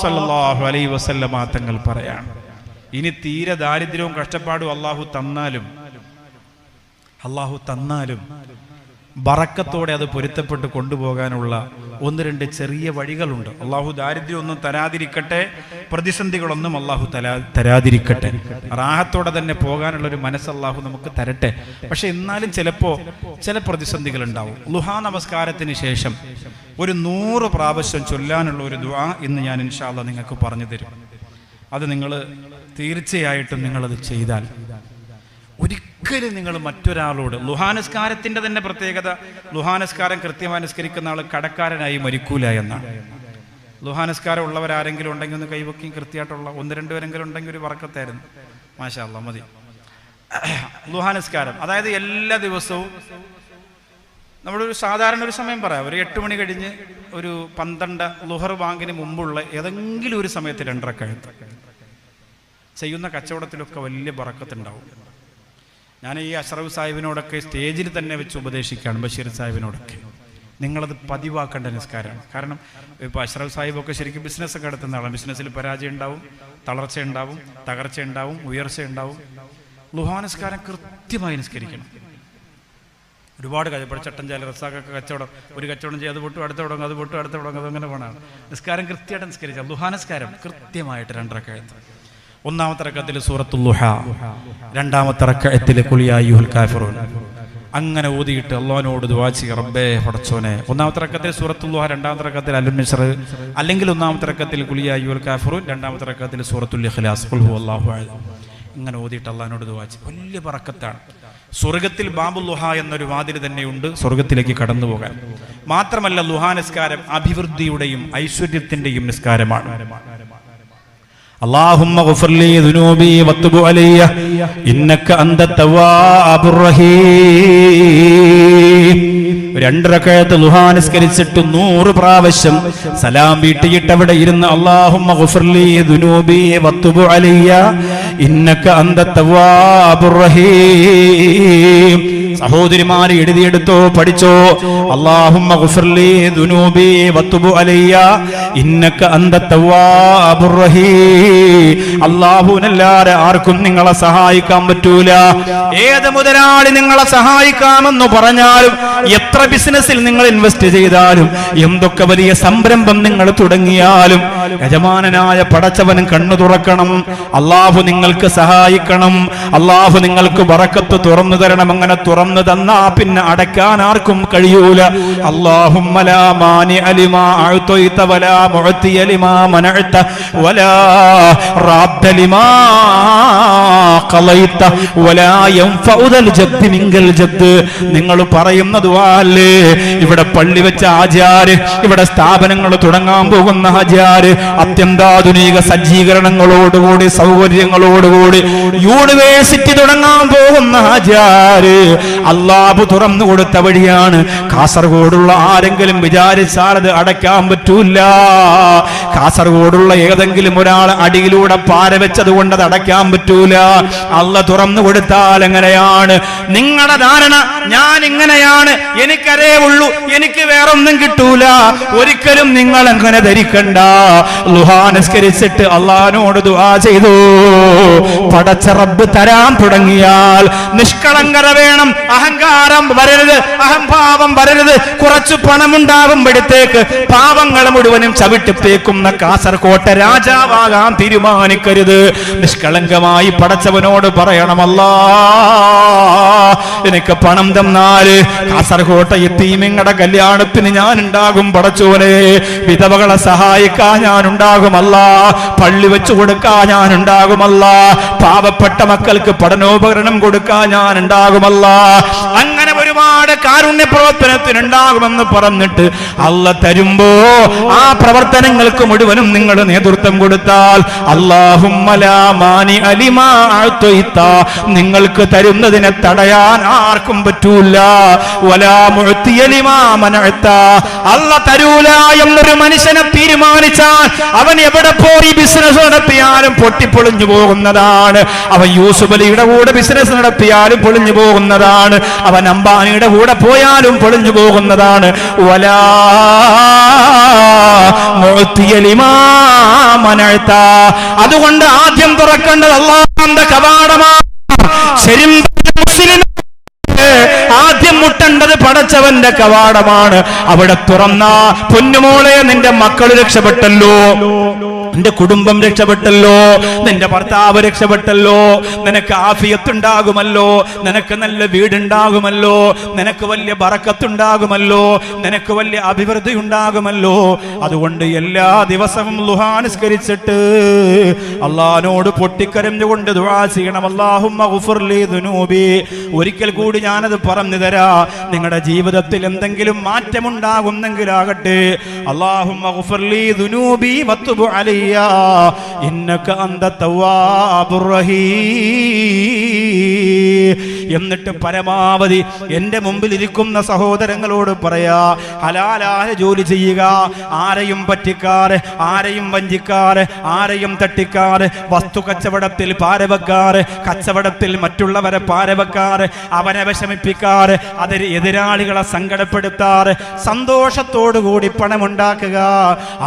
Speaker 1: സല്ലല്ലാഹു അലൈഹി വസല്ലമ തങ്ങൾ പറയാണ്. ഇനി തീരെ ദാരിദ്ര്യവും കഷ്ടപ്പാടും അല്ലാഹു തന്നാലും ബറക്കത്തോടെ അത് പൊരുത്തപ്പെട്ട് കൊണ്ടുപോകാനുള്ള 1-2 ചെറിയ വഴികളുണ്ട്. അല്ലാഹു ദാരിദ്ര്യമൊന്നും തരാതിരിക്കട്ടെ, പ്രതിസന്ധികളൊന്നും അല്ലാഹു തരാതിരിക്കട്ടെ. റാഹത്തോടെ തന്നെ പോകാനുള്ളൊരു മനസ്സ് അല്ലാഹു നമുക്ക് തരട്ടെ. പക്ഷെ എന്നാലും ചില പ്രതിസന്ധികൾ ഉണ്ടാവും. ളുഹാ നമസ്കാരത്തിന് ശേഷം ഒരു 100 പ്രാവശ്യം ചൊല്ലാനുള്ള ഒരു ദുആ ഇന്ന് ഞാൻ ഇൻഷാ അല്ലാഹ് നിങ്ങൾക്ക് പറഞ്ഞു തരും. അത് നിങ്ങൾ തീർച്ചയായിട്ടും നിങ്ങളത് ചെയ്താൽ ഒരിക്കലും നിങ്ങൾ മറ്റൊരാളോട്, ളുഹാനസ്കാരത്തിന്റെ തന്നെ പ്രത്യേകത, ളുഹാനസ്കാരം കൃത്യമായി നിസ്കരിക്കുന്ന ആൾ കടക്കാരനായി മരിക്കൂല എന്നാണ്. ളുഹാനസ്കാരം ഉള്ളവരാരെങ്കിലും ഉണ്ടെങ്കിൽ ഒന്ന് കൈവക്കും. കൃത്യമായിട്ടുള്ള 1-2 പേരെങ്കിലും ഉണ്ടെങ്കിൽ ഒരു ബറക്കത്തായിരുന്നു. മാഷാ അല്ലാഹ്, മതി. ളുഹാനസ്കാരം അതായത് എല്ലാ ദിവസവും നമ്മളൊരു സാധാരണ ഒരു സമയം പറയാം, ഒരു 8 മണി കഴിഞ്ഞ് ഒരു 12 ളുഹർ ബാങ്കിന് മുമ്പുള്ള ഏതെങ്കിലും ഒരു സമയത്ത് 2 റക്അത്ത് ചെയ്യുന്ന കച്ചവടത്തിലൊക്കെ വലിയ ബറക്കത്തുണ്ടാവും. ഞാൻ ഈ അഷ്റഫ് സാഹിബിനോടൊക്കെ സ്റ്റേജിൽ തന്നെ വെച്ച് ഉപദേശിക്കുകയാണ്, ബഷീർ സാഹിബിനോടൊക്കെ, നിങ്ങളത് പതിവാക്കേണ്ട നിസ്കാരമാണ്. കാരണം ഇപ്പോൾ അഷ്റഫ് സാഹിബൊക്കെ ശരിക്കും ബിസിനസ്സൊക്കെ നടത്തുന്ന ആളാണ്. ബിസിനസ്സിൽ പരാജയം ഉണ്ടാവും, തളർച്ച ഉണ്ടാവും, തകർച്ച ഉണ്ടാവും, ഉയർച്ച ഉണ്ടാവും. ളുഹാ നിസ്കാരം കൃത്യമായി നിസ്കരിക്കണം. ഒരുപാട് ഇപ്പോൾ ചട്ടഞ്ചാല റസാഖൊക്കെ കച്ചവടം, ഒരു കച്ചവടം ചെയ്ത് അത് പൊട്ടും, അടുത്ത തുടങ്ങും, അത് പൊട്ടും, അടുത്ത തുടങ്ങും, അതങ്ങനെ പോകണം. നിസ്കാരം കൃത്യമായിട്ട് നിസ്കരിച്ചാൽ ളുഹാ നിസ്കാരം കൃത്യമായിട്ട് 2 റക്അത്ത്. 1-ാമത്തെ റക്അത്തിൽ സൂറത്തുൽ ളുഹാ, 2-ാമത്തെ റക്അത്തിൽ ഖുൽ യാ അയ്യുഹൽ കാഫിറൂൻ. അങ്ങനെ ഓതിയിട്ട് അല്ലാഹുവിനോട് ദുആ ചെയ്യുക, റബ്ബേ പടച്ചോനെ. 1-ാമത്തെ റക്അത്തിൽ സൂറത്തുൽ ളുഹാ, 2-ാമത്തെ റക്അത്തിൽ അൽ-നസ്ർ, അല്ലെങ്കിൽ 1-ാമത്തെ റക്അത്തിൽ ഖുൽ യാ അയ്യുഹൽ കാഫിറൂൻ, 2-ാമത്തെ റക്അത്തിൽ സൂറത്തുൽ ഇഖ്ലാസ്, ഖുൽ ഹുവല്ലാഹു അഹദ്. ഇങ്ങനെ ഓതിയിട്ട് അല്ലാഹുവിനോട് ദുആ ചെയ്യുക. വലിയ ബറക്കത്താണ്. സ്വർഗത്തിൽ ബാബുൽ ളുഹാ എന്നൊരു വാതിൽ തന്നെയുണ്ട് സ്വർഗത്തിലേക്ക് കടന്നു പോകാൻ. മാത്രമല്ല ളുഹാ നിസ്കാരം അഭിവൃദ്ധിയുടെയും ഐശ്വര്യത്തിന്റെയും നിസ്കാരമാണ്. اللهم اغفر لي ذنوبي وتب علي إنك أنت التواب الرحيم. 2 റകഅത്ത് ളുഹാ നിസ്കരിച്ചിട്ട് 100 പ്രാവശ്യം സലാം വീട്ടിയിട്ട് അവിടെ ഇരുന്ന് അല്ലാഹുമ്മ ഗുഫിർ ലീ ദുനൂബി വതുബ് അലയ്യ ഇന്നക അൻത തവ്വാബുർ റഹീം. സഹോദരിമാരെ എഴുതിയെടുത്തോ, പഠിച്ചോ. അല്ലാഹുമ്മ ഗുഫിർ ലീ ദുനൂബി വതുബ് അലയ്യ ഇന്നക അൻത തവ്വാബുർ റഹീം. അല്ലാഹുവിനല്ലാതെ ആർക്കും നിങ്ങളെ സഹായിക്കാൻ പറ്റൂല. ഏത് മുതലാളി നിങ്ങളെ സഹായിക്കാമെന്ന് പറഞ്ഞാലും, എത്ര ബിസിനസ്സിൽ നിങ്ങൾ ഇൻവെസ്റ്റ് ചെയ്താലും, എന്തൊക്കെ വലിയ സംരംഭം നിങ്ങൾ തുടങ്ങിയാലും, യജമാനനായ പടച്ചവൻ കണ്ണു തുറക്കണം. അല്ലാഹു നിങ്ങൾക്ക് സഹായിക്കണം. അല്ലാഹു നിങ്ങൾക്ക് ബറക്കത്ത് തുറന്നു തരണം. അങ്ങനെ തുറന്നു തന്നാ പിന്നെ അടയ്ക്കാൻ ആർക്കും കഴിയൂല. അല്ലാഹുമ്മ ലാ മാനിഅ ലിമാ അഅ്തൈത വലാ മുഅ്തിയ ലിമാ മനഅത വലാ റാദ്ദ ലിമാ ഖളൈത വലാ യൻഫഉ ദൽ ജദ്ദി മിൻകൽ ജദ്ദ്. നിങ്ങൾ പറയുന്ന ദുആ അല്ലേ? ഇവിടെ പള്ളി വെച്ച ആചാര്, ഇവിടെ സ്ഥാപനങ്ങൾ തുടങ്ങാൻ പോകുന്ന ആചാര്, അത്യന്താധുനിക സജ്ജീകരണങ്ങളോടുകൂടി സൗകര്യങ്ങളോടുകൂടി യൂണിവേഴ്സിറ്റി തുടങ്ങാൻ പോകുന്ന ആചാര്, അല്ലാഹു തുറന്നു കൊടുത്ത വഴിയാണ്. കാസർഗോഡുള്ള ആരെങ്കിലും വിചാരിച്ചാൽ അത് അടയ്ക്കാൻ പറ്റൂല. കാസർഗോഡുള്ള ഏതെങ്കിലും ഒരാൾ അടിയിലൂടെ പാര വെച്ചത് കൊണ്ട് അത് അടയ്ക്കാൻ പറ്റൂല. അല്ലാഹു തുറന്നു കൊടുത്താൽ എങ്ങനെയാണ്? നിങ്ങളുടെ ധാരണ ഞാൻ ഇങ്ങനെയാണ്, എനിക്കരേ ഉള്ളൂ, എനിക്ക് വേറൊന്നും കിട്ടൂല. ഒരിക്കലും നിങ്ങൾ അങ്ങനെ ധരിക്കണ്ട. ളുഹാ നിസ്കരിച്ചിട്ട് അല്ലാഹുവിനോട് ദുആ ചെയ്തു. പടച്ച റബ്ബ് തരാൻ തുടങ്ങിയാൽ നിഷ്കളങ്കത വേണം. അഹങ്കാരം വരരുത്, അഹംഭാവം വരരുത്. കുറച്ച് പണമുണ്ടാകുമ്പോഴത്തേക്ക് പാവങ്ങൾ മുഴുവനും ചവിട്ടിത്തേക്കുന്ന കാസർകോട്ടെ രാജാവാകാൻ തീരുമാനിക്കരുത്. നിഷ്കളങ്കമായി പടച്ചവനോട് പറയണം, അല്ലാഹ് എനിക്ക് പണം തന്നാല് കാസർകോട്ടെ യതീമിങ്ങളുടെ കല്യാണത്തിന് ഞാൻ ഉണ്ടാകും. പടച്ചോനെ, വിധവകളെ സഹായിക്കാൻ ഞാൻ ഉണ്ടാകുമല്ല. പള്ളി വെച്ചു കൊടുക്കാൻ ഞാൻ ഉണ്ടാകുമല്ല. പാവപ്പെട്ട മക്കൾക്ക് പഠനോപകരണം കൊടുക്കാൻ ഞാൻ ഉണ്ടാകുമല്ല. അങ്ങനെ ഒരുപാട് കാരുണ്യ പ്രവർത്തനത്തിനുണ്ടാകുമെന്ന് പറഞ്ഞിട്ട് അല്ല തരുമ്പോ ആ പ്രവർത്തനങ്ങൾക്ക് മുഴുവനും നിങ്ങൾ നേതൃത്വം കൊടുത്താൽ അല്ലാഹുമ്മ ലാ മാനിഅ ലിമാ അഅ്തൈത, നിങ്ങൾക്ക് തരുന്നതിനെ തടയാൻ ആർക്കും പറ്റൂല. വലാ മുഅ്തിയ ലിമാ മനഅത, അല്ല തരൂല എന്നൊരു മനുഷ്യനെ തീരുമാനിച്ചാൽ അവൻ എവിടെ പോയി ബിസിനസ് നടത്തിയാലും പൊട്ടിപ്പൊളിഞ്ഞു പോകുന്നതാണ്. അവൻ യൂസുഫ് അലിയുടെ കൂടെ ബിസിനസ് നടത്തിയാലും പൊളിഞ്ഞു പോകുന്നതാണ്. അവൻ അംബാനിയുടെ കൂടെ പോയാലും പൊളിഞ്ഞു പോകുന്നതാണ്. വലാ മുഅ്തിയ ലിമാ മനഅത. അതുകൊണ്ട് ആദ്യം തുറക്കേണ്ടത് അല്ലാഹുവിന്റെ കവാടമാണ്. ശരിക്കും മുസ്ലിം ആദ്യം മുട്ടേണ്ടത് പടച്ചവന്റെ കവാടമാണ്. അവിടെ തുറന്ന പൊന്നുമോളെ, നിന്റെ മക്കൾ രക്ഷപ്പെട്ടല്ലോ, നിന്റെ കുടുംബം രക്ഷപ്പെട്ടല്ലോ, നിന്റെ ഭർത്താവ് രക്ഷപ്പെട്ടല്ലോ, നിനക്ക് ആഫിയത്തുണ്ടാകുമല്ലോ, നിനക്ക് നല്ല വീടുണ്ടാകുമല്ലോ, നിനക്ക് വലിയ ബറക്കത്തുണ്ടാകുമല്ലോ, നിനക്ക് വലിയ അഭിവൃദ്ധി ഉണ്ടാകുമല്ലോ. അതുകൊണ്ട് എല്ലാ ദിവസവും ളുഹാ നിസ്കരിച്ചിട്ട് അല്ലാഹുവിനോട് പൊട്ടിക്കരഞ്ഞുകൊണ്ട് ദുആ ചെയ്യണം. അല്ലാഹുമ്മ ഗുഫിർ ലീ ദുനൂബി. ഒരിക്കൽ കൂടി ഞാനത് പറഞ്ഞു തരാ. നിങ്ങളുടെ ജീവിതത്തിൽ എന്തെങ്കിലും മാറ്റമുണ്ടാകുന്നെങ്കിലാകട്ടെ, അല്ലാഹുമ്മ ഗുഫിർ ലീ ദുനൂബി വതുബ് അലയ്യ ഇന്നക അൻത തവ്വാബുർ റഹീം. എന്നിട്ട് പരമാവധി എന്റെ മുമ്പിൽ ഇരിക്കുന്ന സഹോദരങ്ങളോട് പറയാ, ഹലാലായ ജോലി ചെയ്യുക. ആരെയും പറ്റിക്കാറ്, ആരെയും വഞ്ചിക്കാറ്, ആരെയും തട്ടിക്കാറ്, വസ്തു കച്ചവടത്തിൽ പാരവെക്കാറ്, കച്ചവടത്തിൽ മറ്റുള്ളവരെ പാരവെക്കാറ്, അവനെ വിഷമിപ്പിക്കാറ്, അതിന് എതിരാളികളെ സങ്കടപ്പെടുത്താറ്. സന്തോഷത്തോടുകൂടി പണമുണ്ടാക്കുക.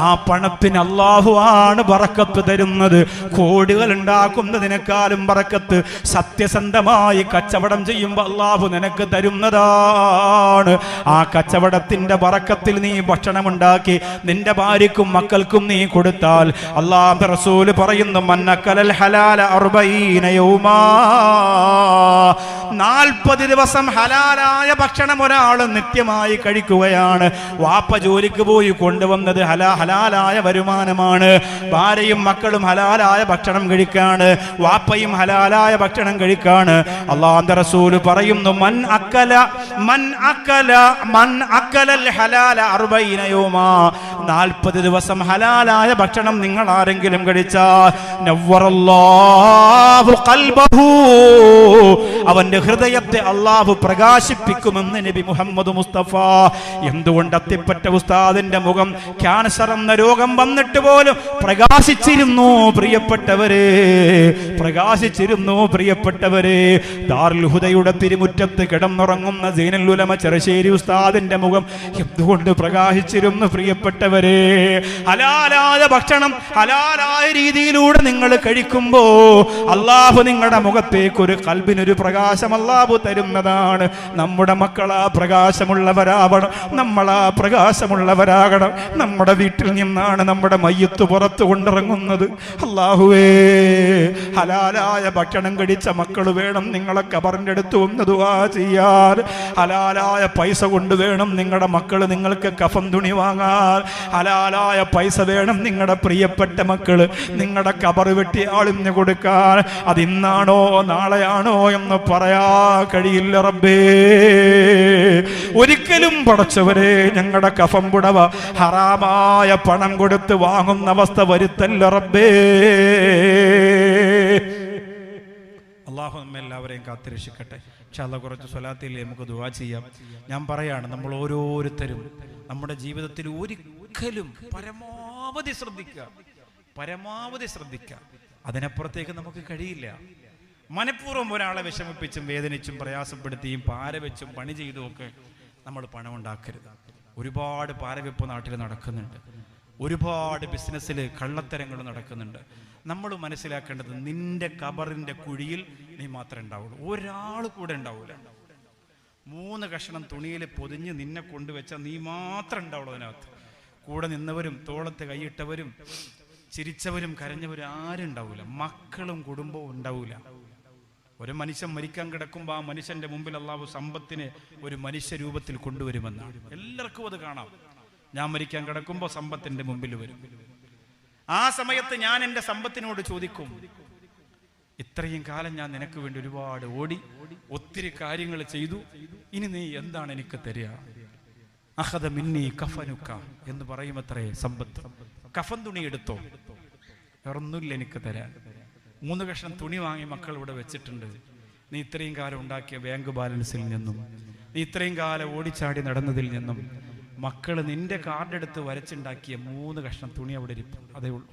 Speaker 1: ആ പണത്തിന് അല്ലാഹു ആണ് ബറക്കത്ത് തരുന്നത്. കോടികൾ ഉണ്ടാക്കുന്നതിനേക്കാളും ബറക്കത്ത് സത്യസന്ധമായി കച്ചവടം ചെയ്യുമ്പോൾ അല്ലാഹു നിനക്ക് തരുന്നതാണ്. ആ കച്ചവടത്തിന്റെ ബറക്കത്തിൽ നീ ഭക്ഷണം ഉണ്ടാക്കി നിന്റെ ഭാര്യക്കും മക്കൾക്കും നീ കൊടുത്താൽ അല്ലാഹുവിന്റെ റസൂല് പറയുന്നു, മന്നക്കലൽ ഹലാല 40 യൗമാ, 40 ദിവസം ഹലാലായ ഭക്ഷണം ഒരാൾ നിത്യമായി കഴിക്കുകയാണ്. വാപ്പ ജോലിക്ക് പോയി കൊണ്ടുവന്നത് ഹലാലായ വരുമാനമാണ്. ഭാര്യയും മക്കളും ഹലാലായ ഭക്ഷണം കഴിക്കാണ്, വാപ്പയും ഹലാലായ ഭക്ഷണം കഴിക്കാണ്. അല്ലാഹുവിന്റെ റസൂൽ പറയുന്നു, മൻ അക്കല ഹലാല 40 യൗമാ, 40 ദിവസം ഹലാലായ ഭക്ഷണം നിങ്ങൾ ആരെങ്കിലും കഴിച്ചാൽ നവ്വറല്ലാഹു ഖൽബഹു, അവന്റെ ഹൃദയത്തെ അല്ലാഹു പ്രകാശിപ്പിക്കുമെന്ന് നബി മുഹമ്മദ് മുസ്തഫ. എന്തുകൊണ്ട് അത്തിപ്പറ്റ ഉസ്താദിന്റെ മുഖം ക്യാൻസർ എന്ന രോഗം വന്നിട്ട് പോലും പ്രകാശിച്ചിരുന്നു പ്രിയപ്പെട്ടവരെ, പ്രകാശിച്ചിരുന്നു പ്രിയപ്പെട്ടവരെ. ദാറുൽ ഹുദയുടെ തിരുമുറ്റത്ത് കിടന്നുറങ്ങുന്ന സീനുൽ ഉലമ ചെറുശ്ശേരി ഉസ്താദിന്റെ മുഖം എന്തുകൊണ്ട് പ്രകാശിച്ചിരുന്നു പ്രിയപ്പെട്ടവരെ. ഹലാലായ ഭക്ഷണം ഹലാലായ രീതിയിലൂടെ നിങ്ങൾ കഴിക്കുമ്പോ അല്ലാഹു നിങ്ങളുടെ മുഖത്തേക്ക് ഒരു ഖൽബിനൊരു പ്രകാശം അല്ലാഹു തരുന്നതാണ്. നമ്മുടെ മക്കളാ പ്രകാശമുള്ളവരാവണം, നമ്മളാ പ്രകാശമുള്ളവരാകണം. നമ്മുടെ വീട്ടിൽ നിന്നാണ് നമ്മുടെ മയ്യത്ത് പുറത്തു കൊണ്ടിറങ്ങുന്നത്. അല്ലാഹുവേ, ഹലാലായ ഭക്ഷണം കഴിച്ച മക്കൾ വേണം നിങ്ങളെ ഖബറിന്റെ അടുത്ത് ഒന്ന് ദുആ ചെയ്യാൻ. ഹലാലായ പൈസ കൊണ്ട് വേണം നിങ്ങളുടെ മക്കൾ നിങ്ങൾക്ക് കഫൻ തുണി വാങ്ങാൻ. ഹലാലായ പൈസ വേണം നിങ്ങളുടെ പ്രിയപ്പെട്ട മക്കൾ നിങ്ങളുടെ ഖബർ വെട്ടി ആളിന് കൊടുക്കാൻ. അതിന്നാണോ നാളെയാണോ എന്ന് പറയാ കഴിയില്ല റബ്ബേ. ഒരിക്കലും പടച്ചവരെ ഞങ്ങളുടെ കഫൻ പുടവ ഹറാമായ പണം കൊടുത്ത് വാങ്ങുന്ന അവസ്ഥ വരുത്തല്ല റബ്ബേ. അല്ലാഹു നമ്മെല്ലാവരെയും കാത്തിരക്ഷിക്കട്ടെ. ഇൻഷാ അല്ലാഹ് കുറച്ച് സ്വലാത്തില്ലേ നമുക്ക് ദുആ ചെയ്യാം. ഞാൻ പറയാണ്, നമ്മൾ ഓരോരുത്തരും നമ്മുടെ ജീവിതത്തിൽ ഒരിക്കലും പരമാവധി ശ്രദ്ധിക്കുക. അതിനപ്പുറത്തേക്ക് നമുക്ക് കഴിയില്ല. മനഃപൂർവ്വം ഒരാളെ വിഷമിപ്പിച്ചും വേദനിച്ചും പ്രയാസപ്പെടുത്തിയും പാരവെച്ചും പണി ചെയ്തും ഒക്കെ നമ്മൾ പണം ഉണ്ടാക്കരുത്. ഒരുപാട് പാരവെപ്പ് നാട്ടിൽ നടക്കുന്നുണ്ട്, ഒരുപാട് ബിസിനസ്സിൽ കള്ളത്തരങ്ങൾ നടക്കുന്നുണ്ട്. നമ്മൾ മനസ്സിലാക്കേണ്ടത് നിന്റെ ഖബറിന്റെ കുഴിയിൽ നീ മാത്രമേ ഉണ്ടാവുള്ളൂ, ഒരാൾ കൂടെ ഉണ്ടാവൂല. 3 കഷണം തുണിയിൽ പൊതിഞ്ഞ് നിന്നെ കൊണ്ടുവച്ചാൽ നീ മാത്രം ഉണ്ടാവുള്ളൂ അതിനകത്ത്. കൂടെ നിന്നവരും തോളത്ത് കൈയിട്ടവരും ചിരിച്ചവരും കരഞ്ഞവരും ആരും ഉണ്ടാവൂല. മക്കളും കുടുംബവും ഉണ്ടാവൂല. ഒരു മനുഷ്യൻ മരിക്കാൻ കിടക്കുമ്പോൾ ആ മനുഷ്യന്റെ മുമ്പിൽ അല്ലാഹു സമ്പത്തിനെ ഒരു മനുഷ്യ രൂപത്തിൽ കൊണ്ടുവരുമെന്നാണ്. എല്ലാവർക്കും അത് കാണാം. ഞാൻ മരിക്കാൻ കിടക്കുമ്പോൾ സമ്പത്തിന്റെ മുമ്പിൽ വരും. ആ സമയത്ത് ഞാൻ എൻ്റെ സമ്പത്തിനോട് ചോദിക്കും, ഇത്രയും കാലം ഞാൻ നിനക്ക് വേണ്ടി ഒരുപാട് ഓടി, ഒത്തിരി കാര്യങ്ങൾ ചെയ്തു, ഇനി നീ എന്താണ് എനിക്ക് തരിക? അഖദ മിന്നി കഫനുക എന്ന് പറയുമത്രേ സമ്പത്ത്. കഫൻ തുണി എടുത്തോ, വേറൊന്നുമില്ല എനിക്ക് തരാൻ. 3 കഷണം തുണി വാങ്ങി മക്കൾ ഇവിടെ വെച്ചിട്ടുണ്ട്. നീ ഇത്രയും കാലം ഉണ്ടാക്കിയ ബാങ്ക് ബാലൻസിൽ നിന്നും, നീ ഇത്രയും കാലം ഓടിച്ചാടി നടന്നതിൽ നിന്നും മക്കൾ നിന്റെ കാർഡ് എടുത്ത് വരച്ചുണ്ടാക്കിയ 3 കഷണം തുണി അവിടെ ഇരിക്കും, അതേ ഉള്ളൂ.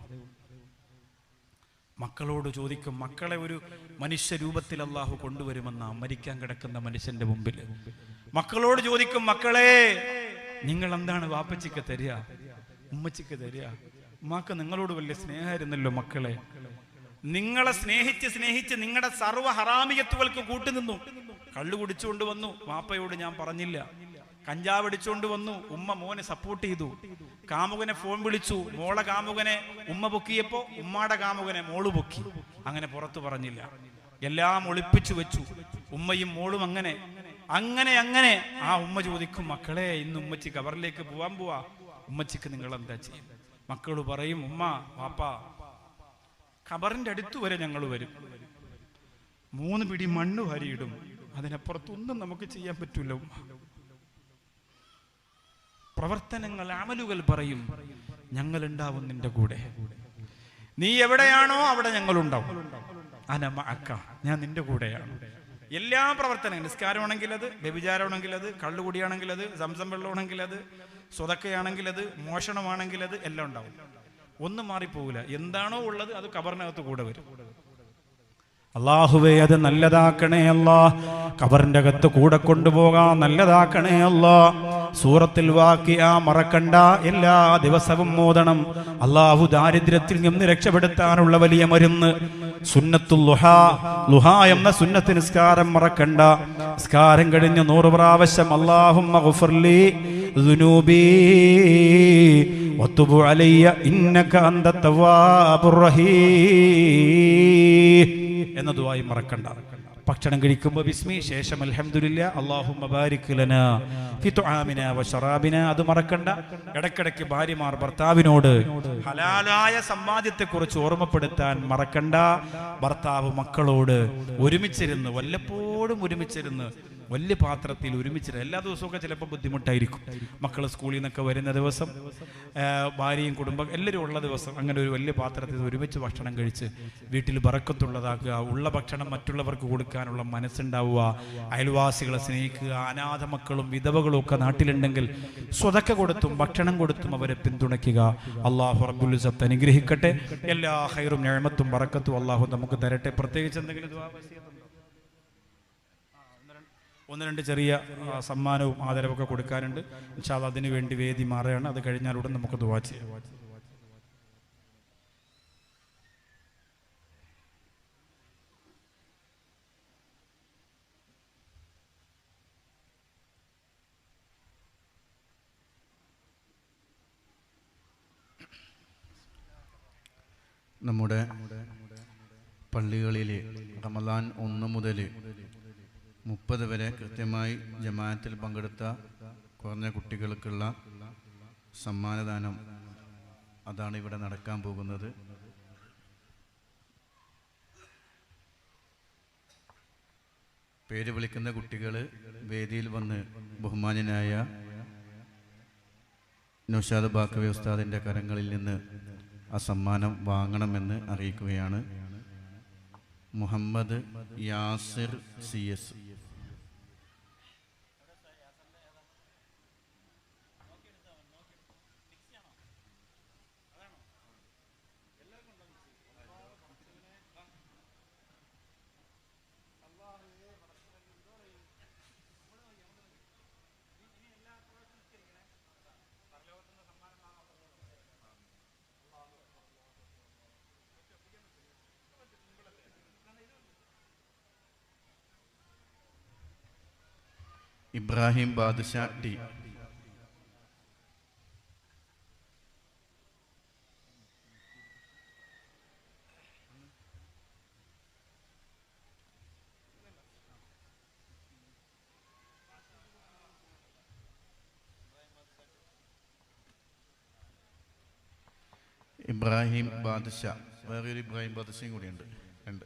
Speaker 1: മക്കളോട് ചോദിക്കും, മക്കളെ ഒരു മനുഷ്യ രൂപത്തിൽ അല്ലാഹു കൊണ്ടുവരുമെന്ന മരിക്കാൻ കിടക്കുന്ന മനുഷ്യന്റെ മുമ്പിൽ മക്കളോട് ചോദിക്കും, മക്കളെ നിങ്ങൾ എന്താണ് വാപ്പച്ചിക്ക് തരിക, ഉമ്മച്ചിക്ക് തരിക? ഉമ്മാക്ക് നിങ്ങളോട് വലിയ സ്നേഹമായിരുന്നല്ലോ മക്കളെ. നിങ്ങളെ സ്നേഹിച്ച് നിങ്ങളുടെ സർവ്വ ഹറാമിയത്തുകൾക്ക് കൂട്ടുനിന്നു. കള്ളു കുടിച്ചുകൊണ്ട് വന്നു, വാപ്പയോട് ഞാൻ പറഞ്ഞില്ല. കഞ്ചാവ് അടിച്ചുകൊണ്ട് വന്നു, ഉമ്മ മോനെ സപ്പോർട്ട് ചെയ്തു. കാമുകനെ ഫോൺ വിളിച്ചു, മോളെ കാമുകനെ ഉമ്മ പൊക്കിയപ്പോ ഉമ്മാടെ കാമുകനെ മോള് പൊക്കി. അങ്ങനെ പുറത്തു പറഞ്ഞില്ല, എല്ലാം ഒളിപ്പിച്ചു വെച്ചു. ഉമ്മയും മോളും അങ്ങനെ അങ്ങനെ അങ്ങനെ. ആ ഉമ്മ ചോദിക്കും, മക്കളെ ഇന്ന് ഉമ്മച്ചി ഖബറിലേക്ക് പോവാൻ പോവാ, ഉമ്മച്ചിക്ക് നിങ്ങൾ എന്താ ചെയ്യും? മക്കള് പറയും, ഉമ്മ വാപ്പ ഖബറിന്റെ അടുത്ത് വരെ ഞങ്ങൾ വരും, 3 പിടി മണ്ണ് വാരിയിടും, അതിനപ്പുറത്തൊന്നും നമുക്ക് ചെയ്യാൻ പറ്റൂല ഉമ്മ. പ്രവർത്തനങ്ങൾ അമലുകൾ പറയും, ഞങ്ങൾ ഉണ്ടാവും നിന്റെ കൂടെ, നീ എവിടെയാണോ അവിടെ ഞങ്ങൾ ഉണ്ടാവും. അനമ അക്ക, ഞാൻ നിന്റെ കൂടെയാണ്. എല്ലാ പ്രവർത്തനങ്ങളും, നിസ്കാരമാണെങ്കിൽ അത്, വ്യഭിചാരമാണെങ്കിൽ അത്, കള്ളുകുടിയാണെങ്കിൽ അത്, സംസം വെള്ളമാണെങ്കിൽ അത്, സ്വതക്കയാണെങ്കിൽ അത്, മോഷണമാണെങ്കിൽ അത്, എല്ലാം ഉണ്ടാവും. ഒന്നും മാറിപ്പോകില്ല. എന്താണോ ഉള്ളത് അത് ഖബറിനകത്ത് കൂടെ വരും. അല്ലാഹുവേ അത് നല്ലതാക്കണേ അല്ലാ, ഖബറിന്റെ അകത്ത് കൂടെ കൊണ്ടുപോകാൻ നല്ലതാക്കണേ അല്ലാ. സൂറത്തുൽ വാഖിഅ മറക്കണ്ട, എല്ലാ ദിവസവും ഓതണം. അല്ലാഹു ദാരിദ്ര്യത്തിൽ നിന്ന് രക്ഷപ്പെടുത്താനുള്ള വലിയ മരുന്ന് സുന്നത്തുൽ ളുഹാ. ളുഹാ എന്ന സുന്നത്ത് നിസ്കാരം മറക്കണ്ട. നിസ്കാരം കഴിഞ്ഞ് 100 പ്രാവശ്യം അല്ലാഹുമ്മ ഗുഫിർലി ദുനൂബി വതുബ് അലയ്യ ഇന്നക അന്ത തവ്വാബുർ റഹീം എന്ന ദുആയി മറക്കണ്ട. ഭക്ഷണം കഴിക്കുമ്പോൾ ബിസ്മി, ശേഷം അൽഹംദുലില്ലാ, അല്ലാഹുമ്മ ബാരിക് ലനാ ഫി തുആമിനാ വ ശറാബിനാ, അത് മറക്കണ്ട. ഇടയ്ക്കിടയ്ക്ക് ഭാര്യമാർ ഭർത്താവിനോട് ഹലാലായ സമ്പാദ്യത്തെക്കുറിച്ച് ഓർമ്മപ്പെടുത്താൻ മറക്കണ്ട. ഭർത്താവ് മക്കളോട് ഒരുമിച്ചിരുന്ന്, വല്ലപ്പോഴും ഒരുമിച്ചിരുന്ന് വലിയ പാത്രത്തിൽ ഒരുമിച്ചിട്ട് എല്ലാ ദിവസമൊക്കെ ചിലപ്പോൾ ബുദ്ധിമുട്ടായിരിക്കും. മക്കൾ സ്കൂളിൽ നിന്നൊക്കെ വരുന്ന ദിവസം, ഭാര്യയും കുടുംബം എല്ലാവരും ഉള്ള ദിവസം അങ്ങനെ ഒരു വലിയ പാത്രത്തിൽ ഒരുമിച്ച് ഭക്ഷണം കഴിച്ച് വീട്ടിൽ ബറക്കത്തുള്ളതാക്കുക, ഉള്ള ഭക്ഷണം മറ്റുള്ളവർക്ക് കൊടുക്കാനുള്ള മനസ്സുണ്ടാവുക, അയൽവാസികളെ സ്നേഹിക്കുക, അനാഥ മക്കളും വിധവകളും ഒക്കെ നാട്ടിലുണ്ടെങ്കിൽ സ്വതക്ക കൊടുത്തും ഭക്ഷണം കൊടുത്തും അവരെ പിന്തുണയ്ക്കുക. അള്ളാഹു റബ്ബുൽ ഇസ്സത്ത് അനുഗ്രഹിക്കട്ടെ. എല്ലാ ഖൈറും നിഅമത്തും ബറക്കത്തും അള്ളാഹു നമുക്ക് തരട്ടെ. പ്രത്യേകിച്ച് എന്തെങ്കിലും ദുആ വസിയത്തുണ്ടോ? ഒന്ന് രണ്ട് ചെറിയ സമ്മാനവും ആദരവൊക്കെ കൊടുക്കാനുണ്ട്. ഇൻഷാ അല്ലാഹ് അതിനു വേണ്ടി വേദി മാറുകയാണ്. അത് കഴിഞ്ഞാൽ ഉടൻ നമുക്ക് ദുആ ചെയ്യാം.
Speaker 2: നമ്മുടെ പള്ളികളിൽ റമദാൻ 1 മുതൽ 30 വരെ കൃത്യമായി ജമാഅത്തിൽ പങ്കെടുത്ത കുറഞ്ഞ കുട്ടികൾക്കുള്ള സമ്മാനദാനം അതാണ് ഇവിടെ നടക്കാൻ പോകുന്നത്. പേര് വിളിക്കുന്ന കുട്ടികൾ വേദിയിൽ വന്ന് ബഹുമാന്യനായ നൗഷാദ് ബാക്കവി ഉസ്താദിൻ്റെ കരങ്ങളിൽ നിന്ന് ആ സമ്മാനം വാങ്ങണമെന്ന് അറിയിക്കുകയാണ്. മുഹമ്മദ് യാസിർ CS. ഇബ്രാഹിം ബാദുഷാ ടി. ഇബ്രാഹിം ബാദുഷാ. വേറൊരു ഇബ്രാഹിം ബാദുഷയും കൂടിയുണ്ട്. രണ്ട്.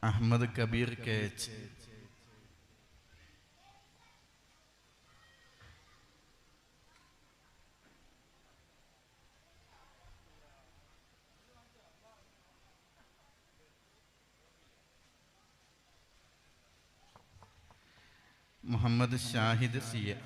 Speaker 2: Ahmed Kabeer KH. Muhammad Shahid CA.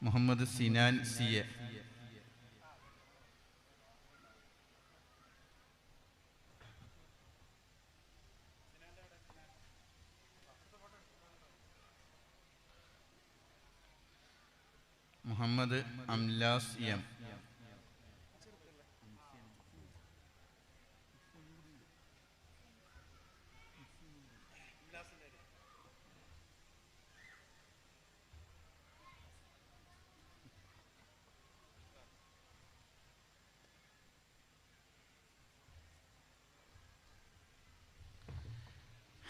Speaker 2: Muhammad Sinan CA. Muhammad Amlas M.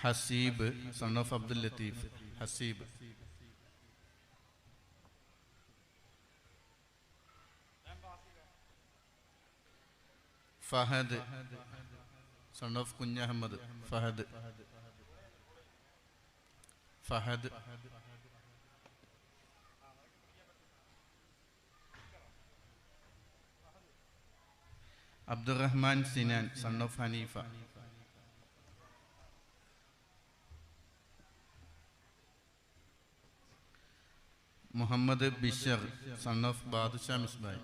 Speaker 2: Haseeb son of Abdul Latheef. Haseeb. Fahad son of Kunhahammed. Fahad. Fahad. Abdurahman Sinan son of Haneefa. Muhammad Bishar son of Badusha Misbai.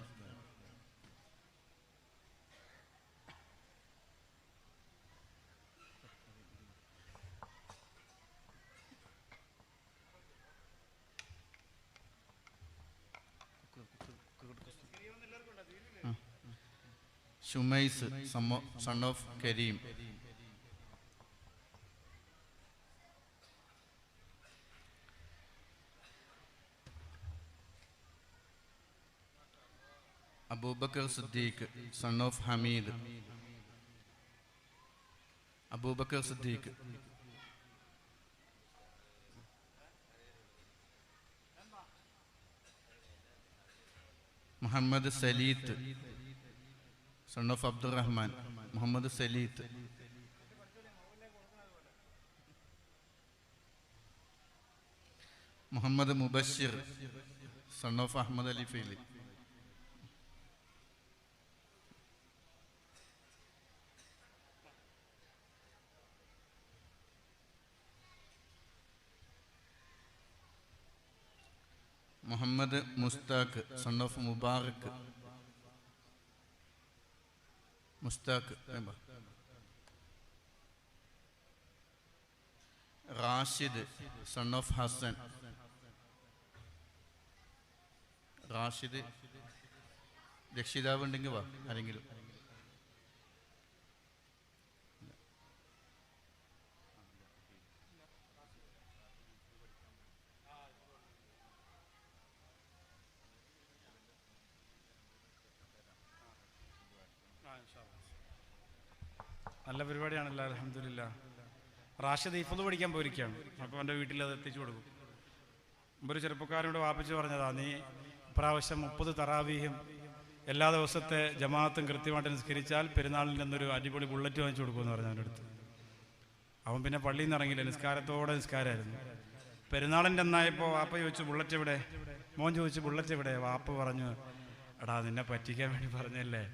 Speaker 2: Shumais son of Kareem. Abubakar Siddique son of Hameed. Abubakar Siddique. Muhammad Saleeth son of Abdurahman. Muhammad Saleeth. Muhammad Mubashir son of Ahmed Ali Feeli. Muhammad Mushtaq son of Mubarak. Mushtaq. Rashid son of Hasan. Rashid. രക്ഷിതാവ് ഉണ്ടെങ്കിൽ വാ ആരെങ്കിലും.
Speaker 3: നല്ല പരിപാടിയാണല്ലോ, അൽഹംദുലില്ലാ. റാഷിദ് ഹിഫ്ള് പഠിക്കാൻ പോയിരിക്കുകയാണ്. അപ്പോൾ എൻ്റെ വീട്ടിൽ അത് എത്തിച്ചു കൊടുക്കും. മുമ്പൊരു ചെറുപ്പക്കാരോട് വാപ്പിച്ച് പറഞ്ഞതാ, നീ ഇപ്രാവശ്യം 30 തറാവീഹും എല്ലാ ദിവസത്തെ ജമാഅത്തും കൃത്യമായിട്ട് നിസ്കരിച്ചാൽ പെരുന്നാളിൽ നിന്നൊരു അടിപൊളി ബുള്ളറ്റ് വാങ്ങിച്ചു കൊടുക്കുമെന്ന് പറഞ്ഞു അവൻ്റെ അടുത്ത്. അവൻ പിന്നെ പള്ളിയിൽ നിന്ന് ഇറങ്ങിയില്ല, നിസ്കാരമായിരുന്നു. പെരുന്നാളിൻ്റെ എന്നായപ്പോൾ വാപ്പ ചോദിച്ചു ബുള്ളറ്റ് എവിടെ? മോൻ ചോദിച്ചു ബുള്ളറ്റ് എവിടെ? വാപ്പ പറഞ്ഞു, എടാ നിന്നെ പറ്റിക്കാൻ വേണ്ടി പറഞ്ഞല്ലേ,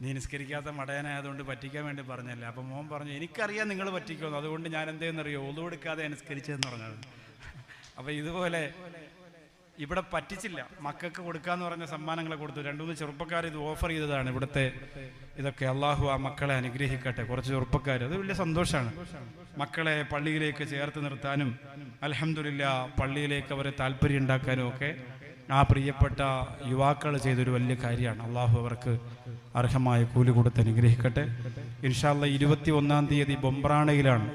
Speaker 3: നീ നിസ്കരിക്കാത്ത മടയനായതുകൊണ്ട് പറ്റിക്കാൻ വേണ്ടി പറഞ്ഞല്ലേ. അപ്പം മോൻ പറഞ്ഞു, എനിക്കറിയാം നിങ്ങൾ പറ്റിക്കുമെന്ന്, അതുകൊണ്ട് ഞാൻ എന്തേന്നറിയോ ഒളു എടുക്കാതെ നിസ്കരിച്ചതെന്ന് പറഞ്ഞത്. അപ്പം ഇതുപോലെ ഇവിടെ പറ്റിച്ചില്ല. മക്കൾക്ക് കൊടുക്കാന്ന് പറഞ്ഞ സമ്മാനങ്ങളെ കൊടുത്തു. 2-3 ചെറുപ്പക്കാർ ഇത് ഓഫർ ചെയ്തതാണ് ഇവിടുത്തെ ഇതൊക്കെ. അള്ളാഹു ആ മക്കളെ അനുഗ്രഹിക്കട്ടെ. കുറച്ച് ചെറുപ്പക്കാർ, അത് വലിയ സന്തോഷമാണ്. മക്കളെ പള്ളിയിലേക്ക് ചേർത്ത് നിർത്താനും അൽഹംദുലില്ലാ പള്ളിയിലേക്ക് അവരെ താല്പര്യം ഉണ്ടാക്കാനും ഒക്കെ ആ പ്രിയപ്പെട്ട യുവാക്കൾ ചെയ്തൊരു വലിയ കാര്യമാണ്. അള്ളാഹു അവർക്ക് അർഹമായ കൂലി കൊടുത്ത് അനുഗ്രഹിക്കട്ടെ. ഇൻഷാ അല്ലാഹ് 21-ാം തീയതി ബൊമ്പ്രാണയിലാണ്.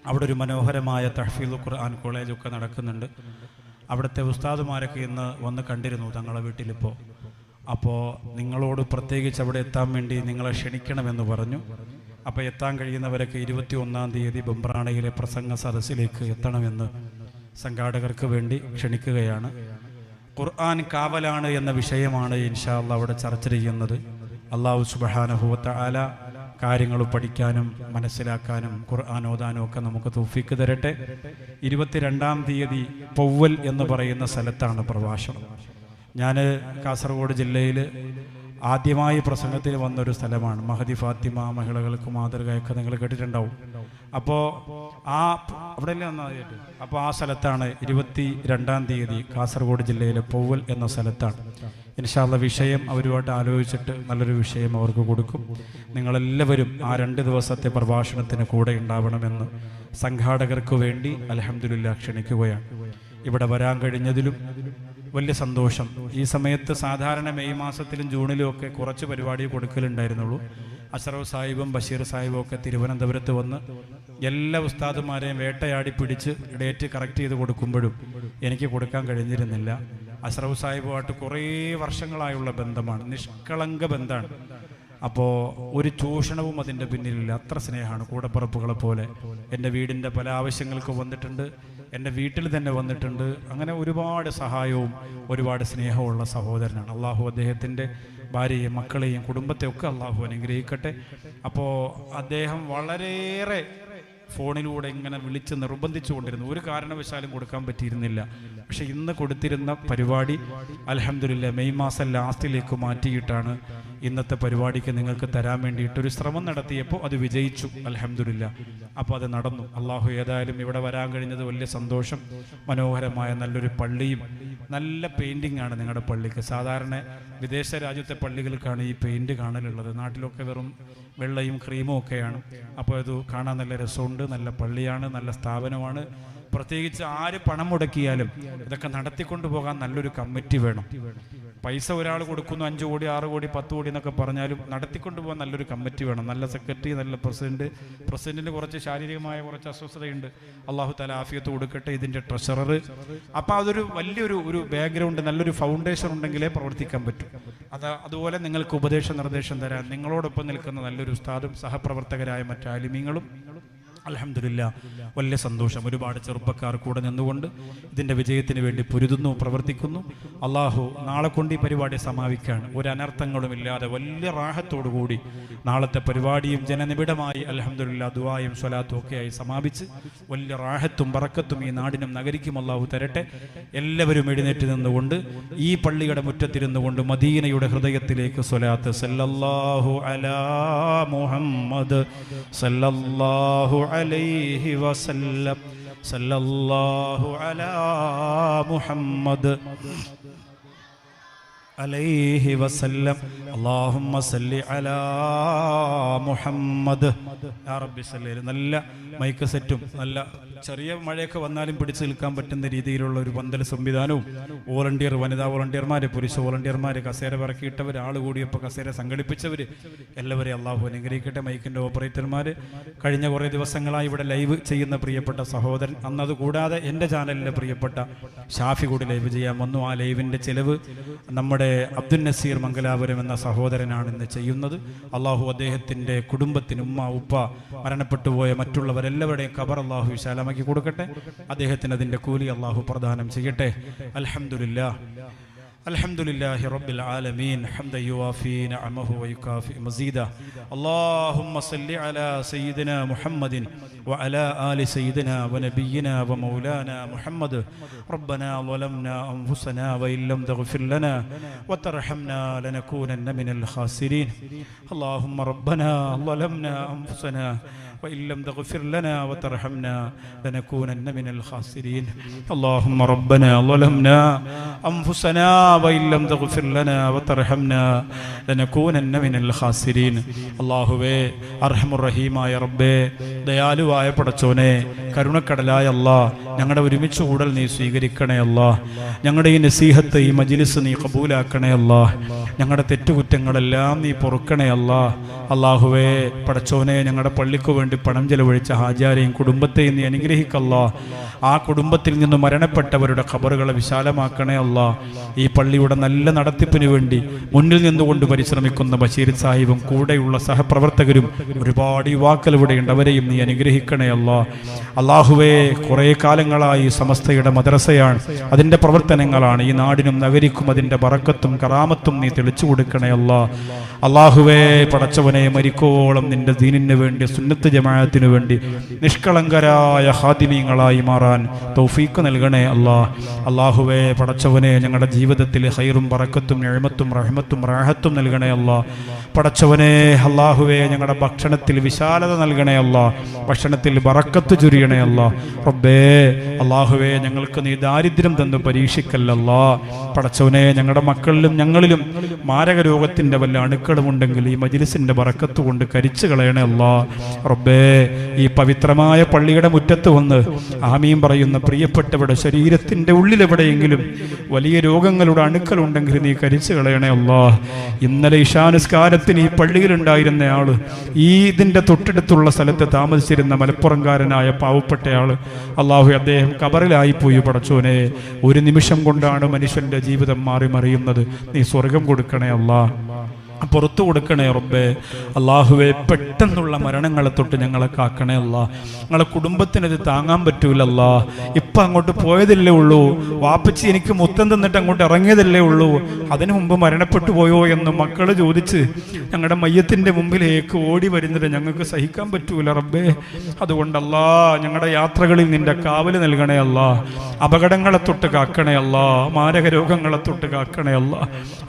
Speaker 3: അവിടെ ഒരു മനോഹരമായ തഹ്ഫീദുൽ ഖുർആൻ കോളേജൊക്കെ നടക്കുന്നുണ്ട്. അവിടുത്തെ ഉസ്താദുമാരൊക്കെ ഇന്ന് വന്ന് കണ്ടിരുന്നു തങ്ങളെ വീട്ടിലിപ്പോൾ. അപ്പോൾ നിങ്ങളോട് പ്രത്യേകിച്ച് അവിടെ എത്താൻ വേണ്ടി നിങ്ങളെ ക്ഷണിക്കണമെന്ന് പറഞ്ഞു. അപ്പോൾ എത്താൻ കഴിയുന്നവരൊക്കെ 21-ാം തീയതി ബൊമ്പ്രാണയിലെ പ്രസംഗ സദസ്സിലേക്ക് എത്തണമെന്ന് സംഘാടകർക്ക് വേണ്ടി ക്ഷണിക്കുകയാണ്. ഖുർആൻ കാവലാണ് എന്ന വിഷയമാണ് ഇൻഷാ അല്ലാഹ് അവിടെ ചർച്ച ചെയ്യുന്നത്. അല്ലാഹു സുബ്ഹാനഹു വ തആല കാര്യങ്ങൾ പഠിക്കാനും മനസ്സിലാക്കാനും ഖുർആൻ ഓതാനും ഒക്കെ നമുക്ക് തൗഫീക്ക് തരട്ടെ. 22-ാം തീയതി പൗവൽ എന്ന് പറയുന്ന സ്ഥലത്താണ് പ്രഭാഷണം. ഞാൻ കാസർഗോഡ് ജില്ലയിൽ ആദ്യമായി പ്രസംഗത്തിന് വന്നൊരു സ്ഥലമാണ്. മഹദി ഫാത്തിമ മഹിളകൾക്ക് മാതൃകയൊക്കെ നിങ്ങൾ കേട്ടിട്ടുണ്ടാവും. അപ്പോൾ അവിടെയല്ലേ വന്നത്. അപ്പോൾ ആ സ്ഥലത്താണ് 22-ാം തീയതി കാസർഗോഡ് ജില്ലയിലെ പൗവൽ എന്ന സ്ഥലത്താണ്. ഇൻഷാ അല്ലാഹ് വിഷയം അവരുമായിട്ട് ആലോചിച്ചിട്ട് നല്ലൊരു വിഷയം അവർക്ക് കൊടുക്കും. നിങ്ങളെല്ലാവരും ആ 2 ദിവസത്തെ പ്രഭാഷണത്തിന് കൂടെ ഉണ്ടാവണമെന്ന് സംഘാടകർക്ക് വേണ്ടി അൽഹംദുലില്ലാ ക്ഷണിക്കുകയാണ്. ഇവിടെ വരാൻ കഴിഞ്ഞതിലും വലിയ സന്തോഷം. ഈ സമയത്ത് സാധാരണ മെയ് മാസത്തിലും ജൂണിലും ഒക്കെ കുറച്ച് പരിപാടി കൊടുക്കലുണ്ടായിരുന്നുള്ളൂ. അഷ്റഫ് സാഹിബും ബഷീർ സാഹിബും ഒക്കെ തിരുവനന്തപുരത്ത് വന്ന് എല്ലാ ഉസ്താദുമാരെയും വേട്ടയാടി പിടിച്ച് ഡേറ്റ് കറക്റ്റ് ചെയ്ത് കൊടുക്കുമ്പോഴും എനിക്ക് കൊടുക്കാൻ കഴിഞ്ഞിരുന്നില്ല. അഷ്റഫ് സാഹിബുമായിട്ട് കുറേ വർഷങ്ങളായുള്ള ബന്ധമാണ്, നിഷ്കളങ്ക ബന്ധമാണ്. അപ്പോൾ ഒരു ചൂഷണവും അതിൻ്റെ പിന്നിലില്ല. അത്ര സ്നേഹമാണ്, കൂടപ്പറപ്പുകളെ പോലെ. എൻ്റെ വീടിൻ്റെ പല ആവശ്യങ്ങൾക്ക് വന്നിട്ടുണ്ട്, എൻ്റെ വീട്ടിൽ തന്നെ വന്നിട്ടുണ്ട്. അങ്ങനെ ഒരുപാട് സഹായവും ഒരുപാട് സ്നേഹമുള്ള സഹോദരനാണ്. അള്ളാഹു അദ്ദേഹത്തിൻ്റെ ഭാര്യയെയും മക്കളെയും കുടുംബത്തെയൊക്കെ അള്ളാഹു അനുഗ്രഹിക്കട്ടെ. അപ്പോൾ അദ്ദേഹം വളരെയേറെ ഫോണിലൂടെ ഇങ്ങനെ വിളിച്ച് നിർബന്ധിച്ചു കൊണ്ടിരുന്നു. ഒരു കാരണവശാലും കൊടുക്കാൻ പറ്റിയിരുന്നില്ല. പക്ഷെ ഇന്ന് കൊടുത്തിരുന്ന പരിപാടി അൽഹംദുലില്ലാ മെയ് മാസം ലാസ്റ്റിലേക്ക് മാറ്റിയിട്ടാണ് ഇന്നത്തെ പരിപാടിക്ക് നിങ്ങൾക്ക് തരാൻ വേണ്ടിയിട്ടൊരു ശ്രമം നടത്തിയപ്പോൾ അത് വിജയിച്ചു അൽഹംദുലില്ലാ. അപ്പോൾ അത് നടന്നു. അള്ളാഹു ഏതായാലും ഇവിടെ വരാൻ കഴിഞ്ഞത് വലിയ സന്തോഷം. മനോഹരമായ നല്ലൊരു പള്ളിയും നല്ല പെയിൻറ്റിംഗ് ആണ് നിങ്ങളുടെ പള്ളിക്ക്. സാധാരണ വിദേശ രാജ്യത്തെ പള്ളികൾക്കാണ് ഈ പെയിൻറ്റ് കാണലുള്ളത്. നാട്ടിലൊക്കെ വെറും വെള്ളയും ക്രീമും ഒക്കെയാണ്. അപ്പോൾ ഇത് കാണാൻ നല്ല രസമുണ്ട്. നല്ല പള്ളിയാണ്, നല്ല സ്ഥാപനമാണ്. പ്രത്യേകിച്ച് ആര് പണം മുടക്കിയാലും ഇതൊക്കെ നടത്തിക്കൊണ്ടു പോകാൻ നല്ലൊരു കമ്മിറ്റി വേണം. പൈസ ഒരാൾ കൊടുക്കുന്നു 5 കോടി 6 കോടി 10 കോടി എന്നൊക്കെ പറഞ്ഞാലും നടത്തിക്കൊണ്ടു പോകാൻ നല്ലൊരു കമ്മിറ്റി വേണം, നല്ല സെക്രട്ടറി, നല്ല പ്രസിഡന്റിന് കുറച്ച് ശാരീരികമായ കുറച്ച് അസ്വസ്ഥതയുണ്ട്, അള്ളാഹു തആല ആഫിയത്ത് കൊടുക്കട്ടെ, ഇതിൻ്റെ ട്രഷറർ. അപ്പോൾ അതൊരു വലിയൊരു ബാക്ക്ഗ്രൗണ്ട്, നല്ലൊരു ഫൗണ്ടേഷൻ ഉണ്ടെങ്കിലേ പ്രവർത്തിക്കാൻ പറ്റും. അതുപോലെ നിങ്ങൾക്ക് നിർദ്ദേശം തരാൻ നിങ്ങളോടൊപ്പം നിൽക്കുന്ന നല്ലൊരു ഉസ്താദും സഹപ്രവർത്തകരായ മറ്റ് ആലിമീങ്ങളും അൽഹംദുലില്ലാഹ് വലിയ സന്തോഷം. ഒരുപാട് ചെറുപ്പക്കാർ കൂടെ നിന്നുകൊണ്ട് ഇതിൻ്റെ വിജയത്തിന് വേണ്ടി പൊരുതുന്നു, പ്രവർത്തിക്കുന്നു. അള്ളാഹു നാളെ കൊണ്ട് ഈ പരിപാടി സമാപിക്കുകയാണ്. ഒരു അനർത്ഥങ്ങളും ഇല്ലാതെ വലിയ റാഹത്തോടു കൂടി നാളത്തെ പരിപാടിയും ജനനിബിഡമായി അൽഹംദുലില്ലാഹ് ദുആയും സ്വലാത്തും ഒക്കെയായി സമാപിച്ച് വലിയ റാഹത്തും ബറക്കത്തും ഈ നാടിനും നഗരിക്കും അള്ളാഹു തരട്ടെ. എല്ലാവരും എഴുന്നേറ്റ് നിന്നുകൊണ്ട് ഈ പള്ളിയുടെ മുറ്റത്തിരുന്നു കൊണ്ട് മദീനയുടെ ഹൃദയത്തിലേക്ക് സ്വലാത്ത് സല്ലല്ലാഹു അലാ മുഹമ്മദ് സല്ലല്ലാഹു അലൈഹി വസല്ലം സല്ലല്ലാഹു അലാ മുഹമ്മദ് അലൈഹി വസല്ലം അല്ലാഹുമ്മ സല്ലി അലാ മുഹമ്മദ് യാ റബ്ബി സല്ലി. നല്ല മൈക്ക് സെറ്റും നല്ല ചെറിയ മഴയൊക്കെ വന്നാലും പിടിച്ചു നിൽക്കാൻ പറ്റുന്ന രീതിയിലുള്ള ഒരു പന്തൽ സംവിധാനവും വനിതാ വോളണ്ടിയർമാർ, പുരുഷ വോളണ്ടിയർമാർ, കസേര പറക്കിയിട്ടവർ, ആൾ കൂടിയപ്പോൾ കസേര സംഘടിപ്പിച്ചവർ, എല്ലാവരെയും അള്ളാഹു അനുഗ്രഹിക്കട്ടെ. മൈക്കിൻ്റെ ഓപ്പറേറ്റർമാർ, കഴിഞ്ഞ കുറേ ദിവസങ്ങളായി ഇവിടെ ലൈവ് ചെയ്യുന്ന പ്രിയപ്പെട്ട സഹോദരൻ, അന്നത് കൂടാതെ എൻ്റെ ചാനലിലെ പ്രിയപ്പെട്ട ഷാഫി കൂടി ലൈവ് ചെയ്യാൻ വന്നു. ആ ലൈവിൻ്റെ ചിലവ് നമ്മുടെ അബ്ദുൽ നസീർ മംഗലാപുരം എന്ന സഹോദരനാണ് ഇന്ന് ചെയ്യുന്നത്. അള്ളാഹു അദ്ദേഹത്തിൻ്റെ കുടുംബത്തിന്, ഉമ്മ ഉപ്പ, മരണപ്പെട്ടു പോയ മറ്റുള്ളവരെല്ലാവരുടെയും ഖബർ അള്ളാഹു വിശാലമാക്കി കൊടുക്കട്ടെ. അദ്ദേഹത്തിന് അതിൻ്റെ കൂലി അള്ളാഹു പ്രദാനം ചെയ്യട്ടെ. അൽഹംദുലില്ലാഹ് അൽഹംദുലില്ലാഹി റബ്ബിൽ ആലമീൻ ഹംദൻ യുവാഫി നിഅമഹു വയുകാഫി മസീദ. അല്ലാഹുമ്മ സല്ലി അലാ സയ്യിദിനാ മുഹമ്മദിൻ വഅലാ ആലി സയ്യിദിനാ വനബിയ്യിനാ വമൗലാനാ മുഹമ്മദ്. റബ്ബനാ ളലംനാ അൻഫുസനാ വഇൻ ലം തഗ്ഫിർ ലനാ വതർഹംനാ ലനകൂനന്ന മിനൽ ഖാസിരീൻ. അല്ലാഹുമ്മ റബ്ബനാ ളലംനാ അൻഫുസനാ وإن لم تغفر لنا وترحمنا لنكونن من الخاسرين. اللهم ربنا ظلمنا أنفسنا وإن لم تغفر لنا وترحمنا لنكونن من الخاسرين. അല്ലാഹുവേ, അർഹമുർ-റഹീമായ റബ്ബേ, ദയാലുവായ പടച്ചോനെ, കരുണക്കടലായ അല്ലാഹ്, ഞങ്ങളുടെ ഒരുമിച്ച് കൂടൽ നീ സ്വീകരിക്കണേ അല്ലാഹ്. ഞങ്ങളുടെ ഈ നസീഹത്ത്, ഈ മജ്ലിസ് നീ ഖബൂലാക്കണേ അല്ലാഹ്. ഞങ്ങളുടെ തെറ്റുകുറ്റങ്ങളെല്ലാം നീ പൊറുക്കണേ അല്ലാഹ്. അല്ലാഹുവേ പടച്ചോനെ, ഞങ്ങളുടെ പള്ളിക്ക് വേണ്ടി പണം ചെലവഴിച്ച ഹാജിയാരെയും കുടുംബത്തെയും നീ അനുഗ്രഹിക്കല്ലാ. ആ കുടുംബത്തിൽ നിന്ന് മരണപ്പെട്ടവരുടെ ഖബറുകളെ വിശാലമാക്കണേ അല്ലാ. ഈ പള്ളിയുടെ നല്ല നടത്തിപ്പിന് വേണ്ടി മുന്നിൽ നിന്നുകൊണ്ട് പരിശ്രമിക്കുന്ന ബഷീർ സാഹിബും കൂടെയുള്ള സഹപ്രവർത്തകരും ഒരുപാട് യുവാക്കൾ ഇവിടെയുണ്ട്, അവരെയും നീ അനുഗ്രഹിക്കണേ അല്ലാ. അല്ലാഹുവേ, കുറേ കാലങ്ങളായി സമസ്തയുടെ മദ്രസയാണ്, അതിൻ്റെ പ്രവർത്തനങ്ങളാണ്. ഈ നാടിനും നഗരിക്കും അതിൻ്റെ ബറക്കത്തും കറാമത്തും നീ തെളിച്ചു കൊടുക്കണേ അല്ലാ. അല്ലാഹുവേ പടച്ചവനെ, മരിക്കോളം നിന്റെ ദീനിന് വേണ്ടി, സുന്നത്ത് ജമാഅത്തിന് വേണ്ടി നിഷ്കളങ്കരായ ഖാദിമീങ്ങളായി മാറാൻ തൗഫീഖ് നൽകണേ അല്ലാ. അല്ലാഹുവേ പടച്ചവനെ, ഞങ്ങളുടെ ജീവിതത്തിൽ ഖൈറും ബറക്കത്തും നിഅമത്തും റഹ്മത്തും റാഹത്തും നൽകണേ അല്ലാ. പടച്ചവനെ അല്ലാഹുവേ, ഞങ്ങളുടെ ഭക്ഷണത്തിൽ വിശാലത നൽകണേ അല്ലാ, ഭക്ഷണത്തിൽ ബറക്കത്ത് ചൊരിയണേ അല്ലാ. റബ്ബേ അല്ലാഹുവേ, ഞങ്ങൾക്ക് നീ ദാരിദ്ര്യം തന്ന് പരീക്ഷിക്കല്ലല്ലാ. പടച്ചവനെ, ഞങ്ങളുടെ മക്കളിലും ഞങ്ങളിലും മാരക രോഗത്തിൻ്റെ വല്ല അണുക്കളുമുണ്ടെങ്കിൽ ഈ മജ്ലിസിൻ്റെ ബറക്കത്ത് കൊണ്ട് കരിച്ചു കളയണേ അല്ലാ. റബ്ബേ, ഈ പവിത്രമായ പള്ളിയുടെ മുറ്റത്ത് വന്ന് ആമീൻ പറയുന്ന പ്രിയപ്പെട്ടവരുടെ ശരീരത്തിൻ്റെ ഉള്ളിലെവിടെയെങ്കിലും വലിയ രോഗങ്ങളുടെ അണുക്കളുണ്ടെങ്കിൽ നീ കരിച്ചു കളയണേ അല്ലാ. ഇന്നലെ ഇശാനുസ്കാരത്തിന് ഈ പള്ളിയിലുണ്ടായിരുന്ന ആള്, ഈ ഇതിൻ്റെ തൊട്ടടുത്തുള്ള സ്ഥലത്ത് താമസിച്ചിരുന്ന മലപ്പുറംകാരനായ പാവപ്പെട്ടയാള്, അല്ലാഹു അദ്ദേഹം ഖബറിലായിപ്പോയി. പടച്ചോനെ, ഒരു നിമിഷം കൊണ്ടാണ് മനുഷ്യൻ്റെ ജീവിതം മാറി മറിയുന്നത്. നീ സ്വർഗം കൊടുക്കണേ അല്ലാ, പുറത്തു കൊടുക്കണേ റബ്ബേ. അല്ലാഹുവേ, പെട്ടെന്നുള്ള മരണങ്ങളെ തൊട്ട് ഞങ്ങളെ കാക്കണേ അല്ലാ. ഞങ്ങളെ കുടുംബത്തിനത് താങ്ങാൻ പറ്റൂലല്ലാ. ഇപ്പം അങ്ങോട്ട് പോയതല്ലേ ഉള്ളൂ, വാപ്പച്ചി എനിക്ക് മുത്തം തന്നിട്ട് അങ്ങോട്ട് ഇറങ്ങിയതല്ലേ ഉള്ളൂ, അതിനു മുമ്പ് മരണപ്പെട്ടു പോയോ എന്ന് മക്കൾ ചോദിച്ച് ഞങ്ങളുടെ മയ്യത്തിൻ്റെ മുമ്പിലേക്ക് ഓടി വരുന്നത് ഞങ്ങൾക്ക് സഹിക്കാൻ പറ്റൂല റബ്ബേ. അതുകൊണ്ടല്ലാ, ഞങ്ങളുടെ യാത്രകളിൽ നിന്റെ കാവല് നൽകണേ അല്ലാ. അപകടങ്ങളെ തൊട്ട് കാക്കണേ അല്ലാ, മാരക രോഗങ്ങളെ തൊട്ട് കാക്കണേ അല്ലാ.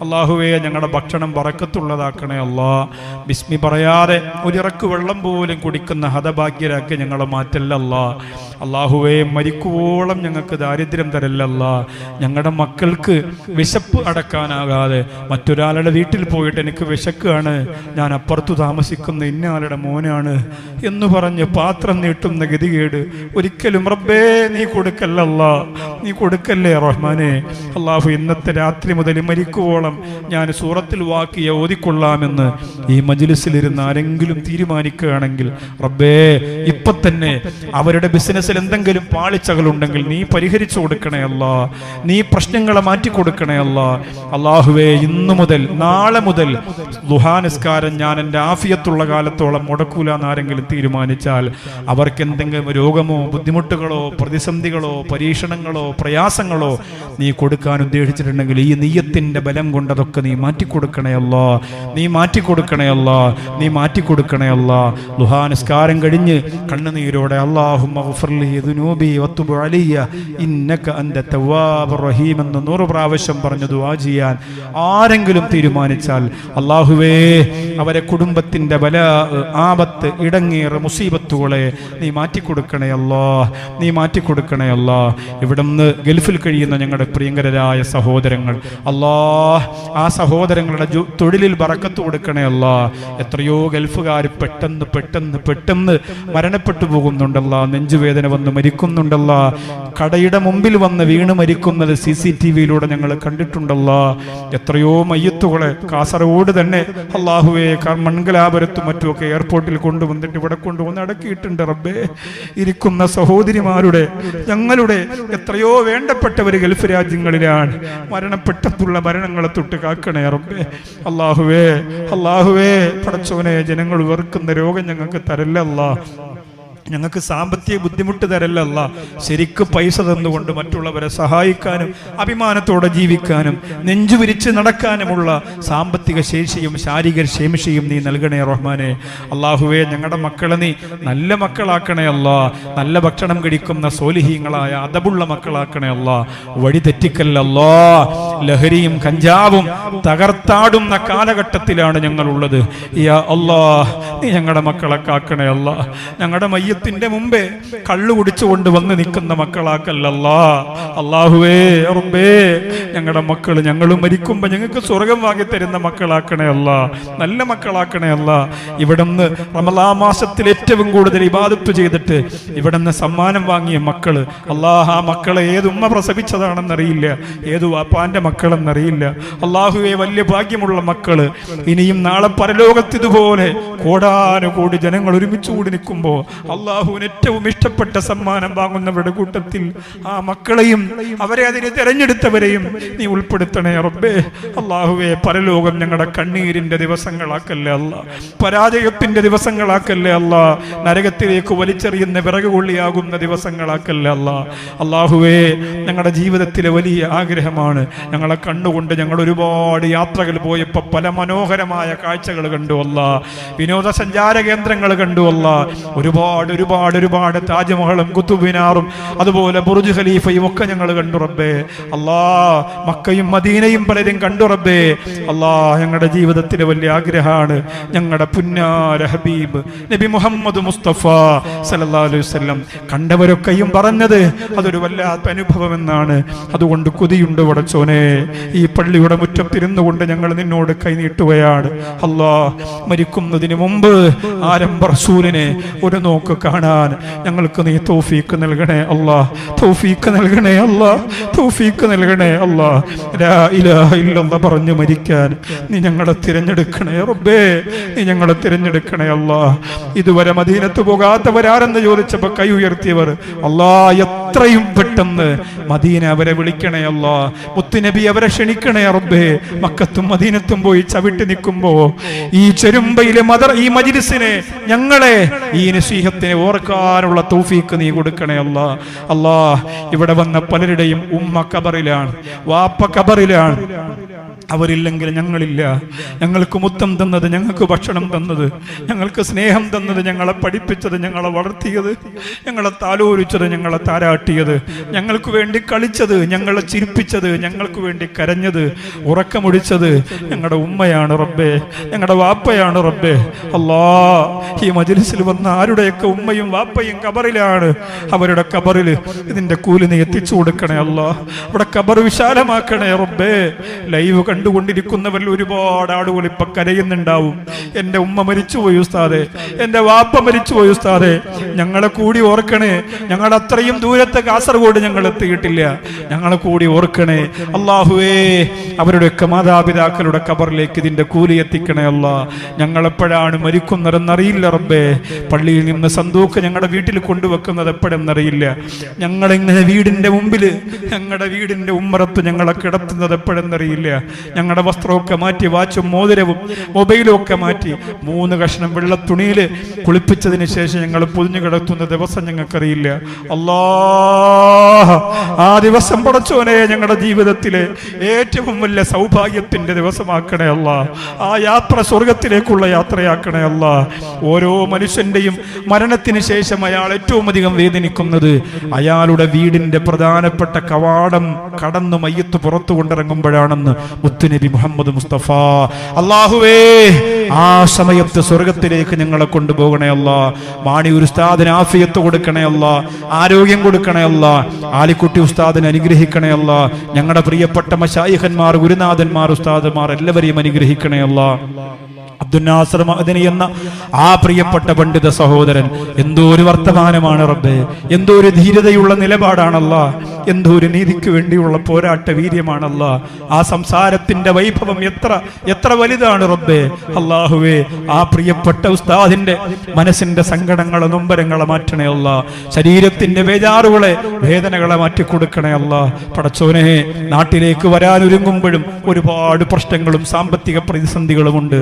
Speaker 3: അല്ലാഹുവേ, ഞങ്ങളുടെ ഭക്ഷണം ബറക്കത്തുള്ളതാക്കണേ അല്ലാ. ബിസ്മി പറയാതെ ഒരിറക്ക് വെള്ളം പോലും കുടിക്കുന്ന ഹതഭാഗ്യരാക്കി ഞങ്ങളെ മാറ്റല്ലല്ലാ.
Speaker 1: അള്ളാഹുവേ മരിക്കുവോളം ഞങ്ങൾക്ക് ദാരിദ്ര്യം തരല്ലല്ല. ഞങ്ങളുടെ മക്കൾക്ക് വിശപ്പ് അടക്കാനാകാതെ മറ്റൊരാളുടെ വീട്ടിൽ പോയിട്ട് എനിക്ക് വിശക്കാണ്, ഞാൻ അപ്പുറത്തു താമസിക്കുന്ന ഇന്നയാളുടെ മോനാണ് എന്ന് പറഞ്ഞ് പാത്രം നീട്ടുന്ന ഗതികേട് ഒരിക്കലും റബ്ബേ നീ കൊടുക്കല്ലല്ല, നീ കൊടുക്കല്ലേ റഹ്മാനെ. അള്ളാഹു ഇന്നത്തെ രാത്രി മുതൽ മരിക്കുവോളം ഞാൻ സൂറത്തുൽ വാഖിയ ഓതിക്കൊള്ളാമെന്ന് ഈ മജ്ലിസിലിരുന്ന് ആരെങ്കിലും തീരുമാനിക്കുകയാണെങ്കിൽ റബ്ബേ ഇപ്പൊ തന്നെ അവരുടെ ബിസിനസ്സിൽ എന്തെങ്കിലും പാളിച്ചകളുണ്ടെങ്കിൽ നീ പരിഹരിച്ചു കൊടുക്കണേ അല്ലാ, നീ പ്രശ്നങ്ങളെ മാറ്റി കൊടുക്കണേ അല്ലാ. അള്ളാഹുവേ ഇന്നു മുതൽ നാളെ മുതൽ ദുഹാ നിസ്കാരം ഞാൻ എൻ്റെ ആഫിയത്തുള്ള കാലത്തോളം മുടക്കൂല എന്നാരെങ്കിലും തീരുമാനിച്ചാൽ അവർക്ക് എന്തെങ്കിലും രോഗമോ ബുദ്ധിമുട്ടുകളോ പ്രതിസന്ധികളോ പരീക്ഷണങ്ങളോ പ്രയാസങ്ങളോ നീ കൊടുക്കാൻ ഉദ്ദേശിച്ചിട്ടുണ്ടെങ്കിൽ ഈ നിയ്യത്തിന്റെ ബലം കൊണ്ട് അതൊക്കെ നീ മാറ്റിക്കൊടുക്കണേ അല്ലാ, നീ മാറ്റിക്കൊടുക്കണേ അല്ലാ, നീ മാറ്റിക്കൊടുക്കണേ അല്ലാ. ദുഹാ നിസ്കാരം കഴിഞ്ഞ് കണ്ണുനീരോടെ അല്ലാഹുമ്മ ഗ്ഫിർലി ദുനൂബി വതുബ് അലയ്യ ഇന്നക അൻത തവ്വാബുർ റഹീം എന്ന് 100 പ്രാവശ്യം പറഞ്ഞു ദുആ ചെയ്യാൻ ആരെങ്കിലും തീരുമാനിച്ചാൽ അല്ലാഹുവേ അവരെ കുടുംബത്തിന്റെ ബലാ ആപത്ത് ഇടങ്ങേറ് മുസീബത്തുകളെ നീ മാറ്റിക്കൊടുക്കണേ അല്ലാ, നീ മാറ്റിക്കൊടുക്കണേ അല്ലാ. ഇവിടുന്ന് ഗൾഫിൽ കഴിയുന്ന ഞങ്ങളുടെ പ്രിയങ്കരായ സഹോദരങ്ങൾ അല്ലാ, ആ സഹോദരങ്ങളുടെ തൊഴിലിൽ ബറക്കത്ത് കൊടുക്കണേ അല്ലാ. എത്രയോ ഗൾഫുകാർ പെട്ടെന്ന് പെട്ടെന്ന് പെട്ടെന്ന് മരണപ്പെട്ടു പോകുന്നുണ്ടല്ല, നെഞ്ചുവേദന വന്ന് മരിക്കുന്നുണ്ടല്ല, കടയുടെ മുമ്പിൽ വന്ന് വീണ് മരിക്കുന്നത് CCTV-യിലൂടെ ഞങ്ങൾ കണ്ടിട്ടുണ്ടല്ല. എത്രയോ മയ്യത്തുകളെ കാസർഗോഡ് തന്നെ അല്ലാഹുവേ മംഗലാപുരത്തും മറ്റുമൊക്കെ എയർപോർട്ടിൽ കൊണ്ടുവന്നിട്ട് ഇവിടെ കൊണ്ടുവന്ന് അടക്കിയിട്ടുണ്ട് റബ്ബേ. ഇരിക്കുന്ന സഹോദരിമാരുടെ ഞങ്ങളുടെ എത്രയോ വേണ്ടപ്പെട്ടവർ ഗൾഫ് രാജ്യങ്ങളിലാണ്, മരണപ്പെട്ടുള്ള മരണങ്ങളെ തൊട്ട് കാക്കണേ റബ്ബേ. അല്ലാഹുവേ അല്ലാഹുവേ പടച്ചോനെ ജനങ്ങൾ വെറുക്കുന്ന രോഗം ഞങ്ങൾക്ക് തരല്ലല്ല, ഞങ്ങൾക്ക് സാമ്പത്തിക ബുദ്ധിമുട്ട് തരല്ലല്ല, ശരിക്ക് പൈസ തന്നുകൊണ്ട് മറ്റുള്ളവരെ സഹായിക്കാനും അഭിമാനത്തോടെ ജീവിക്കാനും നെഞ്ചുവിരിച്ച് നടക്കാനുമുള്ള സാമ്പത്തിക ശേഷിയും ശാരീരിക ശേഷിയും നീ നൽകണേ റഹ്മാനെ. അള്ളാഹുവേ ഞങ്ങളുടെ മക്കളെ നീ നല്ല മക്കളാക്കണേ അല്ലാ, നല്ല ഭക്ഷണം കഴിക്കുന്ന സോലിഹീങ്ങളായ അതബുള്ള മക്കളാക്കണേ അല്ലാ, വഴി തെറ്റിക്കല്ലല്ലാ. ലഹരിയും കഞ്ചാവും തകർത്താടുന്ന കാലഘട്ടത്തിലാണ് ഞങ്ങളുള്ളത്. യാ അല്ലാ നീ ഞങ്ങളുടെ മക്കളെ കാക്കണേ അല്ലാ. ഞങ്ങളുടെ മയ്യത്തിന്റെ മുമ്പേ കള്ളു കുടിച്ചുകൊണ്ട് വന്ന് നിൽക്കുന്ന മക്കളാക്കല്ലല്ലാ. അല്ലാഹുവേ റബ്ബേ ഞങ്ങളുടെ മക്കൾ ഞങ്ങൾ മരിക്കുമ്പോ ഞങ്ങൾക്ക് സ്വർഗം വാങ്ങി തരുന്ന മക്കളാക്കണേ അല്ലാ, നല്ല മക്കളാക്കണേ അല്ലാ. ഇവിടുന്ന് റമളാൻ മാസത്തിൽ ഏറ്റവും കൂടുതൽ ഇബാദത്ത് ചെയ്തിട്ട് ഇവിടുന്ന് സമ്മാനം വാങ്ങിയ മക്കള് അല്ലാഹ്, ആ മക്കളെ ഏത് ഉമ്മ പ്രസവിച്ചതാണെന്നറിയില്ല, ഏത് വാപ്പാന്റെ മക്കളെന്നറിയില്ല. അല്ലാഹുവേ വലിയ ഭാഗ്യമുള്ള മക്കള് ഇനിയും നാളെ പരലോകത്ത് ഇതുപോലെ കോടാനുകോടി ജനങ്ങൾ ഒരുമിച്ച് കൂടി നിൽക്കുമ്പോ അള്ളാഹുവിന് ഏറ്റവും ഇഷ്ടപ്പെട്ട സമ്മാനം വാങ്ങുന്നവരുടെ കൂട്ടത്തിൽ ആ മക്കളെയും അവരെ അതിന് തെരഞ്ഞെടുത്തവരെയും നീ ഉൾപ്പെടുത്തണേ റബ്ബേ. അള്ളാഹുവേ പരലോകം ഞങ്ങളുടെ കണ്ണീരിന്റെ ദിവസങ്ങളാക്കല്ലേ അല്ല, പരാജയത്തിന്റെ ദിവസങ്ങളാക്കല്ലേ അല്ല, നരകത്തിലേക്ക് വലിച്ചെറിയുന്ന വിറകുകൊള്ളിയാകുന്ന ദിവസങ്ങളാക്കല്ലേ അല്ല. അള്ളാഹുവേ ഞങ്ങളുടെ ജീവിതത്തിലെ വലിയ ആഗ്രഹമാണ്, ഞങ്ങളെ കണ്ണുകൊണ്ട് ഞങ്ങൾ ഒരുപാട് യാത്രകൾ പോയപ്പോൾ പല മനോഹരമായ കാഴ്ചകൾ കണ്ടു അല്ല, വിനോദസഞ്ചാര കേന്ദ്രങ്ങൾ കണ്ടു അല്ല, ഒരുപാട് ഒരുപാട് ഒരുപാട് താജ്മഹലും കുത്തുബിനാറും അതുപോലെ ബുർജ് ഖലീഫയും ഒക്കെ ഞങ്ങൾ കണ്ടു റബ്ബേ. അല്ലാ മക്കയും മദീനയും പലരും കണ്ടു റബ്ബേ. അല്ലാ ഞങ്ങളുടെ ജീവിതത്തിലെ വലിയ ആഗ്രഹമാണ് ഞങ്ങളുടെ പുന്നാര ഹബീബ് നബി മുഹമ്മദ് മുസ്തഫ സല്ലല്ലാഹു അലൈഹി വസല്ലം കണ്ടവരൊക്കെയും പറഞ്ഞത് അതൊരു വല്ലാത്ത അനുഭവം എന്നാണ്. അതുകൊണ്ട് കൊതിയുണ്ട് പടച്ചോനെ, ഈ പള്ളിയുടെ മുറ്റത്തിരുന്നു കൊണ്ട് ഞങ്ങൾ നിന്നോട് കൈനീട്ടുകയാണ്. അല്ലാ മരിക്കുന്നതിന് മുമ്പ് ആരംഭ റസൂലിനെ ഒരു നോക്ക് കാണാൻ ഞങ്ങൾക്ക് നീ തൗഫീഖ് നൽകണേ അല്ലാ, തൗഫീഖ് നൽകണേ അല്ലാ, തൗഫീഖ് നൽകണേ അല്ലാ. ലാ ഇലാഹ ഇല്ലല്ലാഹ് പറഞ്ഞു മരിക്കാൻ നീ ഞങ്ങളെ തിരഞ്ഞെടുക്കണേ റബ്ബേ, നീ ഞങ്ങളെ തിരഞ്ഞെടുക്കണേ അല്ലാ. ഇതുവരെ മദീനത്ത് പോകാത്തവരാരെന്ന് ചോദിച്ചപ്പോൾ കൈ ഉയർത്തിയവർ അല്ലാ എത്രയും പെട്ടെന്ന് മദീന അവരെ വിളിക്കണേ അല്ലാ, മുത്തുനബി അവരെ ക്ഷണിക്കണേ റബ്ബേ. മക്കത്തും മദീനത്തും പോയി ചവിട്ടി നിൽക്കുമ്പോ ഈ ചെരുമ്പയിലെ ഈ മജ്ലിസിനെ ഞങ്ങളെ ഈ നസീഹത്തിനെ ഓർക്കാനുള്ള തൗഫീഖ് നീ കൊടുക്കണേ അല്ലാ. അല്ലാ ഇവിടെ വന്ന പലരുടെയും ഉമ്മ ഖബറിലാണ്, വാപ്പ ഖബറിലാണ്, അവരില്ലെങ്കിൽ ഞങ്ങളില്ല. ഞങ്ങൾക്ക് മുത്തം തന്നത്, ഞങ്ങൾക്ക് ഭക്ഷണം തന്നത്, ഞങ്ങൾക്ക് സ്നേഹം തന്നത്, ഞങ്ങളെ പഠിപ്പിച്ചത്, ഞങ്ങളെ വളർത്തിയത്, ഞങ്ങളെ താലോലിച്ചത്, ഞങ്ങളെ താരാട്ടിയത്, ഞങ്ങൾക്ക് വേണ്ടി കളിച്ചത്, ഞങ്ങളെ ചിരിപ്പിച്ചത്, ഞങ്ങൾക്ക് വേണ്ടി കരഞ്ഞത്, ഉറക്കമൊടിച്ചത് ഞങ്ങളുടെ ഉമ്മയാണ് റബ്ബേ, ഞങ്ങളുടെ വാപ്പയാണ് റബ്ബേ. അല്ലാ, ഈ മജ്‌ലിസിൽ വന്ന ആരുടെയൊക്കെ ഉമ്മയും വാപ്പയും ഖബറിലാണ്. അവരുടെ ഖബറിൽ ഇതിന്റെ കൂലി നീ എത്തിച്ചു കൊടുക്കണേ അല്ലാ. അവിടെ ഖബർ വിശാലമാക്കണേ റബ്ബേ. ലൈവ് കണ്ടുകൊണ്ടിരിക്കുന്നവരിൽ ഒരുപാട് ആളുകൾ ഇപ്പൊ കരയുന്നുണ്ടാവും. എന്റെ ഉമ്മ മരിച്ചുപോയി ഉസ്താദേ, എന്റെ വാപ്പ മരിച്ചുപോയി ഉസ്താദേ, ഞങ്ങളെ കൂടി ഓർക്കണേ. ഞങ്ങൾ അത്രയും ദൂരത്തെ കാസർഗോഡ് ഞങ്ങൾ എത്തിയിട്ടില്ല, ഞങ്ങളെ കൂടി ഓർക്കണേ അല്ലാഹുവേ. അവരുടെയൊക്കെ മാതാപിതാക്കളുടെ ഖബറിലേക്ക് ഇതിന്റെ കൂലി എത്തിക്കണേ അല്ലാ. ഞങ്ങളെപ്പോഴാണ് മരിക്കുന്നതെന്നറിയില്ല റബ്ബേ. പള്ളിയിൽ നിന്ന് സന്തൂക്ക് ഞങ്ങളുടെ വീട്ടിൽ കൊണ്ടുവെക്കുന്നത് എപ്പോഴെന്നറിയില്ല. ഞങ്ങളിങ്ങനെ വീടിന്റെ മുമ്പിൽ, ഞങ്ങളുടെ വീടിന്റെ ഉമ്മറത്ത് ഞങ്ങളെ കിടത്തുന്നത് എപ്പോഴെന്നറിയില്ല. ഞങ്ങളുടെ വസ്ത്രമൊക്കെ മാറ്റി, വാച്ചും മോതിരവും മൊബൈലും ഒക്കെ മാറ്റി 3 കഷ്ണം വെള്ള തുണിയിൽ കുളിപ്പിച്ചതിന് ശേഷം ഞങ്ങൾ പൊതിഞ്ഞു കിടത്തുന്ന ദിവസം ഞങ്ങൾക്കറിയില്ല. അല്ലാഹ്, ആ ദിവസം പടച്ചോനെ ഞങ്ങളുടെ ജീവിതത്തിലെ ഏറ്റവും വലിയ സൗഭാഗ്യത്തിന്റെ ദിവസമാക്കണേ അല്ലാ. ആ യാത്ര സ്വർഗത്തിലേക്കുള്ള യാത്രയാക്കണേ അല്ലാ. ഓരോ മനുഷ്യന്റെയും മരണത്തിന് ശേഷം അയാൾ ഏറ്റവും അധികം വേദനിക്കുന്നത് അയാളുടെ വീടിന്റെ പ്രധാനപ്പെട്ട കവാടം കടന്നു മയ്യത്ത് പുറത്തു കൊണ്ടിറങ്ങുമ്പോഴാണെന്ന് മുത്തുനബി മുഹമ്മദ് മുസ്തഫ. അല്ലാഹുവേ, ആ സമയത്ത് സ്വർഗത്തിലേക്ക് ഞങ്ങളെ കൊണ്ടുപോകണേ അല്ലാ. മാണിയൂർ ഉസ്താദിന് ആഫിയത്ത് കൊടുക്കണേ അല്ലാ, ആരോഗ്യം കൊടുക്കണേ അല്ലാ. ആലിക്കുട്ടി ഉസ്താദിനെ അനുഗ്രഹിക്കണേ അല്ലാ. ഞങ്ങളുടെ പ്രിയപ്പെട്ട മശായിഖന്മാർ, ഗുരുനാഥന്മാർ, ഉസ്താദന്മാർ എല്ലാവരെയും അനുഗ്രഹിക്കണേ അല്ലാ. അബ്ദുൽ നാസർ മഅദനി എന്ന ആ പ്രിയപ്പെട്ട പണ്ഡിത സഹോദരൻ, എന്തോ ഒരു വർത്തമാനമാണ് റബ്ബേ, എന്തോ ഒരു ധീരതയുള്ള നിലപാടാണല്ലാ, എന്തോ ഒരു നീതിക്ക് വേണ്ടിയുള്ള പോരാട്ട വീര്യമാണല്ലാ. ആ സംസാരത്തിന്റെ വൈഭവം എത്ര വലുതാണ് റബ്ബേ. അല്ലാഹുവേ, ആ പ്രിയപ്പെട്ട ഉസ്താദിന്റെ മനസ്സിന്റെ സങ്കടങ്ങളെ, നൊമ്പരങ്ങളെ മാറ്റണേ അല്ലാ. ശരീരത്തിന്റെ ബേജാറുകളെ, വേദനകളെ മാറ്റിക്കൊടുക്കണേ അല്ലാ. പടച്ചോനെ, നാട്ടിലേക്ക് വരാനൊരുങ്ങുമ്പോഴും ഒരുപാട് പ്രശ്നങ്ങളും സാമ്പത്തിക പ്രതിസന്ധികളുമുണ്ട്.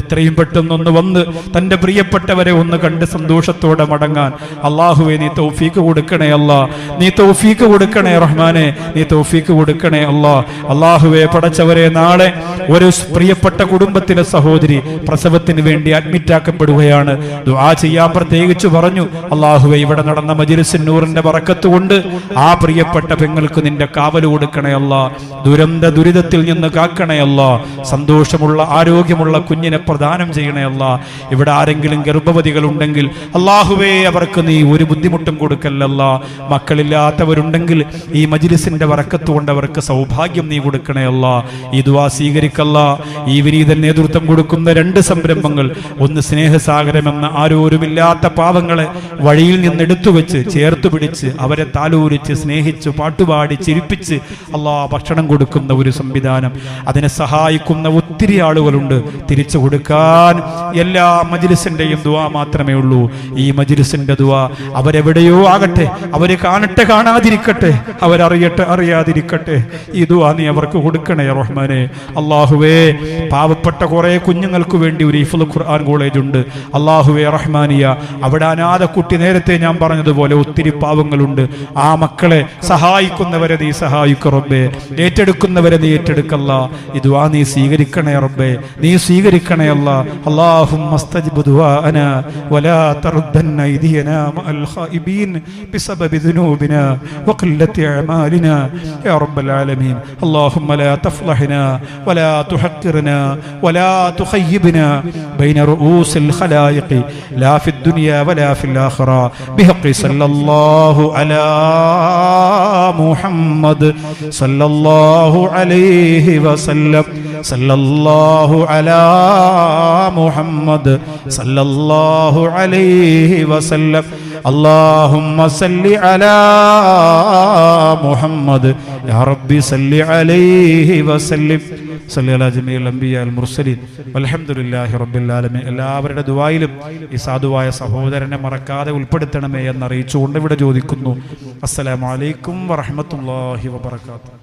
Speaker 1: എത്രയും പെട്ടെന്നൊന്ന് വന്ന് തന്റെ പ്രിയപ്പെട്ടവരെ ഒന്ന് കണ്ട് സന്തോഷത്തോടെ മടങ്ങാൻ അല്ലാഹുവേ നീ തൗഫീക്ക് കൊടുക്കണേ അല്ലാ. നീ തൗഫീക്ക് കൊടുക്കണേ റഹ്മാനെ, നീ തൗഫീക്ക് കൊടുക്കണേ അല്ലാ. അല്ലാഹുവേ, പടച്ചവരെ, നാളെ ഒരു പ്രിയപ്പെട്ട കുടുംബത്തിലെ സഹോദരി പ്രസവത്തിന് വേണ്ടി അഡ്മിറ്റ് ആക്കപ്പെടുകയാണ്. ദുആ ചെയ്യാൻ പ്രത്യേകിച്ച് പറഞ്ഞു. അല്ലാഹുവേ, ഇവിടെ നടന്ന മജ്‌ലിസുൻ നൂറിന്റെ ബറക്കത്ത് കൊണ്ട് ആ പ്രിയപ്പെട്ട പെങ്ങൾക്ക് നിന്റെ കാവൽ കൊടുക്കണേ അല്ലാ. ദുരിതത്തിൽ നിന്ന് കാക്കണേ അല്ലാ. സന്തോഷമുള്ള ആരോഗ്യമുള്ള കുഞ്ഞിനെ പ്രദാനം ചെയ്യണേ അല്ലാ. ഇവിടെ ആരെങ്കിലും ഗർഭവതികൾ ഉണ്ടെങ്കിൽ അല്ലാഹുവേ, അവർക്ക് നീ ഒരു ബുദ്ധിമുട്ടും കൊടുക്കല്ലല്ലാ. മക്കളില്ലാത്തവരുണ്ടെങ്കിൽ ഈ മജ്‌ലിസിന്റെ ബറക്കത്ത് കൊണ്ട് അവർക്ക് സൗഭാഗ്യം നീ കൊടുക്കണേ അല്ലാ. ഈ ദുആ സ്വീകരിക്കല്ലാ. ഈ വിനീതൻ നേതൃത്വം കൊടുക്കുന്ന 2 സംരംഭങ്ങൾ, ഒന്ന് സ്നേഹസാഗരം എന്ന ആരോരുമില്ലാത്ത പാവങ്ങളെ വഴിയിൽ നിന്ന് എടുത്തു വെച്ച് ചേർത്ത് പിടിച്ച് അവരെ താലോലിച്ച് സ്നേഹിച്ച് പാട്ടുപാടി ചിരിപ്പിച്ച് അല്ലാ ഭക്ഷണം കൊടുക്കുന്ന ഒരു സംവിധാനം, അതിനെ സഹായിക്കുന്ന ഒത്തിരി ആളുകളുണ്ട്. തിരിച്ചു കൊടുക്കാൻ എല്ലാ മജ്‌ലിസിന്റെയും ദുആ മാത്രമേ ഉള്ളൂ. ഈ മജ്‌ലിസിന്റെ ദുആ അവരെവിടെയോ ആകട്ടെ, അവര് കാണട്ടെ കാണാതിരിക്കട്ടെ, അവരറിയട്ടെ അറിയാതിരിക്കട്ടെ, ഈ ദുആ നീ അവർക്ക് കൊടുക്കണേ റഹ്മാനെ. അല്ലാഹുവേ, പാവപ്പെട്ട കുറെ കുഞ്ഞുങ്ങൾക്ക് വേണ്ടി ഒരു ഹിഫ്ള് ഖുർആൻ കോളേജ് ഉണ്ട്. അല്ലാഹുവേ റഹ്മാനിയ, അവിടെ അനാഥ കുട്ടി, നേരത്തെ ഞാൻ പറഞ്ഞതുപോലെ ഒത്തിരി പാവങ്ങളുണ്ട്. ആ മക്കളെ സഹായിക്കുന്നവരെ നീ സഹായിക്ക റബ്ബേ, ഏറ്റെടുക്കുന്നവരെ നീ ഏറ്റെടുക്കല്ലാ. ഈ ദുആ നീ സ്വീകരിക്കണേ റബ്ബേ, നീ സ്വീകരിക്കണേ അല്ലാ. അല്ലാഹുമ്മ സ്തജിബ് ദുആഅനാ വലാ തർദന്ന ഐദിയനാ മഅൽ ഖായിബീൻ ബിസബബി ദുനൂബിനാ വഖല്ലത്തി അഅമാലിനാ യാ റബ്ബൽ ആലമീൻ. അല്ലാഹുമ്മ ലാ തഫ്ളഹ്നാ വലാ തുഹഖിർനാ വലാ തുഖയ്യിബ്നാ ബൈന റൂസിൽ ഖലായിഖി ലാ ഫിദ് ദുനിയാ വലാ ഫിൽ ആഖിറ ബിഹഖി സല്ലല്ലാഹു അലാ മുഹമ്മദ് സല്ലല്ലാഹു അലൈഹി വസല്ലം സല്ലല്ലാഹു അലാ മുഹമ്മദ് സല്ലല്ലാഹു അലൈഹി വസല്ലം. അല്ലാഹുമ്മ സല്ലി അലാ മുഹമ്മദ് യാ റബ്ബി സല്ലി അലൈഹി വസല്ലം. സല്ലി അലാ ജമീഉൽ അംബിയാ വൽ മുർസലീൻ വൽഹംദുലില്ലാഹി റബ്ബിൽ ആലമീൻ. എല്ലാവരുടെ ദുആയിലും ഈ സാധുവായ സഹോദരനെ മറക്കാതെ ഉൾപ്പെടുത്തണമേ എന്നറിയിച്ചുകൊണ്ട് ഇവിടെ ചോദിക്കുന്നു. അസ്സലാമു അലൈക്കും വറഹ്മത്തുള്ളാഹി വബറകാതുഹു.